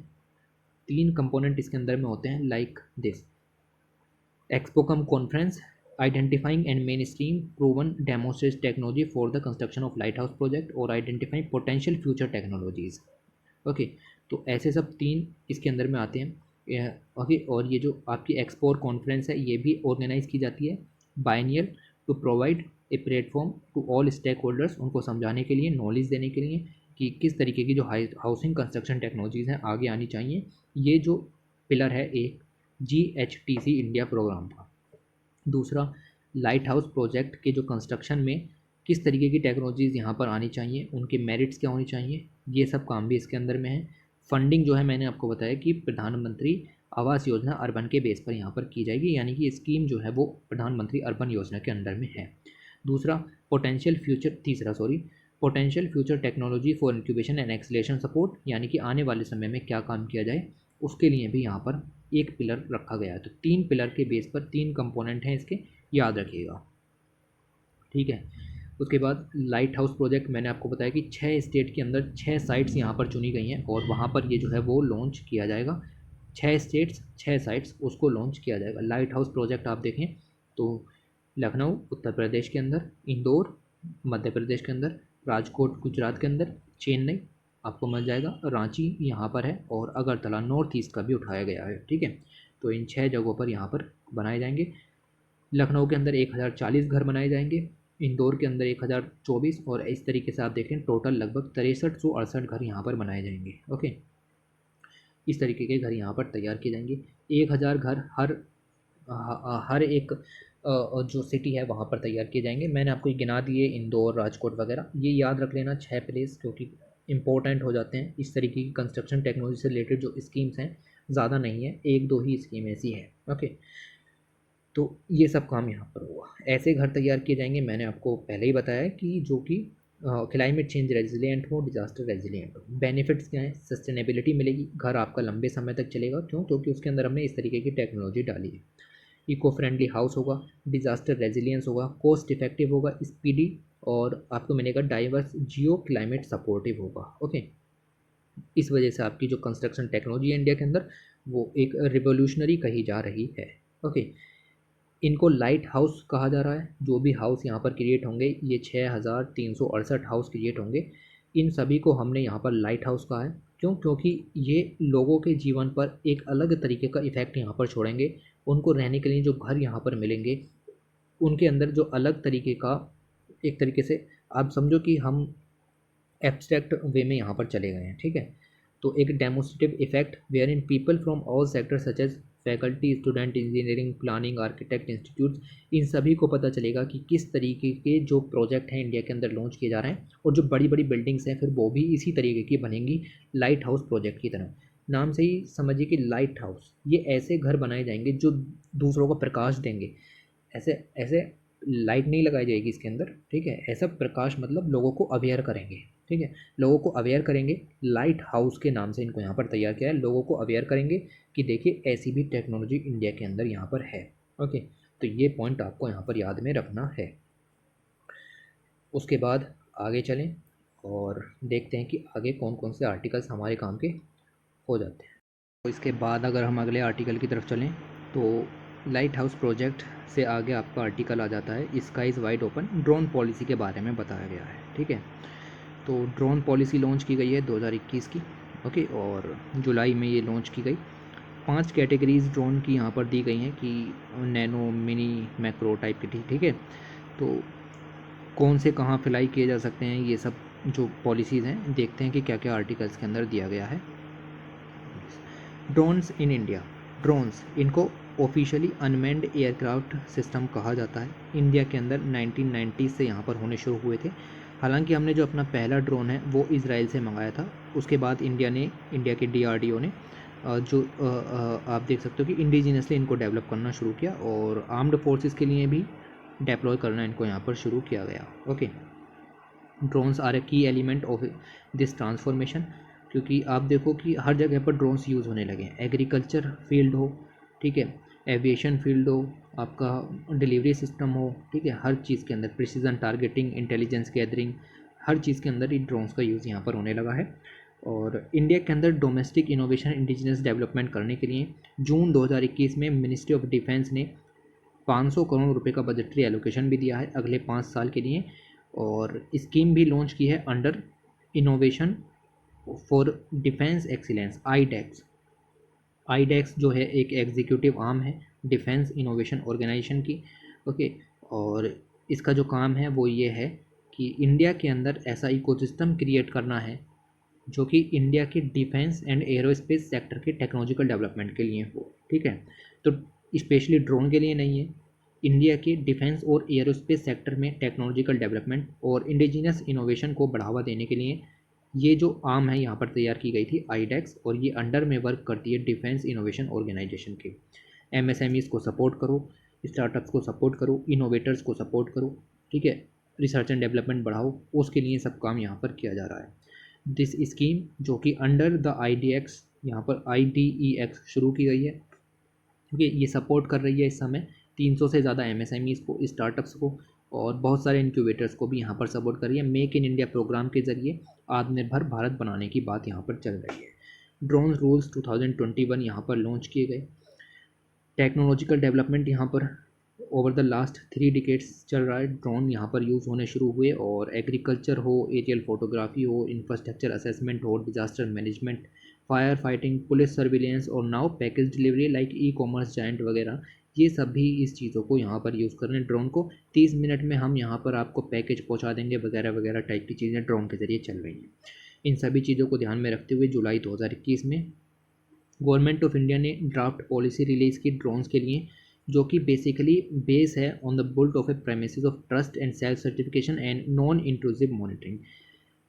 3 कंपोनेंट इसके अंदर में होते हैं लाइक दिस: एक्सपोकम conference, identifying and main stream proven demonstrate technology for the construction of light house project, और identifying potential future technologies. Okay, तो ऐसे सब 3 इसके अंदर में आते हैं। ओके, और ये जो आपकी एक्सपो और कॉन्फ्रेंस है ये भी ऑर्गेनाइज की जाती है biennial to provide a platform to all stake holders, उनको समझाने के लिए, नॉलेज देने के लिए कि किस तरीके की जो हाउसिंग कंस्ट्रक्शन टेक्नोलॉजीज़ हैं आगे आनी चाहिए। ये जो पिलर है एक GHTC इंडिया प्रोग्राम का। दूसरा, लाइट हाउस प्रोजेक्ट के जो कंस्ट्रक्शन में किस तरीके की टेक्नोलॉजीज़ यहाँ पर आनी चाहिए, उनके मेरिट्स क्या होनी चाहिए, ये सब काम भी इसके अंदर में है। फंडिंग जो है मैंने आपको बताया कि प्रधानमंत्री आवास योजना अर्बन के बेस पर यहाँ पर की जाएगी, यानी कि स्कीम जो है वो प्रधानमंत्री अर्बन योजना के अंडर में है। दूसरा, potential future technology for incubation and acceleration support, यानी कि आने वाले समय में क्या काम किया जाए उसके लिए भी यहाँ पर एक पिलर रखा गया है। तो 3 पिलर के बेस पर 3 कंपोनेंट हैं इसके, याद रखिएगा। ठीक है, उसके बाद लाइट हाउस प्रोजेक्ट मैंने आपको बताया कि 6 स्टेट के अंदर 6 साइट्स यहाँ पर चुनी गई हैं, और वहाँ पर ये जो है वो लॉन्च किया जाएगा। 6 स्टेट्स 6 साइट्स उसको लॉन्च किया जाएगा। लाइट हाउस प्रोजेक्ट आप देखें तो लखनऊ उत्तर प्रदेश के अंदर, इंदौर मध्य प्रदेश के अंदर, राजकोट गुजरात के अंदर, चेन्नई आपको मिल जाएगा, रांची यहाँ पर है, और अगरतला नॉर्थ ईस्ट का भी उठाया गया है। ठीक है, तो इन 6 जगहों पर यहाँ पर बनाए जाएंगे। लखनऊ के अंदर 1040 घर बनाए जाएंगे, इंदौर के अंदर 1024, और इस तरीके से आप देखें टोटल लगभग 6368 घर यहाँ पर बनाए जाएंगे। ओके, इस तरीके के घर यहाँ पर तैयार किए जाएंगे। 1000 घर हर एक जो सिटी है वहाँ पर तैयार किए जाएंगे। मैंने आपको गिना दिए इंदौर, राजकोट वगैरह, ये याद रख लेना 6 प्लेस, क्योंकि इंपॉर्टेंट हो जाते हैं। इस तरीके की कंस्ट्रक्शन टेक्नोलॉजी से रिलेटेड जो स्कीम्स हैं ज़्यादा नहीं है, 1-2 ही स्कीम ऐसी है। ओके, तो ये सब काम यहाँ पर हुआ। ऐसे घर तैयार किए जाएंगे, मैंने आपको पहले ही बताया कि जो कि क्लाइमेट चेंज रेजिलिएंट हो, डिजास्टर रेजिलिएंट हो। बेनिफिट्स क्या हैं? सस्टेनेबिलिटी मिलेगी, घर आपका लंबे समय तक चलेगा। क्यों? क्योंकि उसके अंदर हमने इस तरीके की टेक्नोलॉजी डाली है। इको फ्रेंडली हाउस होगा, डिज़ास्टर रेजिलियंस होगा, कॉस्ट इफेक्टिव होगा, स्पीडी, और आपको मिलेगा डाइवर्स, जियो क्लाइमेट सपोर्टिव होगा। ओके, इस वजह से आपकी जो कंस्ट्रक्शन टेक्नोलॉजी है इंडिया के अंदर वो एक रिवोल्यूशनरी कही जा रही है। ओके, इनको लाइट हाउस कहा जा रहा है। जो भी हाउस यहाँ पर क्रिएट होंगे, ये 6368 हाउस क्रिएट होंगे, इन सभी को हमने यहाँ पर लाइट हाउस कहा है। क्यों? क्योंकि ये लोगों के जीवन पर एक अलग तरीके का इफ़ेक्ट यहाँ पर छोड़ेंगे। उनको रहने के लिए जो घर यहाँ पर मिलेंगे, उनके अंदर जो अलग तरीके का, एक तरीके से आप समझो कि हम एब्स्ट्रैक्ट वे में यहाँ पर चले गए हैं। ठीक है, तो एक demonstrative effect wherein people from all sector such as faculty, student, engineering, planning, architect, institutes, इन सभी को पता चलेगा कि किस तरीके के जो प्रोजेक्ट हैं इंडिया के अंदर लॉन्च किए जा रहे हैं, और जो बड़ी बड़ी बिल्डिंग्स हैं फिर वो भी इसी तरीके की बनेंगी, लाइट हाउस प्रोजेक्ट की तरह। नाम से ही समझिए कि लाइट हाउस, ये ऐसे घर बनाए जाएंगे जो दूसरों को प्रकाश देंगे। ऐसे ऐसे लाइट नहीं लगाई जाएगी इसके अंदर। ठीक है, ऐसा प्रकाश मतलब लोगों को अवेयर करेंगे। ठीक है, लोगों को अवेयर करेंगे, लाइट हाउस के नाम से इनको यहाँ पर तैयार किया है। लोगों को अवेयर करेंगे कि देखिए ऐसी भी टेक्नोलॉजी इंडिया के अंदर यहाँ पर है। ओके, तो ये पॉइंट आपको यहाँ पर याद में रखना है। उसके बाद आगे चलें और देखते हैं कि आगे कौन कौन से आर्टिकल्स हमारे काम के हो जाते हैं। तो इसके बाद अगर हम अगले आर्टिकल की तरफ चलें तो लाइट हाउस प्रोजेक्ट से आगे आपका आर्टिकल आ जाता है sky is wide open, drone policy के बारे में बताया गया है। ठीक है, तो ड्रोन पॉलिसी लॉन्च की गई है 2021 की। ओके, और जुलाई में ये लॉन्च की गई। 5 कैटेगरीज ड्रोन की यहाँ पर दी गई हैं कि नैनो, मिनी, मैक्रो टाइप की। ठीक है, तो कौन से कहाँ फ्लाई किए जा सकते हैं, ये सब जो पॉलिसीज़ हैं, देखते हैं कि क्या क्या आर्टिकल्स के अंदर दिया गया है। ड्रोन्स इन इंडिया, ड्रोन्स इनको ऑफिशियली अनमैन्ड एयरक्राफ्ट सिस्टम कहा जाता है। इंडिया के अंदर 1990 से यहाँ पर होने शुरू हुए थे। हालांकि हमने जो अपना पहला ड्रोन है वो इजराइल से मंगाया था। उसके बाद इंडिया के DRDO ने आप देख सकते हो कि इंडिजिनसली इनको डेवलप करना शुरू किया, और आर्म्ड फोर्सेस के लिए भी डिप्लॉय करना इनको यहाँ पर शुरू किया गया। ओके, ड्रोन्स आर ए की एलिमेंट ऑफ दिस ट्रांसफॉर्मेशन, क्योंकि आप देखो कि हर जगह पर ड्रोन्स यूज़ होने लगे हैं। एग्रीकल्चर फील्ड हो, ठीक है, एविएशन फील्ड हो, आपका डिलीवरी सिस्टम हो, ठीक है, हर चीज़ के अंदर प्रिसीजन टारगेटिंग, इंटेलिजेंस गैदरिंग, हर चीज़ के अंदर ये ड्रोन्स का यूज़ यहाँ पर होने लगा है। और इंडिया के अंदर डोमेस्टिक इनोवेशन, इंडिजिनस डेवलपमेंट करने के लिए जून 2021 में मिनिस्ट्री ऑफ डिफेंस ने 500 करोड़ रुपए का बजटरी एलोकेशन भी दिया है अगले 5 साल के लिए, और स्कीम भी लॉन्च की है under innovation for defence excellence, iDEX जो है एक एग्जीक्यूटिव आर्म है डिफेंस इनोवेशन ऑर्गेनाइजेशन की। ओके, और इसका जो काम है वो ये है कि इंडिया के अंदर ऐसा इकोसिस्टम क्रिएट करना है जो कि इंडिया के डिफेंस एंड एरोस्पेस सेक्टर के टेक्नोलॉजिकल डेवलपमेंट के लिए हो। ठीक है, तो स्पेशली ड्रोन के लिए नहीं है, इंडिया के डिफेंस और एरोस्पेस सेक्टर में टेक्नोलॉजिकल डेवलपमेंट और इंडिजिनस इनोवेशन को बढ़ावा देने के लिए ये जो आर्म है यहाँ पर तैयार की गई थी आईडेक्स, और ये अंडर में वर्क करती है डिफेंस इनोवेशन ऑर्गेनाइजेशन के। MSMEs को सपोर्ट करो, स्टार्टअप्स को सपोर्ट करो, इनोवेटर्स को सपोर्ट करो, ठीक है, रिसर्च एंड डेवलपमेंट बढ़ाओ, उसके लिए सब काम यहाँ पर किया जा रहा है। दिस स्कीम जो कि अंडर द IDX, यहाँ पर IDEX शुरू की गई है, क्योंकि ये सपोर्ट कर रही है इस समय 300 से ज़्यादा MSMEs को, स्टार्टअप्स को, और बहुत सारे इंक्यूबेटर्स को भी यहाँ पर सपोर्ट कर रही है। मेक इन इंडिया प्रोग्राम के ज़रिए आत्मनिर्भर भारत बनाने की बात यहाँ पर चल रही है। ड्रोन रूल्स 2021 यहाँ पर लॉन्च किए गए। टेक्नोलॉजिकल डेवलपमेंट यहाँ पर ओवर द लास्ट 3 डिकेड्स चल रहा है। ड्रोन यहाँ पर यूज़ होने शुरू हुए, और एग्रीकल्चर हो, एरियल फोटोग्राफी हो, इंफ्रास्ट्रक्चर असेसमेंट हो, disaster management, fire fighting, police surveillance, और now package delivery like e-commerce giant वगैरह, ये सभी इस चीज़ों को यहाँ पर यूज़ कर रहे हैं। ड्रोन को 30 मिनट में हम यहाँ पर आपको पैकेज पहुँचा देंगे वगैरह वगैरह टाइप की चीज़ें ड्रोन के ज़रिए चल रही हैं। इन सभी चीज़ों को ध्यान में रखते हुए जुलाई 2021 में गवर्नमेंट ऑफ इंडिया ने ड्राफ्ट पॉलिसी रिलीज़ की ड्रोन्स के लिए, जो कि बेसिकली बेस है on the built of a premises of trust and self certification and non intrusive monitoring.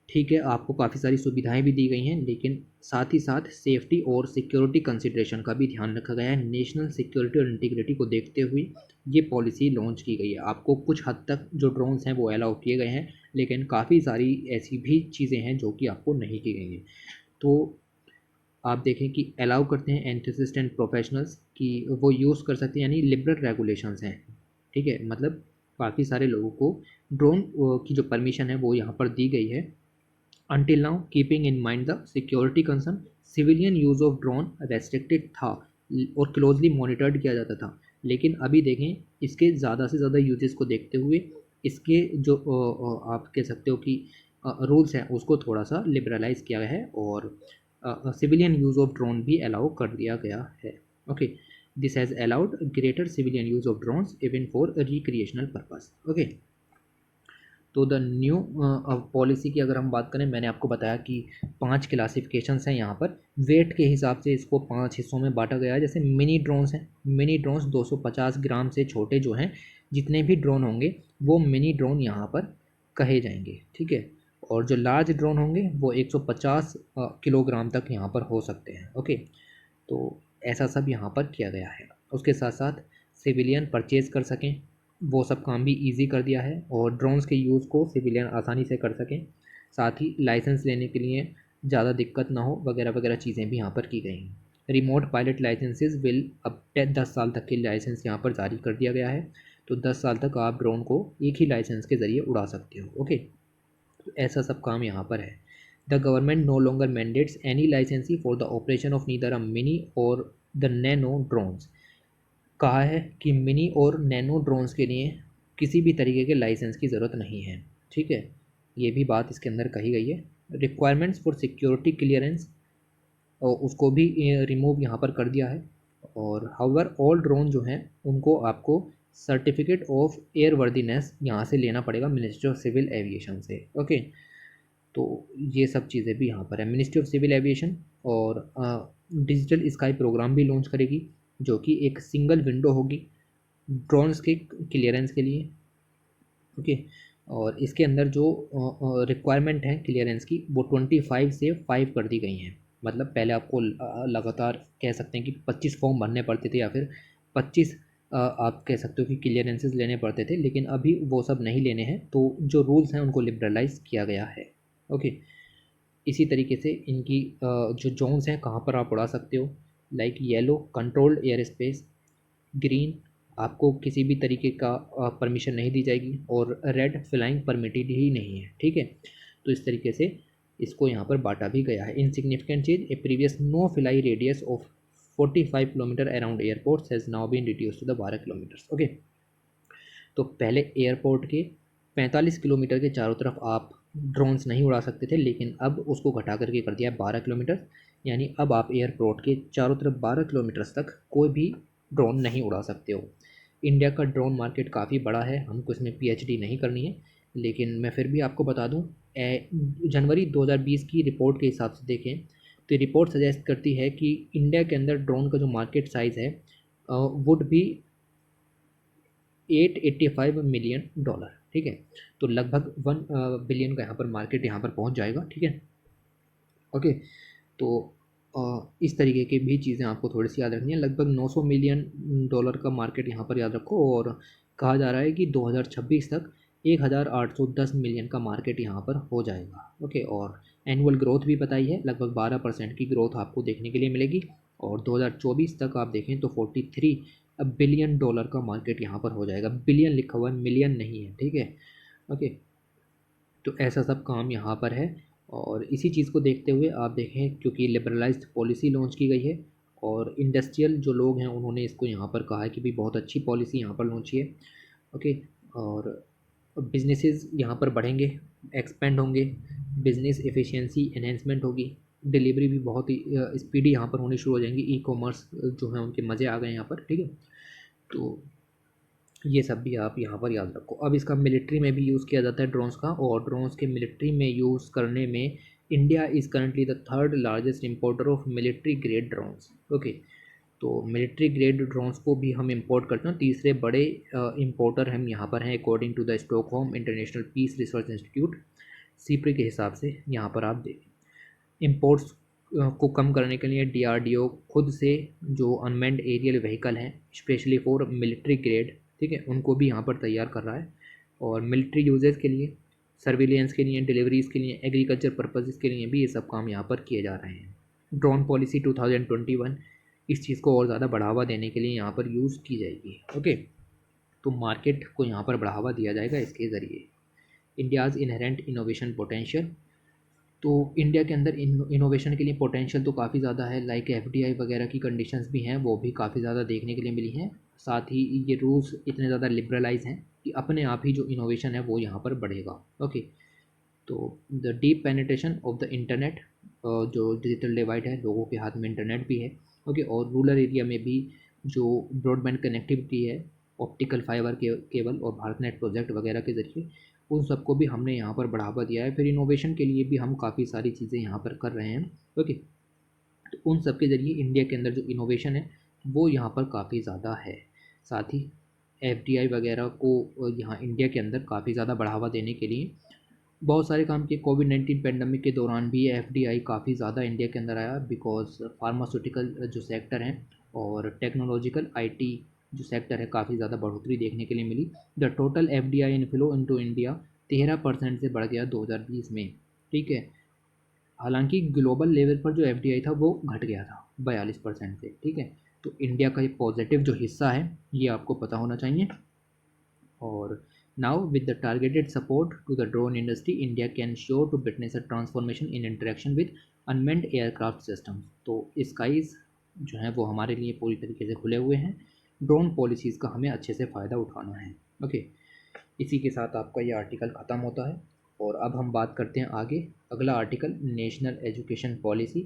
ठीक है, आपको काफ़ी सारी सुविधाएं भी दी गई हैं, लेकिन साथ ही साथ सेफ्टी और सिक्योरिटी कंसिडरेशन का भी ध्यान रखा गया है। नेशनल सिक्योरिटी और इंटीग्रिटी को देखते हुए ये पॉलिसी लॉन्च की गई है। आपको कुछ हद तक जो ड्रोन्स हैं वो अलाउ किए गए हैं, लेकिन काफ़ी सारी ऐसी भी चीज़ें हैं जो कि आपको नहीं की गई हैं। तो आप देखें कि अलाउ करते हैं एंथुसिस्ट एंड प्रोफेशनल्स कि वो यूज़ कर सकते हैं, यानी लिबरल रेगुलेशंस हैं, ठीक है। मतलब काफ़ी सारे लोगों को ड्रोन की जो परमिशन है वो यहाँ पर दी गई है। Until now, keeping in mind the security concern, civilian use of drone restricted था और क्लोजली मॉनिटर्ड किया जाता था। लेकिन अभी देखें, इसके ज़्यादा से ज़्यादा यूजेस को देखते हुए इसके जो आप कह सकते हो कि रूल्स हैं उसको थोड़ा सा लिबरलाइज किया गया है और सिविलियन यूज़ ऑफ ड्रोन भी अलाउ कर दिया गया है। Okay, this has allowed greater civilian use of drones even for recreational purpose. Okay, तो द न्यू पॉलिसी की अगर हम बात करें, मैंने आपको बताया कि 5 क्लासिफिकेशंस हैं यहाँ पर। वेट के हिसाब से इसको 5 हिस्सों में बांटा गया है। जैसे मिनी ड्रोन्स हैं, मिनी ड्रोन्स 250 ग्राम से छोटे जो हैं, जितने भी ड्रोन होंगे वो मिनी ड्रोन यहाँ पर कहे जाएंगे, ठीक है। और जो लार्ज ड्रोन होंगे वो 150 किलोग्राम तक यहाँ पर हो सकते हैं। ओके, तो ऐसा सब यहाँ पर किया गया है। उसके साथ साथ सिविलियन परचेज़ कर सकें, वो सब काम भी इजी कर दिया है और ड्रोन्स के यूज़ को सिविलियन आसानी से कर सकें। साथ ही लाइसेंस लेने के लिए ज़्यादा दिक्कत ना हो वगैरह वगैरह चीज़ें भी यहाँ पर की गई हैं। रिमोट पायलट लाइसेंसेस विल अब 10 साल तक के लाइसेंस यहाँ पर जारी कर दिया गया है। तो 10 साल तक आप ड्रोन को एक ही लाइसेंस के ज़रिए उड़ा सकते हो। ओके, तो ऐसा सब काम यहाँ पर है। The government no longer mandates any licence for the operation of neither a mini or the nano drones. कहा है कि मिनी और नैनो ड्रोन्स के लिए किसी भी तरीके के लाइसेंस की ज़रूरत नहीं है, ठीक है। ये भी बात इसके अंदर कही गई है। रिक्वायरमेंट्स फॉर सिक्योरिटी क्लियरेंस और उसको भी रिमूव यहाँ पर कर दिया है। और हाउवर ऑल ड्रोन जो हैं उनको आपको सर्टिफिकेट ऑफ एयर वर्दीनेस यहाँ से लेना पड़ेगा, मिनिस्ट्री ऑफ सिविल एविएशन से। ओके, तो ये सब चीज़ें भी यहाँ पर है। मिनिस्ट्री ऑफ सिविल एविएशन और डिजिटल स्काई प्रोग्राम भी लॉन्च करेगी, जो कि एक सिंगल विंडो होगी ड्रोन्स के क्लियरेंस के लिए। ओके, और इसके अंदर जो रिक्वायरमेंट है क्लियरेंस की वो 25 से 5 कर दी गई हैं। मतलब पहले आपको लगातार कह सकते हैं कि 25 फॉर्म भरने पड़ते थे या फिर 25 आप कह सकते हो कि क्लियरेंसेस लेने पड़ते थे, लेकिन अभी वो सब नहीं लेने हैं। तो जो रूल्स हैं उनको लिबरलाइज किया गया है। ओके, इसी तरीके से इनकी जो जोन्स हैं कहाँ पर आप उड़ा सकते हो, like yellow controlled air space, green आपको किसी भी तरीके का परमिशन नहीं दी जाएगी और रेड फ्लाइंग परमिटेड ही नहीं है, ठीक है। तो इस तरीके से इसको यहाँ पर बांटा भी गया है। Insignificant change, a previous no fly radius of 45 kilometre around airports has now been reduce to the 12 kilometres. Okay, तो पहले एयरपोर्ट के 45 किलोमीटर के चारों तरफ आप ड्रोन्स नहीं उड़ा सकते थे, लेकिन अब उसको घटा करके कर दिया है 12 किलोमीटर। यानी अब आप एयरपोर्ट के चारों तरफ 12 किलोमीटर्स तक कोई भी ड्रोन नहीं उड़ा सकते हो। इंडिया का ड्रोन मार्केट काफ़ी बड़ा है, हमको इसमें पीएचडी नहीं करनी है, लेकिन मैं फिर भी आपको बता दूं, जनवरी 2020 की रिपोर्ट के हिसाब से देखें तो रिपोर्ट सजेस्ट करती है कि इंडिया के अंदर ड्रोन का जो मार्केट साइज़ है वुड भी 885 मिलियन डॉलर, ठीक है। तो लगभग 1 बिलियन का यहाँ पर मार्केट यहाँ पर पहुँच जाएगा, ठीक है। ओके, तो इस तरीके की भी चीज़ें आपको थोड़ी सी याद रखनी है। लगभग 900 मिलियन डॉलर का मार्केट यहाँ पर याद रखो। और कहा जा रहा है कि 2026 तक 1810 मिलियन का मार्केट यहाँ पर हो जाएगा। ओके, और एनुअल ग्रोथ भी बताई है, लगभग 12% की ग्रोथ आपको देखने के लिए मिलेगी। और 2024 तक आप देखें तो 43 बिलियन डॉलर का मार्केट यहाँ पर हो जाएगा। बिलियन लिखा हुआ है, मिलियन नहीं है, ठीक है। ओके, तो ऐसा सब काम यहाँ पर है। और इसी चीज़ को देखते हुए आप देखें, क्योंकि लिबरलाइज्ड पॉलिसी लॉन्च की गई है और इंडस्ट्रियल जो लोग हैं उन्होंने इसको यहाँ पर कहा है कि भाई बहुत अच्छी पॉलिसी यहाँ पर लॉन्च की है। ओके, और बिजनेसेस यहाँ पर बढ़ेंगे, एक्सपेंड होंगे, बिजनेस एफिशिएंसी एनहेंसमेंट होगी, डिलीवरी भी बहुत ही स्पीडी यहाँ पर होनी शुरू हो जाएंगी। ई कॉमर्स जो है उनके मज़े आ गए यहाँ पर, ठीक है। तो ये सब भी आप यहाँ पर याद रखो। अब इसका मिलिट्री में भी यूज़ किया जाता है ड्रोन्स का, और ड्रोन्स के मिलिट्री में यूज़ करने में India is currently the third largest importer of military grade drones. Okay, तो मिलिट्री ग्रेड ड्रोन्स को भी हम इंपोर्ट करते हैं। तीसरे बड़े इंपोर्टर हम यहाँ पर हैं according to the Stockholm International Peace Research Institute, SIPRI के हिसाब से यहाँ पर आप देखें। इम्पोर्ट्स को कम करने के लिए डीआरडीओ खुद से जो अनमैन्ड एरियल व्हीकल हैं स्पेशली फॉर मिलिट्री ग्रेड, ठीक है, उनको भी यहाँ पर तैयार कर रहा है। और मिलिट्री यूजेस के लिए, सर्विलियंस के लिए, डिलीवरीज़ के लिए, एग्रीकल्चर पर्पसेस के लिए भी ये सब काम यहाँ पर किए जा रहे हैं। ड्रोन पॉलिसी 2021 इस चीज़ को और ज़्यादा बढ़ावा देने के लिए यहाँ पर यूज़ की जाएगी। ओके, तो मार्केट को यहाँ पर बढ़ावा दिया जाएगा इसके ज़रिए। इंडियाज़ इनहेरेंट इनोवेशन पोटेंशियल, तो इंडिया के अंदर इनोवेशन के लिए पोटेंशियल तो काफ़ी ज़्यादा है, लाइक एफडीआई वगैरह की कंडीशंस भी हैं, वो भी काफ़ी ज़्यादा देखने के लिए मिली हैं। साथ ही ये रूल्स इतने ज़्यादा लिबरलाइज हैं कि अपने आप ही जो इनोवेशन है वो यहाँ पर बढ़ेगा। ओके, तो the deep penetration of the internet, जो डिजिटल डिवाइड है, लोगों के हाथ में इंटरनेट भी है। ओके, और रूरल एरिया में भी जो ब्रॉडबैंड कनेक्टिविटी है, ऑप्टिकल फाइबर केबल और भारत नेट प्रोजेक्ट वगैरह के ज़रिए उन सबको भी हमने यहाँ पर बढ़ावा दिया है। फिर इनोवेशन के लिए भी हम काफ़ी सारी चीज़ें यहाँ पर कर रहे हैं। ओके, तो उन सब के ज़रिए इंडिया के अंदर जो इनोवेशन है वो यहाँ पर काफ़ी ज़्यादा है। साथ ही एफडीआई वगैरह को यहाँ इंडिया के अंदर काफ़ी ज़्यादा बढ़ावा देने के लिए बहुत सारे काम किए। कोविड-19 पेंडेमिक के दौरान भी एफडीआई काफ़ी ज़्यादा इंडिया के अंदर आया, बिकॉज फार्मास्यूटिकल जो सेक्टर हैं और टेक्नोलॉजिकल आईटी जो सेक्टर है काफ़ी ज़्यादा बढ़ोतरी देखने के लिए मिली। The total FDI inflow into India 13% से बढ़ गया 2020 में। ठीक है, हालांकि ग्लोबल लेवल पर जो एफडीआई था वो घट गया था 42% से। ठीक है, तो इंडिया का ये पॉजिटिव जो हिस्सा है ये आपको पता होना चाहिए। और now with the targeted support to the drone industry, India can sure to witness a transformation in interaction with unmanned aircraft systems। तो skies जो हैं वो हमारे लिए पूरी तरीके से खुले हुए हैं। ड्रोन पॉलिसीज़ का हमें अच्छे से फ़ायदा उठाना है। ओके, इसी के साथ आपका ये आर्टिकल ख़त्म होता है और अब हम बात करते हैं आगे। अगला article national education policy,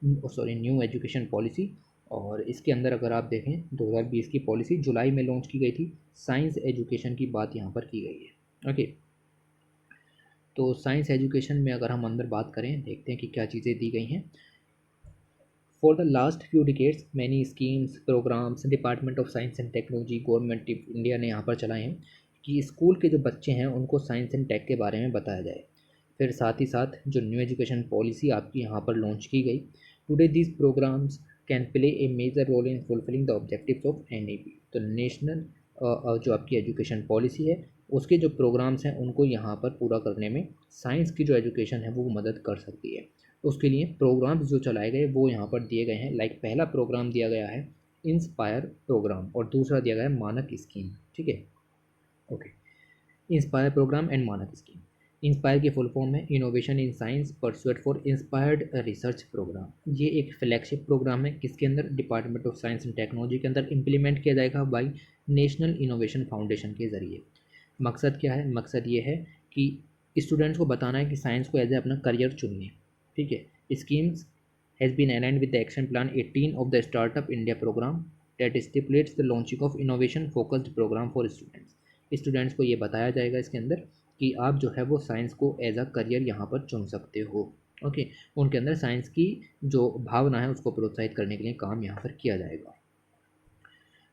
sorry new education policy. और इसके अंदर अगर आप देखें 2020 की पॉलिसी जुलाई में लॉन्च की गई थी। साइंस एजुकेशन की बात यहाँ पर की गई है। ओके, तो साइंस एजुकेशन में अगर हम अंदर बात करें, देखते हैं कि क्या चीज़ें दी गई हैं। For the last few decades many schemes programmes department of science and technology government India ने यहाँ पर चलाए हैं कि स्कूल के जो बच्चे हैं उनको साइंस एंड टेक के बारे में बताया जाए। फिर साथ ही साथ जो न्यू एजुकेशन पॉलिसी आपकी यहाँ पर लॉन्च की गई, today these programmes can play a major role in fulfilling the objectives of NEP. तो नेशनल जो आपकी एजुकेशन पॉलिसी है उसके जो प्रोग्राम्स हैं उनको यहाँ पर पूरा करने में साइंस की जो एजुकेशन है वो मदद कर सकती है। उसके लिए प्रोग्राम्स जो चलाए गए वो यहाँ पर दिए गए हैं। लाइक पहला प्रोग्राम दिया गया है इंस्पायर प्रोग्राम और दूसरा दिया गया है मानक स्कीम। ठीक है, okay, inspire programme and Manak scheme. Inspire की फुल फॉर्म है innovation in science pursuit for inspired research programme. ये एक फ्लैगशिप प्रोग्राम है किसके अंदर, department of science and technology के अंदर इम्प्लीमेंट किया जाएगा बाई नेशनल इनोवेशन फाउंडेशन के ज़रिए। मकसद क्या है, मकसद ये है कि स्टूडेंट्स को बताना है कि साइंस को एज ए अपना करियर चुनिए। ठीक है, schemes has been aligned with the action plan 18 of the startup India program that stipulates the launching of innovation focused program for students. Students को ये बताया जाएगा इसके अंदर कि आप जो है वो साइंस को एज अ करियर यहाँ पर चुन सकते हो। ओके, उनके अंदर साइंस की जो भावना है उसको प्रोत्साहित करने के लिए काम यहाँ पर किया जाएगा।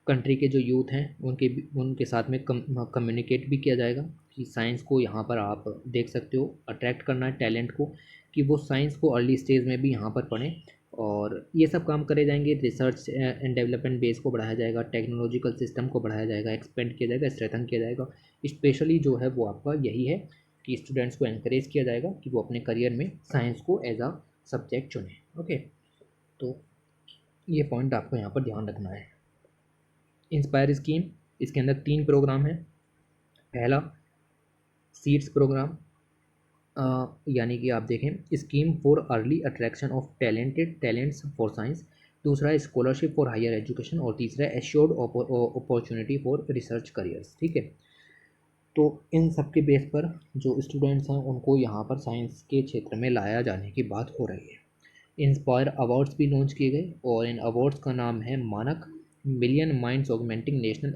कंट्री के जो यूथ हैं उनके साथ में कम्युनिकेट भी किया जाएगा कि साइंस को यहाँ पर आप देख सकते हो, अट्रैक्ट करना है टैलेंट को कि वो साइंस को अर्ली स्टेज में भी यहाँ पर पढ़ें। और ये सब काम करे जाएंगे। रिसर्च एंड डेवलपमेंट बेस को बढ़ाया जाएगा, टेक्नोलॉजिकल सिस्टम को बढ़ाया जाएगा, एक्सपेंड किया जाएगा, स्ट्रेथन किया जाएगा। स्पेशली जो है वो आपका यही है कि स्टूडेंट्स को एनकरेज किया जाएगा कि वो अपने करियर में साइंस को एज अ सब्जेक्ट चुनें। ओके, तो ये पॉइंट आपको यहाँ पर ध्यान रखना है। इंस्पायर स्कीम, इसके अंदर 3 प्रोग्राम हैं। पहला सीड्स प्रोग्राम, यानी कि आप देखें scheme for early attraction of talents for science. दूसरा है स्कॉलरशिप फॉर हायर एजुकेशन और तीसरा है assured opportunity for research careers. ठीक है, तो इन सब के बेस पर जो स्टूडेंट्स हैं उनको यहाँ पर साइंस के क्षेत्र में लाया जाने की बात हो रही है। इंस्पायर अवार्ड्स भी लॉन्च किए गए और इन अवार्ड्स का नाम है मानक million minds augmenting national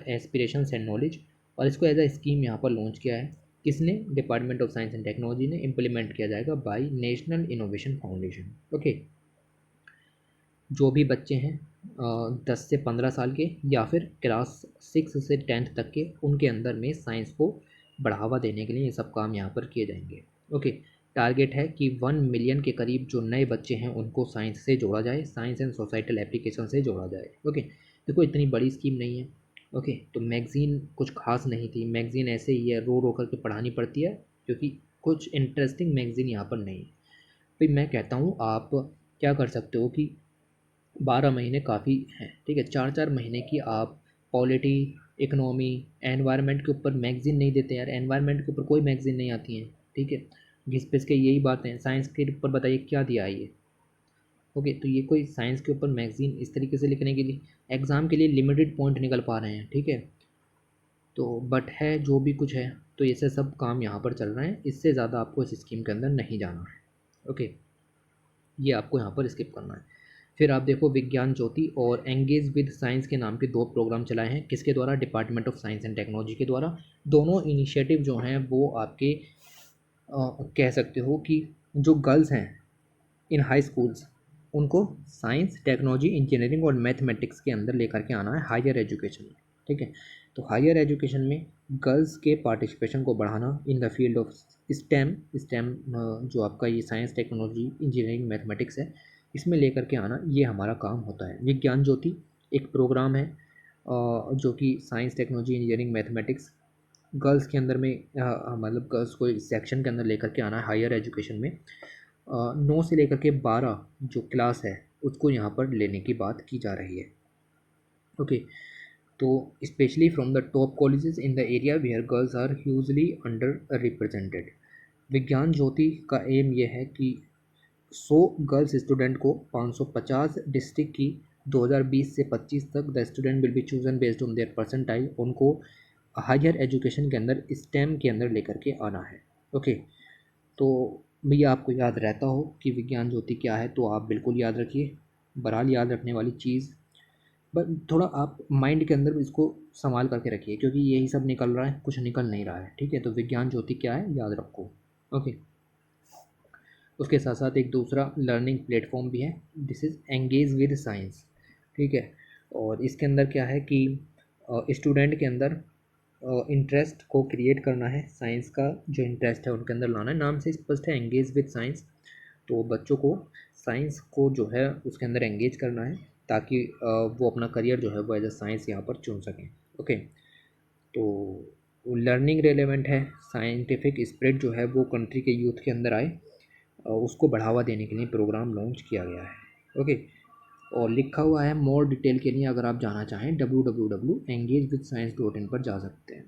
aspirations and knowledge. और इसको एज अ स्कीम यहाँ पर लॉन्च किया है किसने, department of science and technology ने। इम्प्लीमेंट किया जाएगा by national innovation foundation. Okay, जो भी बच्चे हैं 10 से 15 साल के या फिर क्लास 6 से 10th तक के, उनके अंदर में साइंस को बढ़ावा देने के लिए ये सब काम यहाँ पर किए जाएंगे। ओके, टारगेट है कि 1 मिलियन के करीब जो नए बच्चे हैं उनको साइंस से जोड़ा जाए, साइंस एंड सोसाइटल एप्लीकेशन से जोड़ा जाए। ओके, देखो इतनी बड़ी स्कीम नहीं है। ओके, तो मैगज़ीन कुछ खास नहीं थी, मैगज़ीन ऐसे ही है, रो रो करके पढ़ानी पड़ती है क्योंकि कुछ इंटरेस्टिंग मैगज़ीन यहाँ पर नहीं है। फिर मैं कहता हूँ आप क्या कर सकते हो कि 12 महीने काफ़ी हैं, ठीक है। 4-4 महीने की आप पॉलिटी, इकोनॉमी, एनवायरनमेंट के ऊपर मैगज़ीन नहीं देते यार, एनवायरनमेंट के ऊपर कोई मैगज़ीन नहीं आती हैं, ठीक है। घिस पिस के यही बातें हैं। साइंस के ऊपर बताइए क्या दिया है ये, ओके। तो ये कोई साइंस के ऊपर मैगज़ीन इस तरीके से लिखने के लिए एग्ज़ाम के लिए लिमिटेड पॉइंट निकल पा रहे हैं, ठीक है। तो बट है जो भी कुछ है, तो ऐसे सब काम यहाँ पर चल रहे हैं, इससे ज़्यादा आपको इस स्कीम के अंदर नहीं जाना है, ओके। ये आपको यहाँ पर स्किप करना है। फिर आप देखो विज्ञान ज्योति और एंगेज विद साइंस के नाम के 2 प्रोग्राम चलाए हैं, किसके द्वारा? Department of science and technology के द्वारा। दोनों इनिशिएटिव जो हैं वो आपके कह सकते हो कि जो गर्ल्स हैं इन हाई स्कूल्स, उनको साइंस, टेक्नोलॉजी, इंजीनियरिंग और मैथमेटिक्स के अंदर लेकर के आना है हायर एजुकेशन में, ठीक है। तो हायर एजुकेशन में गर्ल्स के पार्टिसिपेशन को बढ़ाना in the field of stem जो आपका ये साइंस, टेक्नोलॉजी, इंजीनियरिंग, मैथमेटिक्स है, इसमें लेकर के आना, ये हमारा काम होता है। विज्ञान ज्योति एक प्रोग्राम है जो कि science, technology, engineering, mathematics girls के अंदर में मतलब गर्ल्स को इस सेक्शन के अंदर लेकर के आना है हायर एजुकेशन में। 9 से लेकर के 12 जो क्लास है उसको यहाँ पर लेने की बात की जा रही है, ओके। तो specially from the top colleges in the area where girls are hugely under represented. Vigyan Jyoti का एम ये है कि 100 गर्ल्स स्टूडेंट को 550 डिस्ट्रिक्ट की 2020 से 25 तक the student will be chosen based on their percentile, उनको हायर एजुकेशन के अंदर स्टेम के अंदर लेकर के आना है, ओके। तो भैया आपको याद रहता हो कि विज्ञान ज्योति क्या है तो आप बिल्कुल याद रखिए, बहरहाल याद रखने वाली चीज़, बट थोड़ा आप माइंड के अंदर इसको संभाल करके रखिए क्योंकि यही सब निकल रहा है, कुछ निकल नहीं रहा है, ठीक है। तो विज्ञान ज्योति क्या है याद रखो, ओके। उसके साथ साथ एक दूसरा लर्निंग प्लेटफॉर्म भी है, this is engage with science, ठीक है। और इसके अंदर क्या है कि स्टूडेंट के अंदर इंटरेस्ट को क्रिएट करना है, साइंस का जो इंटरेस्ट है उनके अंदर लाना है। नाम से स्पष्ट है एंगेज विद साइंस, तो बच्चों को साइंस को जो है उसके अंदर एंगेज करना है ताकि वो अपना करियर जो है वो एज अ साइंस यहाँ पर चुन सकें, ओके। तो लर्निंग रेलेवेंट है, साइंटिफिक स्पिरिट जो है वो कंट्री के यूथ के अंदर आए, उसको बढ़ावा देने के लिए प्रोग्राम लॉन्च किया गया है, ओके। और लिखा हुआ है मोर डिटेल के लिए अगर आप जाना चाहें www.engagewithscience.in पर जा सकते हैं।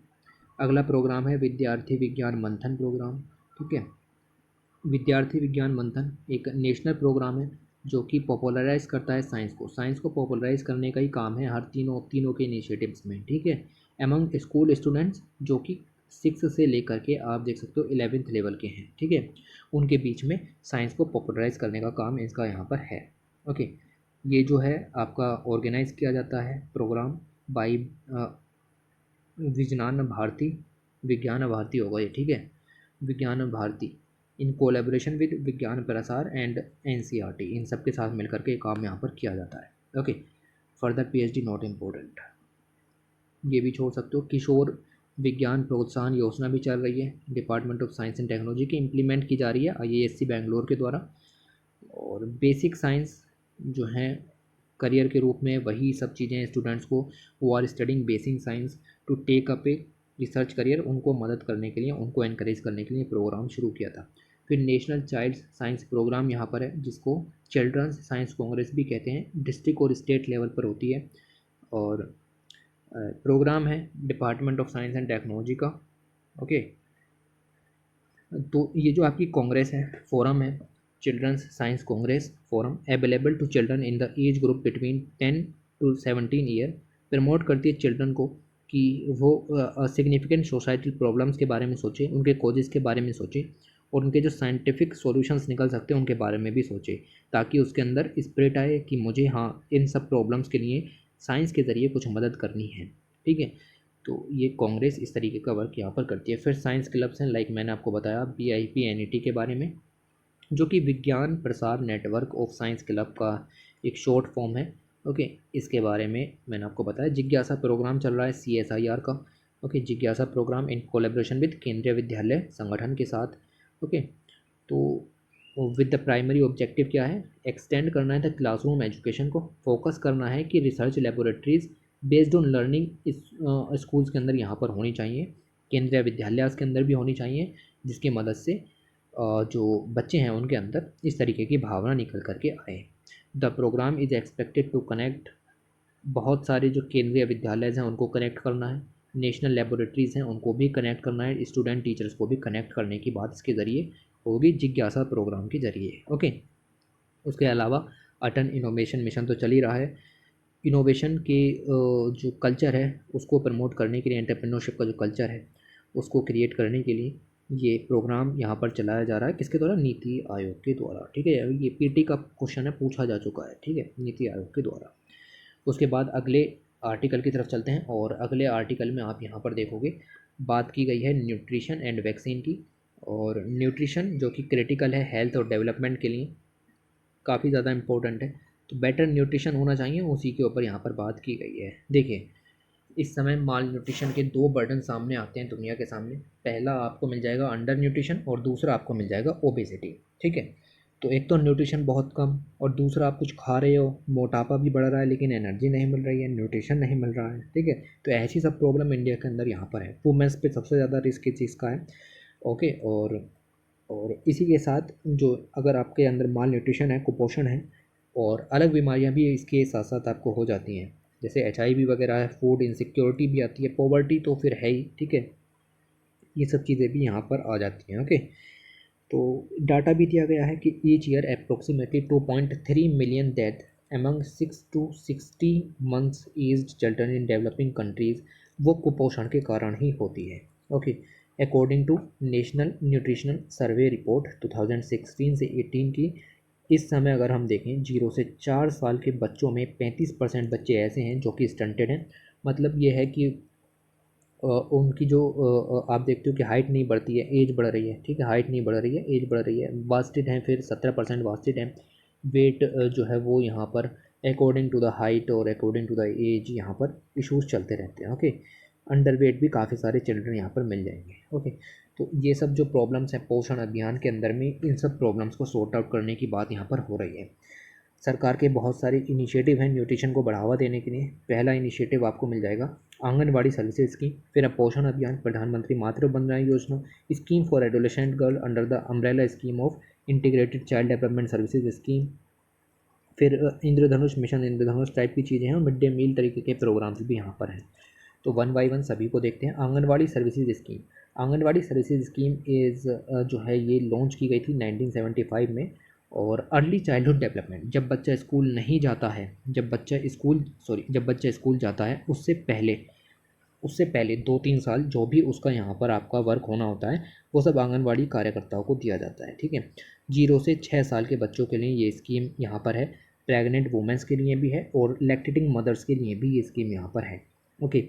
अगला प्रोग्राम है विद्यार्थी विज्ञान मंथन प्रोग्राम, ठीक है। विद्यार्थी विज्ञान मंथन एक नेशनल प्रोग्राम है जो कि पॉपुलराइज करता है साइंस को पॉपुलराइज करने का ही काम है हर तीनों के इनिशिएटिव्स में, ठीक है। एमंग स्कूल स्टूडेंट्स जो कि 6 से लेकर के आप देख सकते हो 11th लेवल के हैं, ठीक है, उनके बीच में साइंस को पॉपुलराइज करने का काम इसका यहाँ पर है, ओके। ये जो है आपका ऑर्गेनाइज किया जाता है प्रोग्राम बाई विज्ञान भारती होगा ये, ठीक है, विज्ञान भारती इन कोलैबोरेशन विद विज्ञान प्रसार एंड एनसीईआरटी, इन सब के साथ मिलकर के काम यहाँ पर किया जाता है, okay. Further PhD not important, ये भी छोड़ सकते हो। किशोर विज्ञान प्रोत्साहन योजना भी चल रही है, department of science and technology की इम्प्लीमेंट की जा रही है IISc बेंगलोर के द्वारा। और बेसिक साइंस जो है करियर के रूप में वही सब चीज़ें स्टूडेंट्स को वो are studying basic science to take up a research career, उनको मदद करने के लिए, उनको एनकरेज करने के लिए प्रोग्राम शुरू किया था। फिर नेशनल चाइल्ड साइंस प्रोग्राम यहाँ पर है जिसको चिल्ड्रंस साइंस कांग्रेस भी कहते हैं, डिस्ट्रिक्ट और स्टेट लेवल पर होती है। और प्रोग्राम है department of science and technology का, ओके। तो ये जो आपकी कांग्रेस है, फोरम है, children's science congress forum, available to children in the age group between 10 to 17 year, promote करती है चिल्ड्रन को कि वो सिग्निफिकेंट सोसाइटल प्रॉब्लम्स के बारे में सोचे, उनके कॉजेज़ के बारे में सोचे और उनके जो साइंटिफिक सॉल्यूशंस निकल सकते हैं उनके बारे में भी सोचे, ताकि उसके अंदर स्पिरिट आए कि मुझे हाँ इन सब प्रॉब्लम्स के लिए साइंस के ज़रिए कुछ मदद करनी है, ठीक है। तो ये कांग्रेस इस तरीके का वर्क यहाँ पर करती है। फिर साइंस क्लब्स हैं, लाइक मैंने आपको बताया BIP-NET के बारे में, जो कि विज्ञान प्रसार नेटवर्क ऑफ साइंस क्लब का एक शॉर्ट फॉर्म है, ओके। इसके बारे में मैंने आपको बताया। जिज्ञासा प्रोग्राम चल रहा है CSIR का, ओके, जिज्ञासा प्रोग्राम इन कोलेब्रेशन विद केंद्रीय विद्यालय संगठन के साथ, ओके। तो विद द प्राइमरी ऑब्जेक्टिव क्या है, एक्सटेंड करना है द क्लासरूम एजुकेशन को, फोकस करना है कि research laboratories based on learning इस स्कूल्स के अंदर यहाँ पर होनी चाहिए, केंद्रीय विद्यालय के अंदर भी होनी चाहिए, जिसकी मदद से जो बच्चे हैं उनके अंदर इस तरीके की भावना निकल करके आए। The programme is expected to connect, बहुत सारे जो केंद्रीय विद्यालय हैं उनको कनेक्ट करना है, नेशनल लेबोरेटरीज़ हैं उनको भी कनेक्ट करना है, स्टूडेंट टीचर्स को भी कनेक्ट करने की बात इसके ज़रिए होगी, जिज्ञासा प्रोग्राम के ज़रिए। ओके, उसके अलावा अटल इनोवेशन मिशन तो चल ही रहा है। इनोवेशन के जो कल्चर है उसको प्रमोट करने के लिए, एंटरप्रेन्योरशिप का जो कल्चर है उसको क्रिएट करने के लिए ये प्रोग्राम यहाँ पर चलाया जा रहा है। किसके द्वारा? नीति आयोग के द्वारा। ठीक है, ये पीटी का क्वेश्चन है, पूछा जा चुका है। ठीक है, नीति आयोग के द्वारा। उसके बाद अगले आर्टिकल की तरफ चलते हैं और अगले आर्टिकल में आप यहाँ पर देखोगे बात की गई है न्यूट्रिशन एंड वैक्सीन की। और न्यूट्रिशन जो कि क्रिटिकल है हेल्थ और डेवलपमेंट के लिए, काफ़ी ज़्यादा इंपॉर्टेंट है, तो बेटर न्यूट्रिशन होना चाहिए, उसी के ऊपर यहाँ पर बात की गई है। देखिए, इस समय माल न्यूट्रिशन के दो बर्डन सामने आते हैं दुनिया के सामने। पहला आपको मिल जाएगा अंडर न्यूट्रिशन और दूसरा आपको मिल जाएगा ओबेसिटी। ठीक है, तो एक तो न्यूट्रिशन बहुत कम और दूसरा आप कुछ खा रहे हो, मोटापा भी बढ़ रहा है लेकिन एनर्जी नहीं मिल रही है, न्यूट्रिशन नहीं मिल रहा है। ठीक है, तो ऐसी सब प्रॉब्लम इंडिया के अंदर यहाँ पर है। वुमेंस पे सबसे ज़्यादा रिस्क इस चीज़ का है। ओके, और इसी के साथ जो अगर आपके अंदर माल न्यूट्रिशन है, कुपोषण है, और अलग बीमारियां भी इसके साथ साथ आपको हो जाती हैं, जैसे HIV वगैरह है, फूड इनसिक्योरिटी भी आती है, पॉवर्टी तो फिर है ही। ठीक है, ये सब चीज़ें भी यहाँ पर आ जाती हैं। ओके, तो डाटा भी दिया गया है कि each year approximately 2.3 million death among 6 to 60 months aged children in developing countries वो कुपोषण के कारण ही होती है। Okay, according to national nutritional survey report 2016 से 18 की, इस समय अगर हम देखें 0 से 4 साल के बच्चों में 35% बच्चे ऐसे हैं जो कि स्टंटेड हैं। मतलब ये है कि उनकी जो आप देखते हो कि हाइट नहीं बढ़ती है, एज बढ़ रही है। ठीक है, हाइट नहीं बढ़ रही है, एज बढ़ रही है। वास्टेड हैं, फिर 17% वास्टेड हैं। वेट जो है वो यहाँ पर अकॉर्डिंग टू द हाइट और अकॉर्डिंग टू द एज यहाँ पर इश्यूज चलते रहते हैं। ओके, अंडर वेट भी काफ़ी सारे चिल्ड्रन यहाँ पर मिल जाएंगे। ओके, तो ये सब जो प्रॉब्लम्स हैं पोषण अभियान के अंदर में, इन सब प्रॉब्लम्स को सॉर्ट आउट करने की बात यहाँ पर हो रही है। सरकार के बहुत सारे इनिशिएटिव हैं न्यूट्रिशन को बढ़ावा देने के लिए। पहला इनिशिएटिव आपको मिल जाएगा आंगनवाड़ी सर्विसेज स्कीम, फिर पोषण अभियान, प्रधानमंत्री मातृ Vandana Yojana, scheme for adolescent girl under the umbrella scheme of integrated child development services scheme, फिर इंद्रधनुष मिशन, इंद्रधनुष टाइप की चीज़ें हैं, और मिड डे मील तरीके के प्रोग्राम्स भी यहाँ पर हैं। तो वन बाई वन सभी को देखते हैं। Anganwadi services scheme, anganwadi services scheme is जो है ये लॉन्च की गई थी 1975 में। और अर्ली चाइल्डहुड डेवलपमेंट, जब बच्चा स्कूल नहीं जाता है, जब बच्चा स्कूल जाता है उससे पहले 2-3 साल जो भी उसका यहाँ पर आपका वर्क होना होता है वो सब आंगनवाड़ी कार्यकर्ताओं को दिया जाता है। ठीक है, 0 से 6 साल के बच्चों के लिए ये स्कीम यहाँ पर है। प्रेग्नेंट वुमेंस के लिए भी है और लैक्टेटिंग मदर्स के लिए भी ये स्कीम यहाँ पर है। ओके,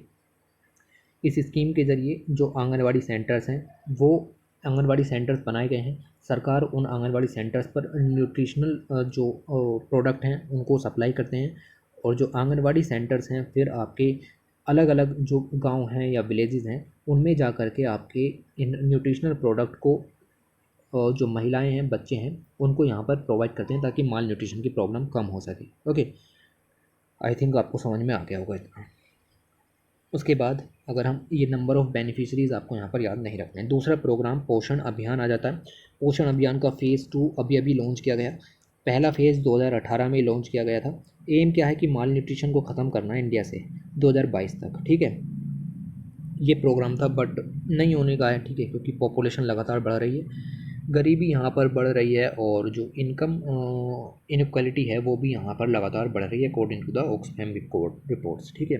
इस स्कीम के ज़रिए जो आंगनवाड़ी सेंटर्स हैं वो आंगनवाड़ी सेंटर्स बनाए गए हैं। सरकार उन आंगनवाड़ी सेंटर्स पर न्यूट्रिशनल जो प्रोडक्ट हैं उनको सप्लाई करते हैं। और जो आंगनवाड़ी सेंटर्स हैं फिर आपके अलग अलग जो गांव हैं या विलेजेस हैं उनमें जा कर के आपके इन न्यूट्रिशनल प्रोडक्ट को जो महिलाएं हैं, बच्चे हैं, उनको यहाँ पर प्रोवाइड करते हैं ताकि माल न्यूट्रिशन की प्रॉब्लम कम हो सके। ओके, आई थिंक आपको समझ में आ गया होगा इतना। उसके बाद अगर हम ये नंबर ऑफ़ बेनिफिशरीज़ आपको यहाँ पर याद नहीं रखते हैं। दूसरा प्रोग्राम पोषण अभियान आ जाता है। पोषण अभियान का फ़ेज़ 2 अभी अभी लॉन्च किया गया। पहला फ़ेज़ 2018 में लॉन्च किया गया था। एम क्या है कि माल न्यूट्रिशन को ख़त्म करना है इंडिया से 2022 तक। ठीक है, ये प्रोग्राम था बट नहीं होने का है। ठीक है, क्योंकि पॉपुलेशन लगातार बढ़ रही है, गरीबी यहाँ पर बढ़ रही है और जो इनकम इनक्वालिटी है वो भी यहाँ पर लगातार बढ़ रही है according to the Oxfam reports. ठीक है,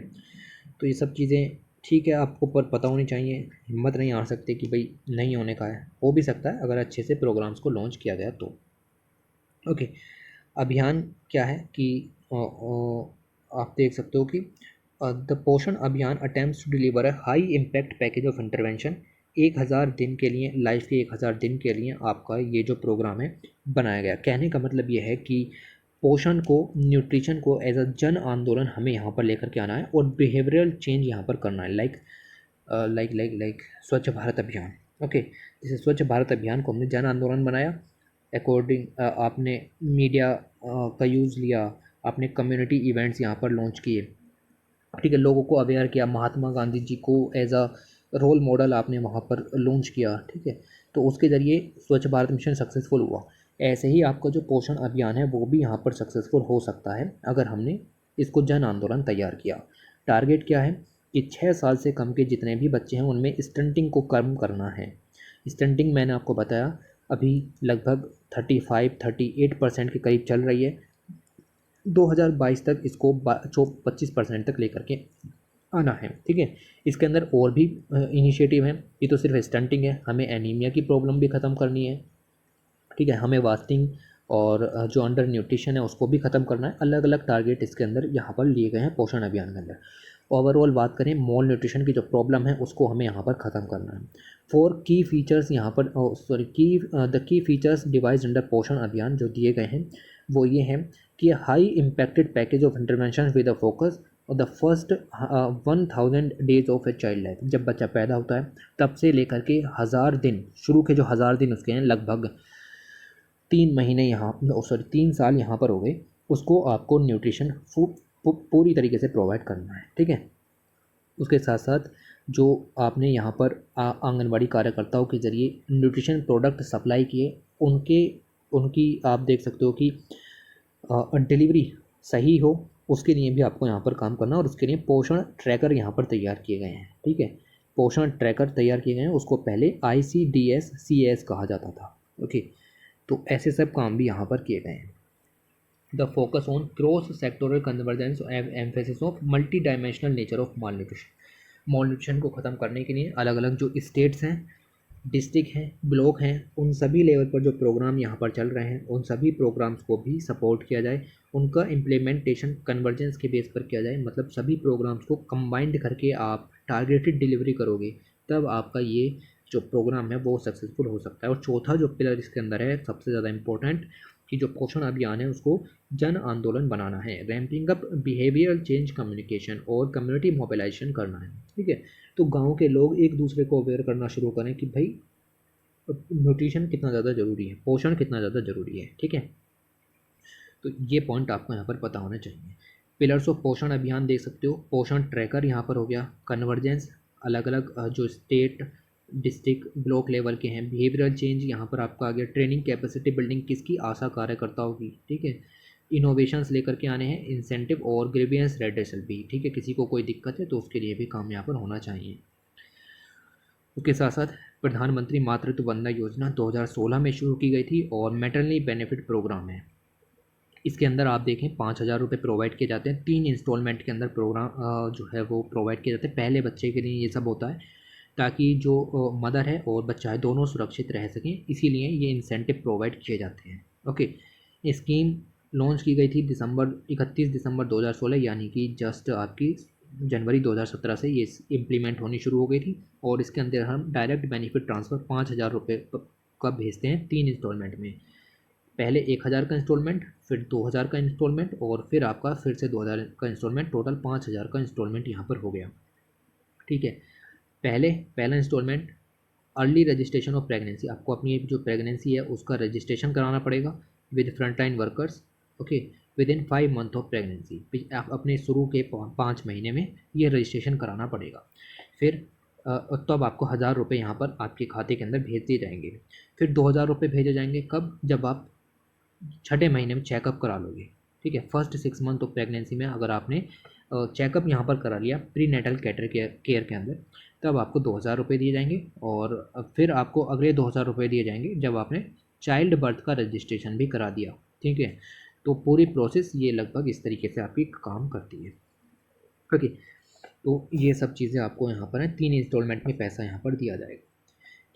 तो ये सब चीज़ें ठीक है आपको पर पता होनी चाहिए। हिम्मत नहीं आ सकती कि भाई नहीं होने का है, हो भी सकता है अगर अच्छे से प्रोग्राम्स को लॉन्च किया गया तो। ओके, अभियान क्या है कि आप देख सकते हो कि the Poshan Abhiyan attempts to deliver a high impact package of intervention. 1000 दिन के लिए, लाइफ के 1000 दिन के लिए आपका ये जो प्रोग्राम है बनाया गया। कहने का मतलब ये है कि पोषण को, न्यूट्रिशन को एज अ जन आंदोलन हमें यहाँ पर लेकर के आना है और बिहेवियरल चेंज यहाँ पर करना है। लाइक स्वच्छ भारत अभियान। ओके, जैसे स्वच्छ भारत अभियान को हमने जन आंदोलन बनाया, आपने मीडिया का यूज़ लिया, आपने कम्युनिटी इवेंट्स यहाँ पर लॉन्च किए। ठीक है, लोगों को अवेयर किया, महात्मा गांधी जी को एज अ रोल मॉडल आपने वहाँ पर लॉन्च किया। ठीक है, तो उसके ज़रिए स्वच्छ भारत मिशन सक्सेसफुल हुआ। ऐसे ही आपका जो पोषण अभियान है वो भी यहाँ पर सक्सेसफुल हो सकता है अगर हमने इसको जन आंदोलन तैयार किया। टारगेट क्या है कि 6 साल से कम के जितने भी बच्चे हैं उनमें स्टंटिंग को कम करना है। स्टंटिंग मैंने आपको बताया अभी लगभग 35-38% के करीब चल रही है। 2022 तक इसको 25% तक लेकर के आना है। ठीक है, इसके अंदर और भी इनिशिएटिव हैं, ये तो सिर्फ स्टंटिंग है। हमें एनीमिया की प्रॉब्लम भी ख़त्म करनी है। ठीक है, हमें वास्टिंग और जो अंडर न्यूट्रिशन है उसको भी ख़त्म करना है। अलग अलग टारगेट इसके अंदर यहाँ पर लिए गए हैं पोषण अभियान के अंदर। ओवरऑल बात करें मॉल न्यूट्रिशन की जो प्रॉब्लम है उसको हमें यहाँ पर ख़त्म करना है। 4 की फीचर्स यहाँ पर the key features device under पोषण अभियान जो दिए गए हैं वो ये हैं कि high impacted package of intervention with a focus on the first 1000 days of a child life. जब बच्चा पैदा होता है तब से लेकर के 1000 दिन, शुरू के जो 1000 दिन उसके हैं, लगभग 3 महीने यहाँ 3 साल यहाँ पर हो गए, उसको आपको न्यूट्रिशन पूरी तरीके से प्रोवाइड करना है। ठीक है, उसके साथ साथ जो आपने यहाँ पर आंगनवाड़ी कार्यकर्ताओं के ज़रिए न्यूट्रिशन प्रोडक्ट सप्लाई किए उनकी आप देख सकते हो कि डिलीवरी सही हो, उसके लिए भी आपको यहाँ पर काम करना, और उसके लिए पोषण ट्रैकर यहाँ पर तैयार किए गए हैं। ठीक है, पोषण ट्रैकर तैयार किए गए हैं, उसको पहले ICDS-CAS कहा जाता था। ओके, तो ऐसे सब काम भी यहाँ पर किए गए हैं। The focus on cross sectoral convergence emphasis of multi dimensional nature of mall nutrition को ख़त्म करने के लिए अलग अलग जो स्टेट्स हैं, डिस्ट्रिक्ट हैं, ब्लॉक हैं, उन सभी लेवल पर जो प्रोग्राम यहाँ पर चल रहे हैं उन सभी प्रोग्राम्स को भी सपोर्ट किया जाए, उनका इम्प्लीमेंटेशन कन्वर्जेंस के बेस पर किया जाए। मतलब सभी प्रोग्राम्स को कंबाइंड करके आप टारगेटेड डिलीवरी करोगे तब आपका ये जो प्रोग्राम है वो सक्सेसफुल हो सकता है। और चौथा जो पिलर इसके अंदर है सबसे ज़्यादा इम्पोर्टेंट, कि जो पोषण अभियान है उसको जन आंदोलन बनाना है, ramping up behavioural change communication और कम्युनिटी मोबिलाइजेशन करना है। ठीक है, तो गांव के लोग एक दूसरे को अवेयर करना शुरू करें कि भाई न्यूट्रिशन कितना ज़्यादा ज़रूरी है, पोषण कितना ज़्यादा ज़रूरी है। ठीक है, तो ये पॉइंट आपको यहाँ पर पता होना चाहिए। पिलर्स ऑफ पोषण अभियान देख सकते हो, पोषण ट्रैकर यहाँ पर हो गया, कन्वर्जेंस अलग अलग जो स्टेट डिस्ट्रिक्ट ब्लॉक लेवल के हैं, बिहेवियरल चेंज यहाँ पर आपका आ गया, ट्रेनिंग कैपेसिटी बिल्डिंग किसकी, आशा कार्यकर्ताओं की। ठीक है, इनोवेशंस लेकर के आने हैं, इंसेंटिव और ग्रीवियंस रेड्रेसल भी। ठीक है, किसी को कोई दिक्कत है तो उसके लिए भी काम यहाँ पर होना चाहिए। उसके साथ साथ प्रधानमंत्री मातृत्व वंदना योजना 2016 में शुरू की गई थी और मैटरनिटी बेनिफिट प्रोग्राम है। इसके अंदर आप देखें 5,000 रुपये प्रोवाइड किए जाते हैं, 3 इंस्टॉलमेंट के अंदर प्रोग्राम जो है वो प्रोवाइड किए जाते हैं। पहले बच्चे के लिए ये सब होता है ताकि जो मदर है और बच्चा है दोनों सुरक्षित रह सकें, इसीलिए ये इंसेंटिव प्रोवाइड किए जाते हैं। ओके, ये स्कीम लॉन्च की गई थी 31 दिसंबर 2016, यानी कि जस्ट आपकी जनवरी 2017 से ये इम्प्लीमेंट होनी शुरू हो गई थी। और इसके अंदर हम डायरेक्ट बेनिफिट ट्रांसफ़र 5,000 रुपये का भेजते हैं 3 इंस्टॉलमेंट में। पहले 1,000 का इंस्टॉलमेंट, फिर 2,000 का इंस्टॉलमेंट और फिर आपका फिर से 2,000 का इंस्टॉलमेंट, टोटल 5,000 का इंस्टॉलमेंट यहाँ पर हो गया। ठीक है, पहला instalment early registration of pregnancy, आपको अपनी जो प्रेगनेंसी है उसका रजिस्ट्रेशन कराना पड़ेगा with frontline workers. Okay, with in 5 month of pregnancy, आप अपने शुरू के 5 महीने में ये रजिस्ट्रेशन कराना पड़ेगा। फिर तब आपको 1,000 रुपये यहाँ पर आपके खाते के अंदर भेज दिए जाएंगे। फिर 2,000 रुपये भेजे जाएंगे कब, जब आप 6ठे महीने में चेकअप करा लोगे। ठीक है, फर्स्ट 6 मंथ ऑफ प्रेगनेंसी में अगर आपने चेकअप यहाँ पर करा लिया प्री नेटल केयर के अंदर, तब आपको 2,000 रुपये दिए जाएंगे। और फिर आपको अगले 2,000 रुपये दिए जाएंगे जब आपने चाइल्ड बर्थ का रजिस्ट्रेशन भी करा दिया। ठीक है, तो पूरी प्रोसेस ये लगभग इस तरीके से आपकी काम करती है। ओके, तो ये सब चीज़ें आपको यहाँ पर है 3 इंस्टॉलमेंट में पैसा यहाँ पर दिया जाएगा।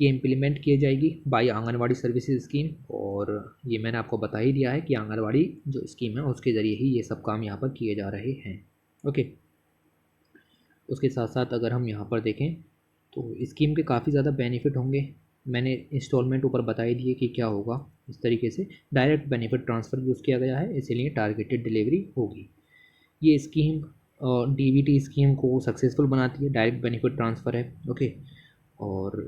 ये इम्प्लीमेंट की जाएगी बाय आंगनवाड़ी सर्विसेज स्कीम, और ये मैंने आपको बता ही दिया है कि आंगनवाड़ी जो स्कीम है उसके ज़रिए ही ये सब काम यहाँ पर किए जा रहे हैं। ओके, उसके साथ साथ अगर हम यहाँ पर देखें तो स्कीम के काफ़ी ज़्यादा बेनिफिट होंगे। मैंने इंस्टॉलमेंट ऊपर बता ही दिए कि क्या होगा। इस तरीके से डायरेक्ट बेनिफिट ट्रांसफ़र यूज़ किया गया है, इसीलिए टारगेटेड डिलीवरी होगी। ये स्कीम DBT स्कीम को सक्सेसफुल बनाती है, डायरेक्ट बेनिफिट ट्रांसफ़र है। ओके, और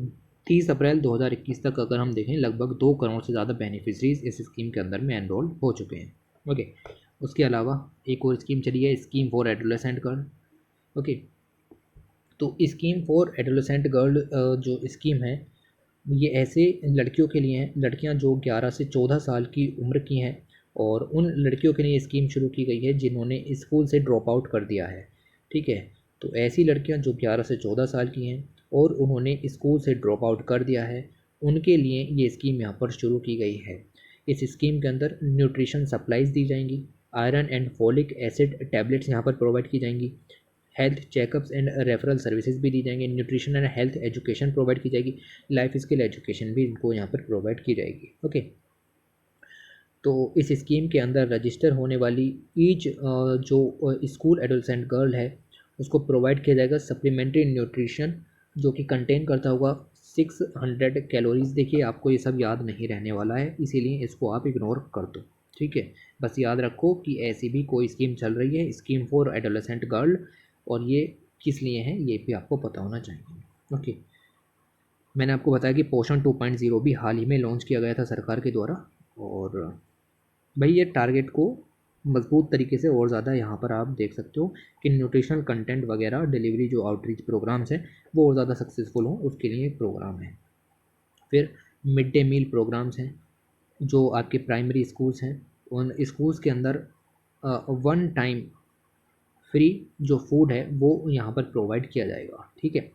30 अप्रैल 2021 तक अगर हम देखें लगभग 2 करोड़ से ज़्यादा बेनिफिशरीज इस स्कीम के अंदर में एनरोल हो चुके हैं। ओके, उसके अलावा एक और स्कीम चली है, scheme for adolescent girl. Okay, तो स्कीम फॉर एडोलेसेंट गर्ल जो स्कीम है ये ऐसे लड़कियों के लिए हैं, लड़कियां जो 11 से 14 साल की उम्र की हैं, और उन लड़कियों के लिए ये स्कीम शुरू की गई है जिन्होंने स्कूल से ड्रॉप आउट कर दिया है। ठीक है, तो ऐसी लड़कियां जो 11 से 14 साल की हैं और उन्होंने स्कूल से ड्रॉप आउट कर दिया है, उनके लिए ये स्कीम यहाँ पर शुरू की गई है। इस स्कीम के अंदर न्यूट्रिशन सप्लाईज दी जाएंगी, iron and folic acid tablets यहाँ पर प्रोवाइड की जाएंगी, health checkups and referral services भी दी जाएंगी, nutrition and health education provide की जाएगी, लाइफ स्किल एजुकेशन भी इनको यहाँ पर प्रोवाइड की जाएगी। ओके, तो इस स्कीम के अंदर रजिस्टर होने वाली ईच जो स्कूल एडोलसेंट गर्ल है उसको प्रोवाइड किया जाएगा सप्लीमेंट्री न्यूट्रिशन, जो कि कंटेन करता होगा 600 कैलोरीज। देखिए आपको ये सब याद नहीं रहने वाला है, इसीलिए इसको आप इग्नोर कर दो। ठीक है, बस याद रखो कि ऐसी भी कोई स्कीम चल रही है, स्कीम फॉर एडोलसेंट गर्ल, और ये किस लिए है ये भी आपको पता होना चाहिए। ओके, मैंने आपको बताया कि पोषण 2.0 भी हाल ही में लॉन्च किया गया था सरकार के द्वारा, और भाई ये टारगेट को मजबूत तरीके से और ज़्यादा यहाँ पर आप देख सकते हो कि न्यूट्रिशनल कंटेंट वगैरह डिलीवरी जो आउटरीच प्रोग्राम्स हैं वो और ज़्यादा सक्सेसफुल हों, उसके लिए एक प्रोग्राम है। फिर मिड डे मील प्रोग्राम्स हैं, जो आपके प्राइमरी स्कूल्स हैं उन स्कूल्स के अंदर वन टाइम फ्री जो फूड है वो यहाँ पर प्रोवाइड किया जाएगा। ठीक है,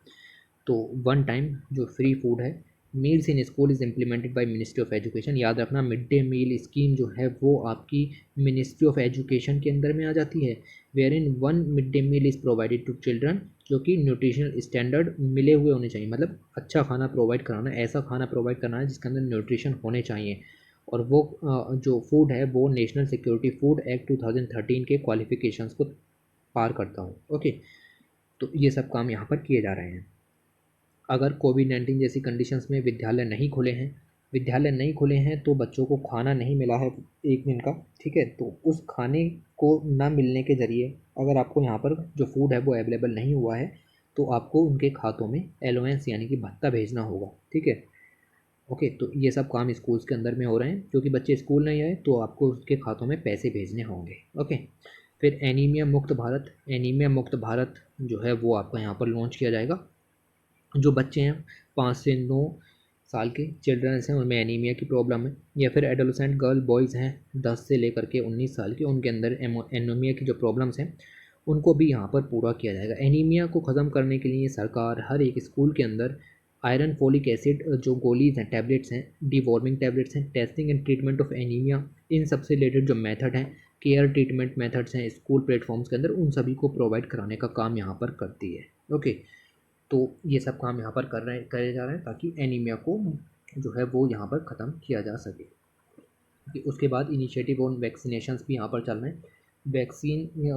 तो वन टाइम जो फ्री फूड है, meals in school is implemented by ministry of education. याद रखना मिड डे मील स्कीम जो है वो आपकी मिनिस्ट्री ऑफ एजुकेशन के अंदर में आ जाती है, where in one mid day meal is provided to children, जो कि न्यूट्रिशनल स्टैंडर्ड मिले हुए होने चाहिए, मतलब अच्छा खाना प्रोवाइड कराना, ऐसा खाना प्रोवाइड कराना है जिसके अंदर न्यूट्रिशन होने चाहिए, और वो जो फूड है वो नेशनल सिक्योरिटी फूड एक्ट 2013 के क्वालिफिकेशंस को पार करता हूँ। ओके, तो ये सब काम यहाँ पर किए जा रहे हैं। अगर कोविड-19 जैसी कंडीशंस में विद्यालय नहीं खुले हैं तो बच्चों को खाना नहीं मिला है 1 दिन का, ठीक है, तो उस खाने को ना मिलने के ज़रिए अगर आपको यहाँ पर जो फूड है वो अवेलेबल नहीं हुआ है तो आपको उनके खातों में एलोवेंस यानी कि भत्ता भेजना होगा। ठीक है, ओके, तो ये सब काम स्कूल्स के अंदर में हो रहे हैं, क्योंकि बच्चे स्कूल नहीं आए तो आपको उसके खातों में पैसे भेजने होंगे। ओके, फिर एनीमिया मुक्त भारत जो है वो आपका यहाँ पर लॉन्च किया जाएगा। जो बच्चे हैं 5 से 9 साल के चिल्ड्रंस हैं उनमें एनीमिया की प्रॉब्लम है, या फिर एडोलसेंट गर्ल बॉयज़ हैं 10 से लेकर के 19 साल के, उनके अंदर एनीमिया की जो प्रॉब्लम्स हैं उनको भी यहाँ पर पूरा किया जाएगा। एनीमिया को ख़त्म करने के लिए सरकार हर एक स्कूल के अंदर आयरन फोलिक एसिड जो गोलीज हैं, टैबलेट्स हैं, डिवॉर्मिंग टैबलेट्स हैं, testing and treatment of anaemia, इन सबसे रिलेटेड जो मेथड हैं, केयर ट्रीटमेंट मेथड्स हैं स्कूल प्लेटफॉर्म्स के अंदर, उन सभी को प्रोवाइड कराने का काम यहाँ पर करती है। ओके, तो ये सब काम यहाँ पर करे जा रहे हैं ताकि एनीमिया को जो है वो यहाँ पर ख़त्म किया जा सके। कि उसके बाद इनिशिएटिव ऑन वैक्सीनेशंस भी यहाँ पर चल रहे हैं।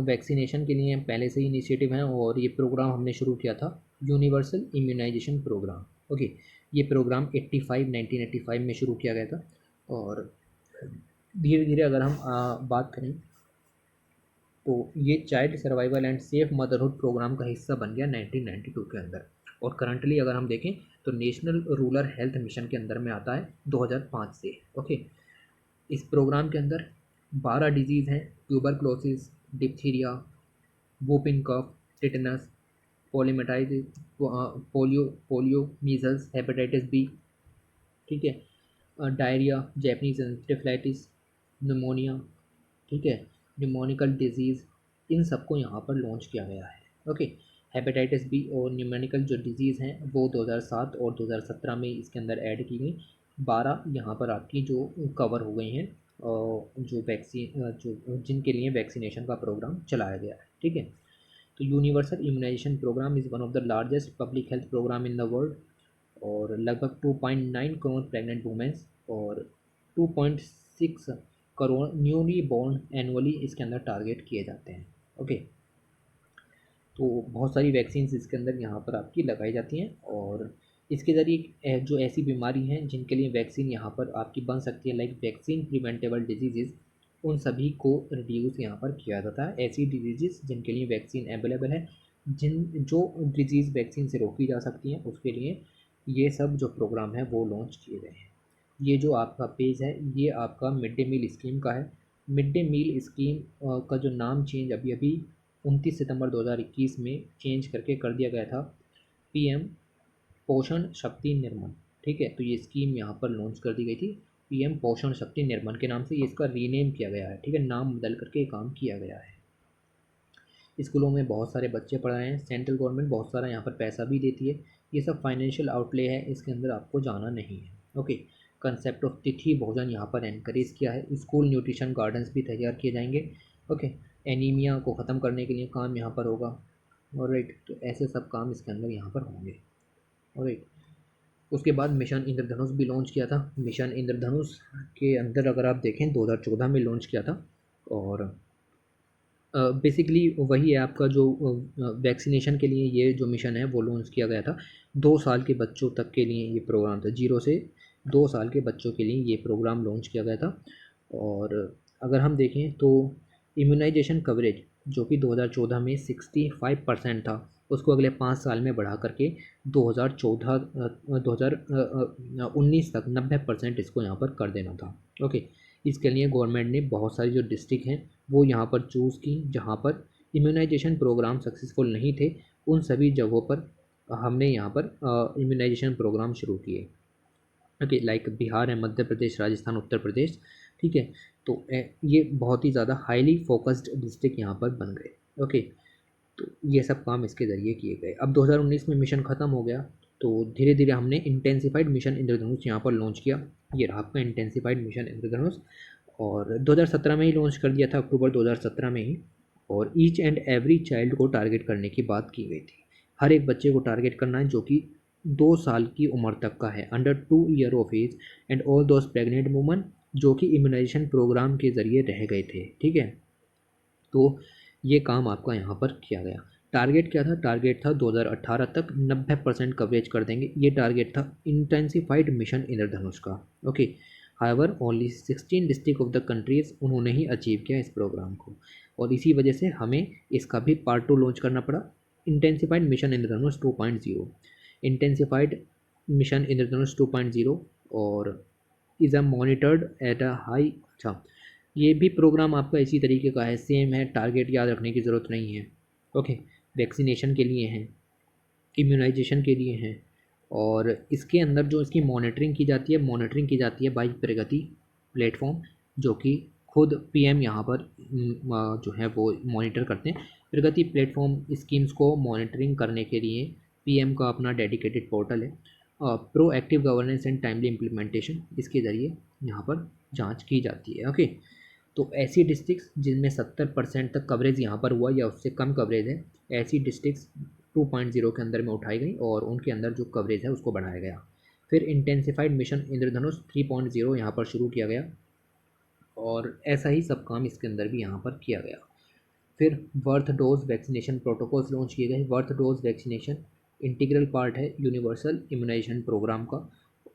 वैक्सीनेशन के लिए पहले से ही इनिशिएटिव हैं, और ये प्रोग्राम हमने शुरू किया था यूनिवर्सल इम्यूनाइजेशन प्रोग्राम। ओके, ये प्रोग्राम 1985 में शुरू किया गया था, और धीरे धीरे अगर हम बात करें तो ये child survival and safe motherhood programme का हिस्सा बन गया 1992 के अंदर, और करंटली अगर हम देखें तो नेशनल रूरल हेल्थ मिशन के अंदर में आता है 2005 से। ओके, इस प्रोग्राम के अंदर 12 डिजीज़ हैं, tuberculosis, diphtheria, whooping cough, tetanus, poliomyelitis, polio, measles, hepatitis B, ठीक है, डायरिया, जैपनीज एन्सेफेलाइटिस, निमोनिया, ठीक है, न्यूमोनिकल डिजीज़, इन सबको यहाँ पर लॉन्च किया गया है। ओके, हेपेटाइटिस बी और न्यूमोनिकल जो डिजीज़ हैं वो 2007 और 2017 में इसके अंदर ऐड की गई। 12 यहाँ पर आपकी जो कवर हो गई हैं, जो वैक्सीन जो जिनके लिए वैक्सीनेशन का प्रोग्राम चलाया गया है। ठीक है, तो universal immunisation programme is one of the largest public health programme in the world, और लगभग 2.9 करोड़ प्रेग्नेंट वुमेंस और 2.6 करोड़ न्यूली बॉर्न एनुअली इसके अंदर टारगेट किए जाते हैं। ओके, तो बहुत सारी वैक्सीन इसके अंदर यहाँ पर आपकी लगाई जाती हैं, और इसके ज़रिए जो ऐसी बीमारी हैं जिनके लिए वैक्सीन यहाँ पर आपकी बन सकती है, लाइक वैक्सीन प्रिवेंटेबल डिजीज़, उन सभी को रिड्यूस यहाँ पर किया जाता है। ऐसी डिजीज़ जिनके लिए वैक्सीन अवेलेबल है, जो डिजीज़ वैक्सीन से रोकी जा सकती हैं, उसके लिए ये सब जो प्रोग्राम है वो लॉन्च किए गए हैं। ये जो आपका पेज है ये आपका मिड डे मील स्कीम का है। मिड डे मील स्कीम का जो नाम चेंज अभी अभी 29 सितंबर 2021 में चेंज करके कर दिया गया था पीएम पोषण शक्ति निर्माण। ठीक है। तो ये स्कीम यहाँ पर लॉन्च कर दी गई थी, पीएम पोषण शक्ति निर्माण के नाम से। ये इसका रीनेम किया गया है, ठीक है, नाम बदल करके ये काम किया गया है। स्कूलों में बहुत सारे बच्चे पढ़ रहे हैं, सेंट्रल गवर्नमेंट बहुत सारा यहाँ पर पैसा भी देती है। ये सब फाइनेंशियल आउटले है, इसके अंदर आपको जाना नहीं है। ओके, कंसेप्ट ऑफ तिथि भोजन यहाँ पर एनकरेज किया है। स्कूल न्यूट्रिशन गार्डन्स भी तैयार किए जाएंगे। ओके, एनीमिया को ख़त्म करने के लिए काम यहाँ पर होगा। ऑलराइट, तो ऐसे सब काम इसके अंदर यहाँ पर होंगे। ऑलराइट, उसके बाद मिशन इंद्रधनुष भी लॉन्च किया था। मिशन इंद्रधनुष के अंदर अगर आप देखें 2014 में लॉन्च किया था, और बेसिकली वही है आपका जो वैक्सीनेशन के लिए ये जो मिशन है वो लॉन्च किया गया था। 2 साल के बच्चों तक के लिए ये प्रोग्राम था, 0 से 2 साल के बच्चों के लिए ये प्रोग्राम लॉन्च किया गया था। और अगर हम देखें तो इम्यूनाइजेशन कवरेज जो कि 2014 में 65% था, उसको अगले 5 साल में बढ़ा करके 2019 तक 90% इसको यहाँ पर कर देना था। ओके, इसके लिए गवर्नमेंट ने बहुत सारी जो डिस्ट्रिक्ट हैं वो यहाँ पर चूज़ की, जहाँ पर इम्यूनाइजेशन प्रोग्राम सक्सेसफुल नहीं थे, उन सभी जगहों पर हमने यहाँ पर इम्यूनाइजेशन प्रोग्राम शुरू किए। ओके, लाइक बिहार है, मध्य प्रदेश, राजस्थान, उत्तर प्रदेश, ठीक है। तो ये बहुत ही ज़्यादा हाईली फोकस्ड डिस्ट्रिक्ट यहाँ पर बन गए। ओके, तो ये सब काम इसके ज़रिए किए गए। अब 2019 में मिशन ख़त्म हो गया, तो धीरे धीरे हमने इंटेंसिफाइड मिशन इंद्रधनुष यहाँ पर लॉन्च किया। ये रहा आपका इंटेंसिफाइड मिशन इंद्रधनुष, और 2017 में ही लॉन्च कर दिया था, अक्टूबर 2017 में ही। और ईच एंड एवरी चाइल्ड को टारगेट करने की बात की गई थी। हर एक बच्चे को टारगेट करना है जो कि 2 साल की उम्र तक का है, under 2 year of age, and all those pregnant women जो कि इम्यूनाइजेशन प्रोग्राम के ज़रिए रह गए थे, ठीक है। तो ये काम आपका यहाँ पर किया गया। टारगेट क्या था? टारगेट था 2018 तक 90% कवरेज कर देंगे, ये टारगेट था इंटेंसिफाइड मिशन इंद्रधनुष का। Okay, however only 16 district of the countries उन्होंने ही अचीव किया इस प्रोग्राम को, और इसी वजह से हमें इसका भी पार्ट 2 लॉन्च करना पड़ा, इंटेंसिफाइड मिशन इंद्रधनुष 2.0। इंटेंसिफाइड मिशन इंद्रधनुष 2.0 और is a monitored at a high. अच्छा, ये भी प्रोग्राम आपका इसी तरीके का है, सेम है, टारगेट याद रखने की ज़रूरत नहीं है। ओके, वैक्सीनेशन के लिए हैं, इम्यूनाइजेशन के लिए हैं, और इसके अंदर जो इसकी मॉनिटरिंग की जाती है, मॉनिटरिंग की जाती है बाय प्रगति प्लेटफॉर्म, जो कि खुद पीएम यहाँ पर जो है वो मॉनिटर करते हैं। प्रगति प्लेटफॉर्म स्कीम्स को मॉनिटरिंग करने के लिए पीएम का अपना डेडिकेटेड पोर्टल है। Pro active governance and timely implementation, इसके ज़रिए यहाँ पर जांच की जाती है। ओके, तो ऐसी डिस्ट्रिक्ट्स जिनमें 70% तक कवरेज यहाँ पर हुआ या उससे कम कवरेज है, ऐसी डिस्ट्रिक्ट्स 2.0 के अंदर में उठाई गई और उनके अंदर जो कवरेज है उसको बढ़ाया गया। फिर इंटेंसिफाइड मिशन इंद्रधनुष 3.0 यहाँ पर शुरू किया गया, और ऐसा ही सब काम इसके अंदर भी यहाँ पर किया गया। फिर birth dose vaccination protocols launch किए गए। Birth dose vaccination integral part है यूनिवर्सल इम्यूनाइजेशन प्रोग्राम का,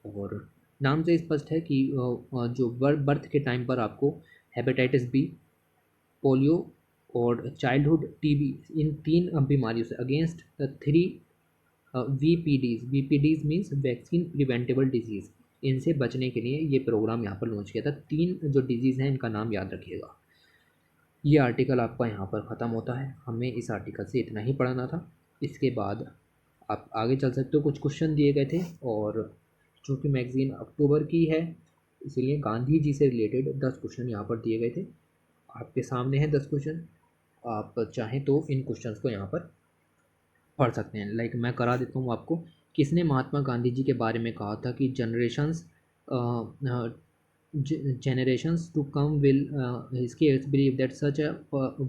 और नाम से स्पष्ट है कि जो बर्थ के टाइम पर आपको हेपेटाइटिस बी, पोलियो और चाइल्डहुड टीबी, इन 3 बीमारियों से against 3 VPDs means vaccine preventable diseases, इनसे बचने के लिए ये प्रोग्राम यहाँ पर लॉन्च किया था। 3 जो डिजीज़ हैं इनका नाम याद रखिएगा। ये आर्टिकल आपका यहाँ पर ख़त्म होता है, हमें इस आर्टिकल से इतना ही पढ़ना था। इसके बाद आप आगे चल सकते हो, कुछ क्वेश्चन दिए गए थे, और चूँकि मैगज़ीन अक्टूबर की है इसीलिए गांधी जी से रिलेटेड 10 क्वेश्चन यहाँ पर दिए गए थे। आपके सामने हैं 10 क्वेश्चन, आप चाहें तो इन क्वेश्चंस को यहाँ पर पढ़ सकते हैं। लाइक मैं करा देता हूँ आपको, किसने महात्मा गांधी जी के बारे में कहा था कि generations to come will his case believe that such a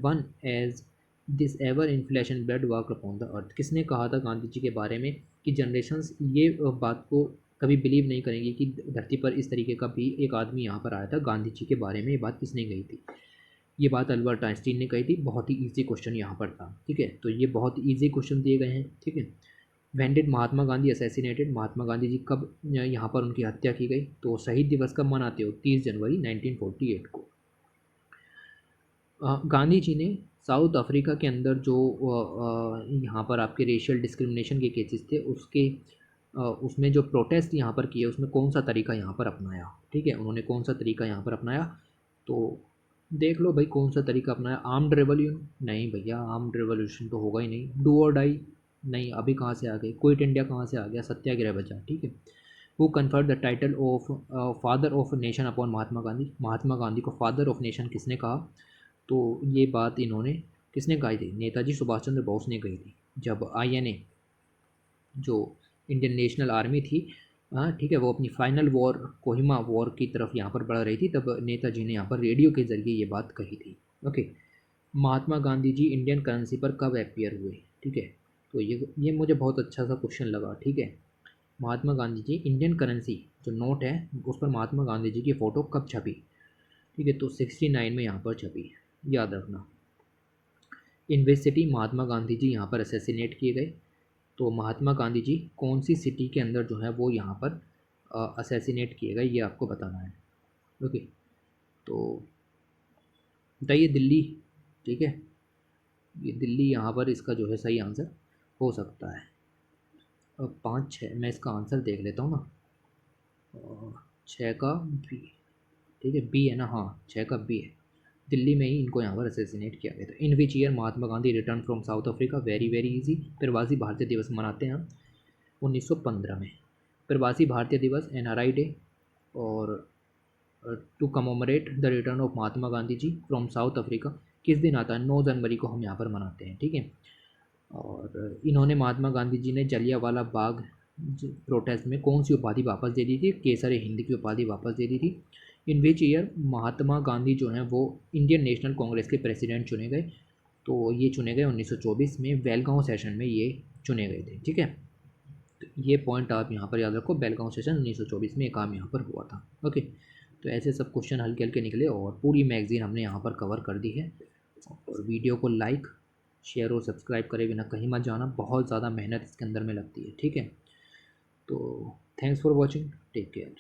one as this ever inflation blood walk upon the earth। किसने कहा था गांधी जी के बारे में कि जनरेशंस ये बात को कभी बिलीव नहीं करेंगे कि धरती पर इस तरीके का भी एक आदमी यहाँ पर आया था। गांधी जी के बारे में ये बात किसने कही थी? ये बात अल्बर्ट आइंस्टीन ने कही थी। बहुत ही ईजी क्वेश्चन यहाँ पर था, ठीक है। तो ये बहुत ही ईजी क्वेश्चन दिए गए हैं, ठीक है। When did Mahatma Gandhi assassinated, Mahatma Gandhi ji कब यहाँ पर उनकी हत्या की गई? तो शहीद दिवस कब मनाते हो? 30 जनवरी 1948 को। गांधी जी ने साउथ अफ्रीका के अंदर जो यहाँ पर आपके रेशियल डिस्क्रिमिनेशन के केसेस थे उसमें जो प्रोटेस्ट यहाँ पर किए उसमें कौन सा तरीका यहाँ पर अपनाया? ठीक है, उन्होंने कौन सा तरीका यहाँ पर अपनाया? तो देख लो भाई, कौन सा तरीका अपनाया? Armed revolution? नहीं भैया, आर्म्ड रेवोल्यूशन तो होगा ही नहीं। डू और डाई? नहीं, अभी कहाँ से आ गए? क्विट इंडिया कहाँ से आ गया? सत्याग्रह बचा, ठीक है। Who conferred the title of father of nation upon Mahatma Gandhi. Mahatma Gandhi को फादर ऑफ नेशन किसने कहा? तो ये बात इन्होंने किसने कही थी? नेताजी सुभाष चंद्र बोस ने कही थी। जब INA जो इंडियन नेशनल आर्मी थी, हाँ ठीक है, वो अपनी फाइनल वॉर कोहिमा वॉर की तरफ यहाँ पर बढ़ रही थी, तब नेताजी ने यहाँ पर रेडियो के ज़रिए ये बात कही थी। ओके, महात्मा गांधी जी इंडियन करेंसी पर कब अपियर हुए? ठीक है, तो ये मुझे बहुत अच्छा सा क्वेश्चन लगा। ठीक है, महात्मा गांधी जी इंडियन करेंसी जो नोट है उस पर महात्मा गांधी जी की फ़ोटो कब छपी? ठीक है, तो 69 में यहाँ पर छपी, याद रखना। इन विच सिटी महात्मा गांधी जी यहाँ पर असैसिनेट किए गए? तो महात्मा गांधी जी कौन सी सिटी के अंदर जो है वो यहाँ पर असैसिनेट किए गए, ये आपको बताना है। ओके, तो बताइए दिल्ली। ठीक है, ये दिल्ली यहाँ पर इसका जो है सही आंसर हो सकता है। अब 5 6 मैं इसका आंसर देख लेता हूँ ना। 6 का बी, ठीक है बी है ना, हाँ 6 का बी है। दिल्ली में ही इनको यहाँ पर असैसिनेट किया गया था। In which year Mahatma Gandhi return from South Africa? Very easy, Pravasi Bharatiya दिवस मनाते हैं हम 1915 में। प्रवासी भारतीय दिवस NRI डे, और to commemorate the return of Mahatma Gandhi ji from South Africa किस दिन आता है? 9 जनवरी को हम यहाँ पर मनाते हैं। ठीक है, और इन्होंने महात्मा गांधी जी ने जलियांवाला बाग प्रोटेस्ट में कौन सी उपाधि वापस दे दी थी? केसर हिंद की उपाधि वापस दे दी थी। इन विच ईयर महात्मा गांधी जो हैं वो इंडियन नेशनल कांग्रेस के प्रेसिडेंट चुने गए? तो ये चुने गए 1924 में, बेलगांव सेशन में ये चुने गए थे। ठीक है, तो ये पॉइंट आप यहाँ पर याद रखो, बेलगांव सेशन 1924 में ये काम यहाँ पर हुआ था। ओके, तो ऐसे सब क्वेश्चन हल्के हल्के निकले और पूरी मैगज़ीन हमने यहाँ पर कवर कर दी है। और वीडियो को लाइक शेयर और सब्सक्राइब करे बिना कहीं मत जाना, बहुत ज़्यादा मेहनत इसके अंदर में लगती है। ठीक है, तो thanks for watching, take care.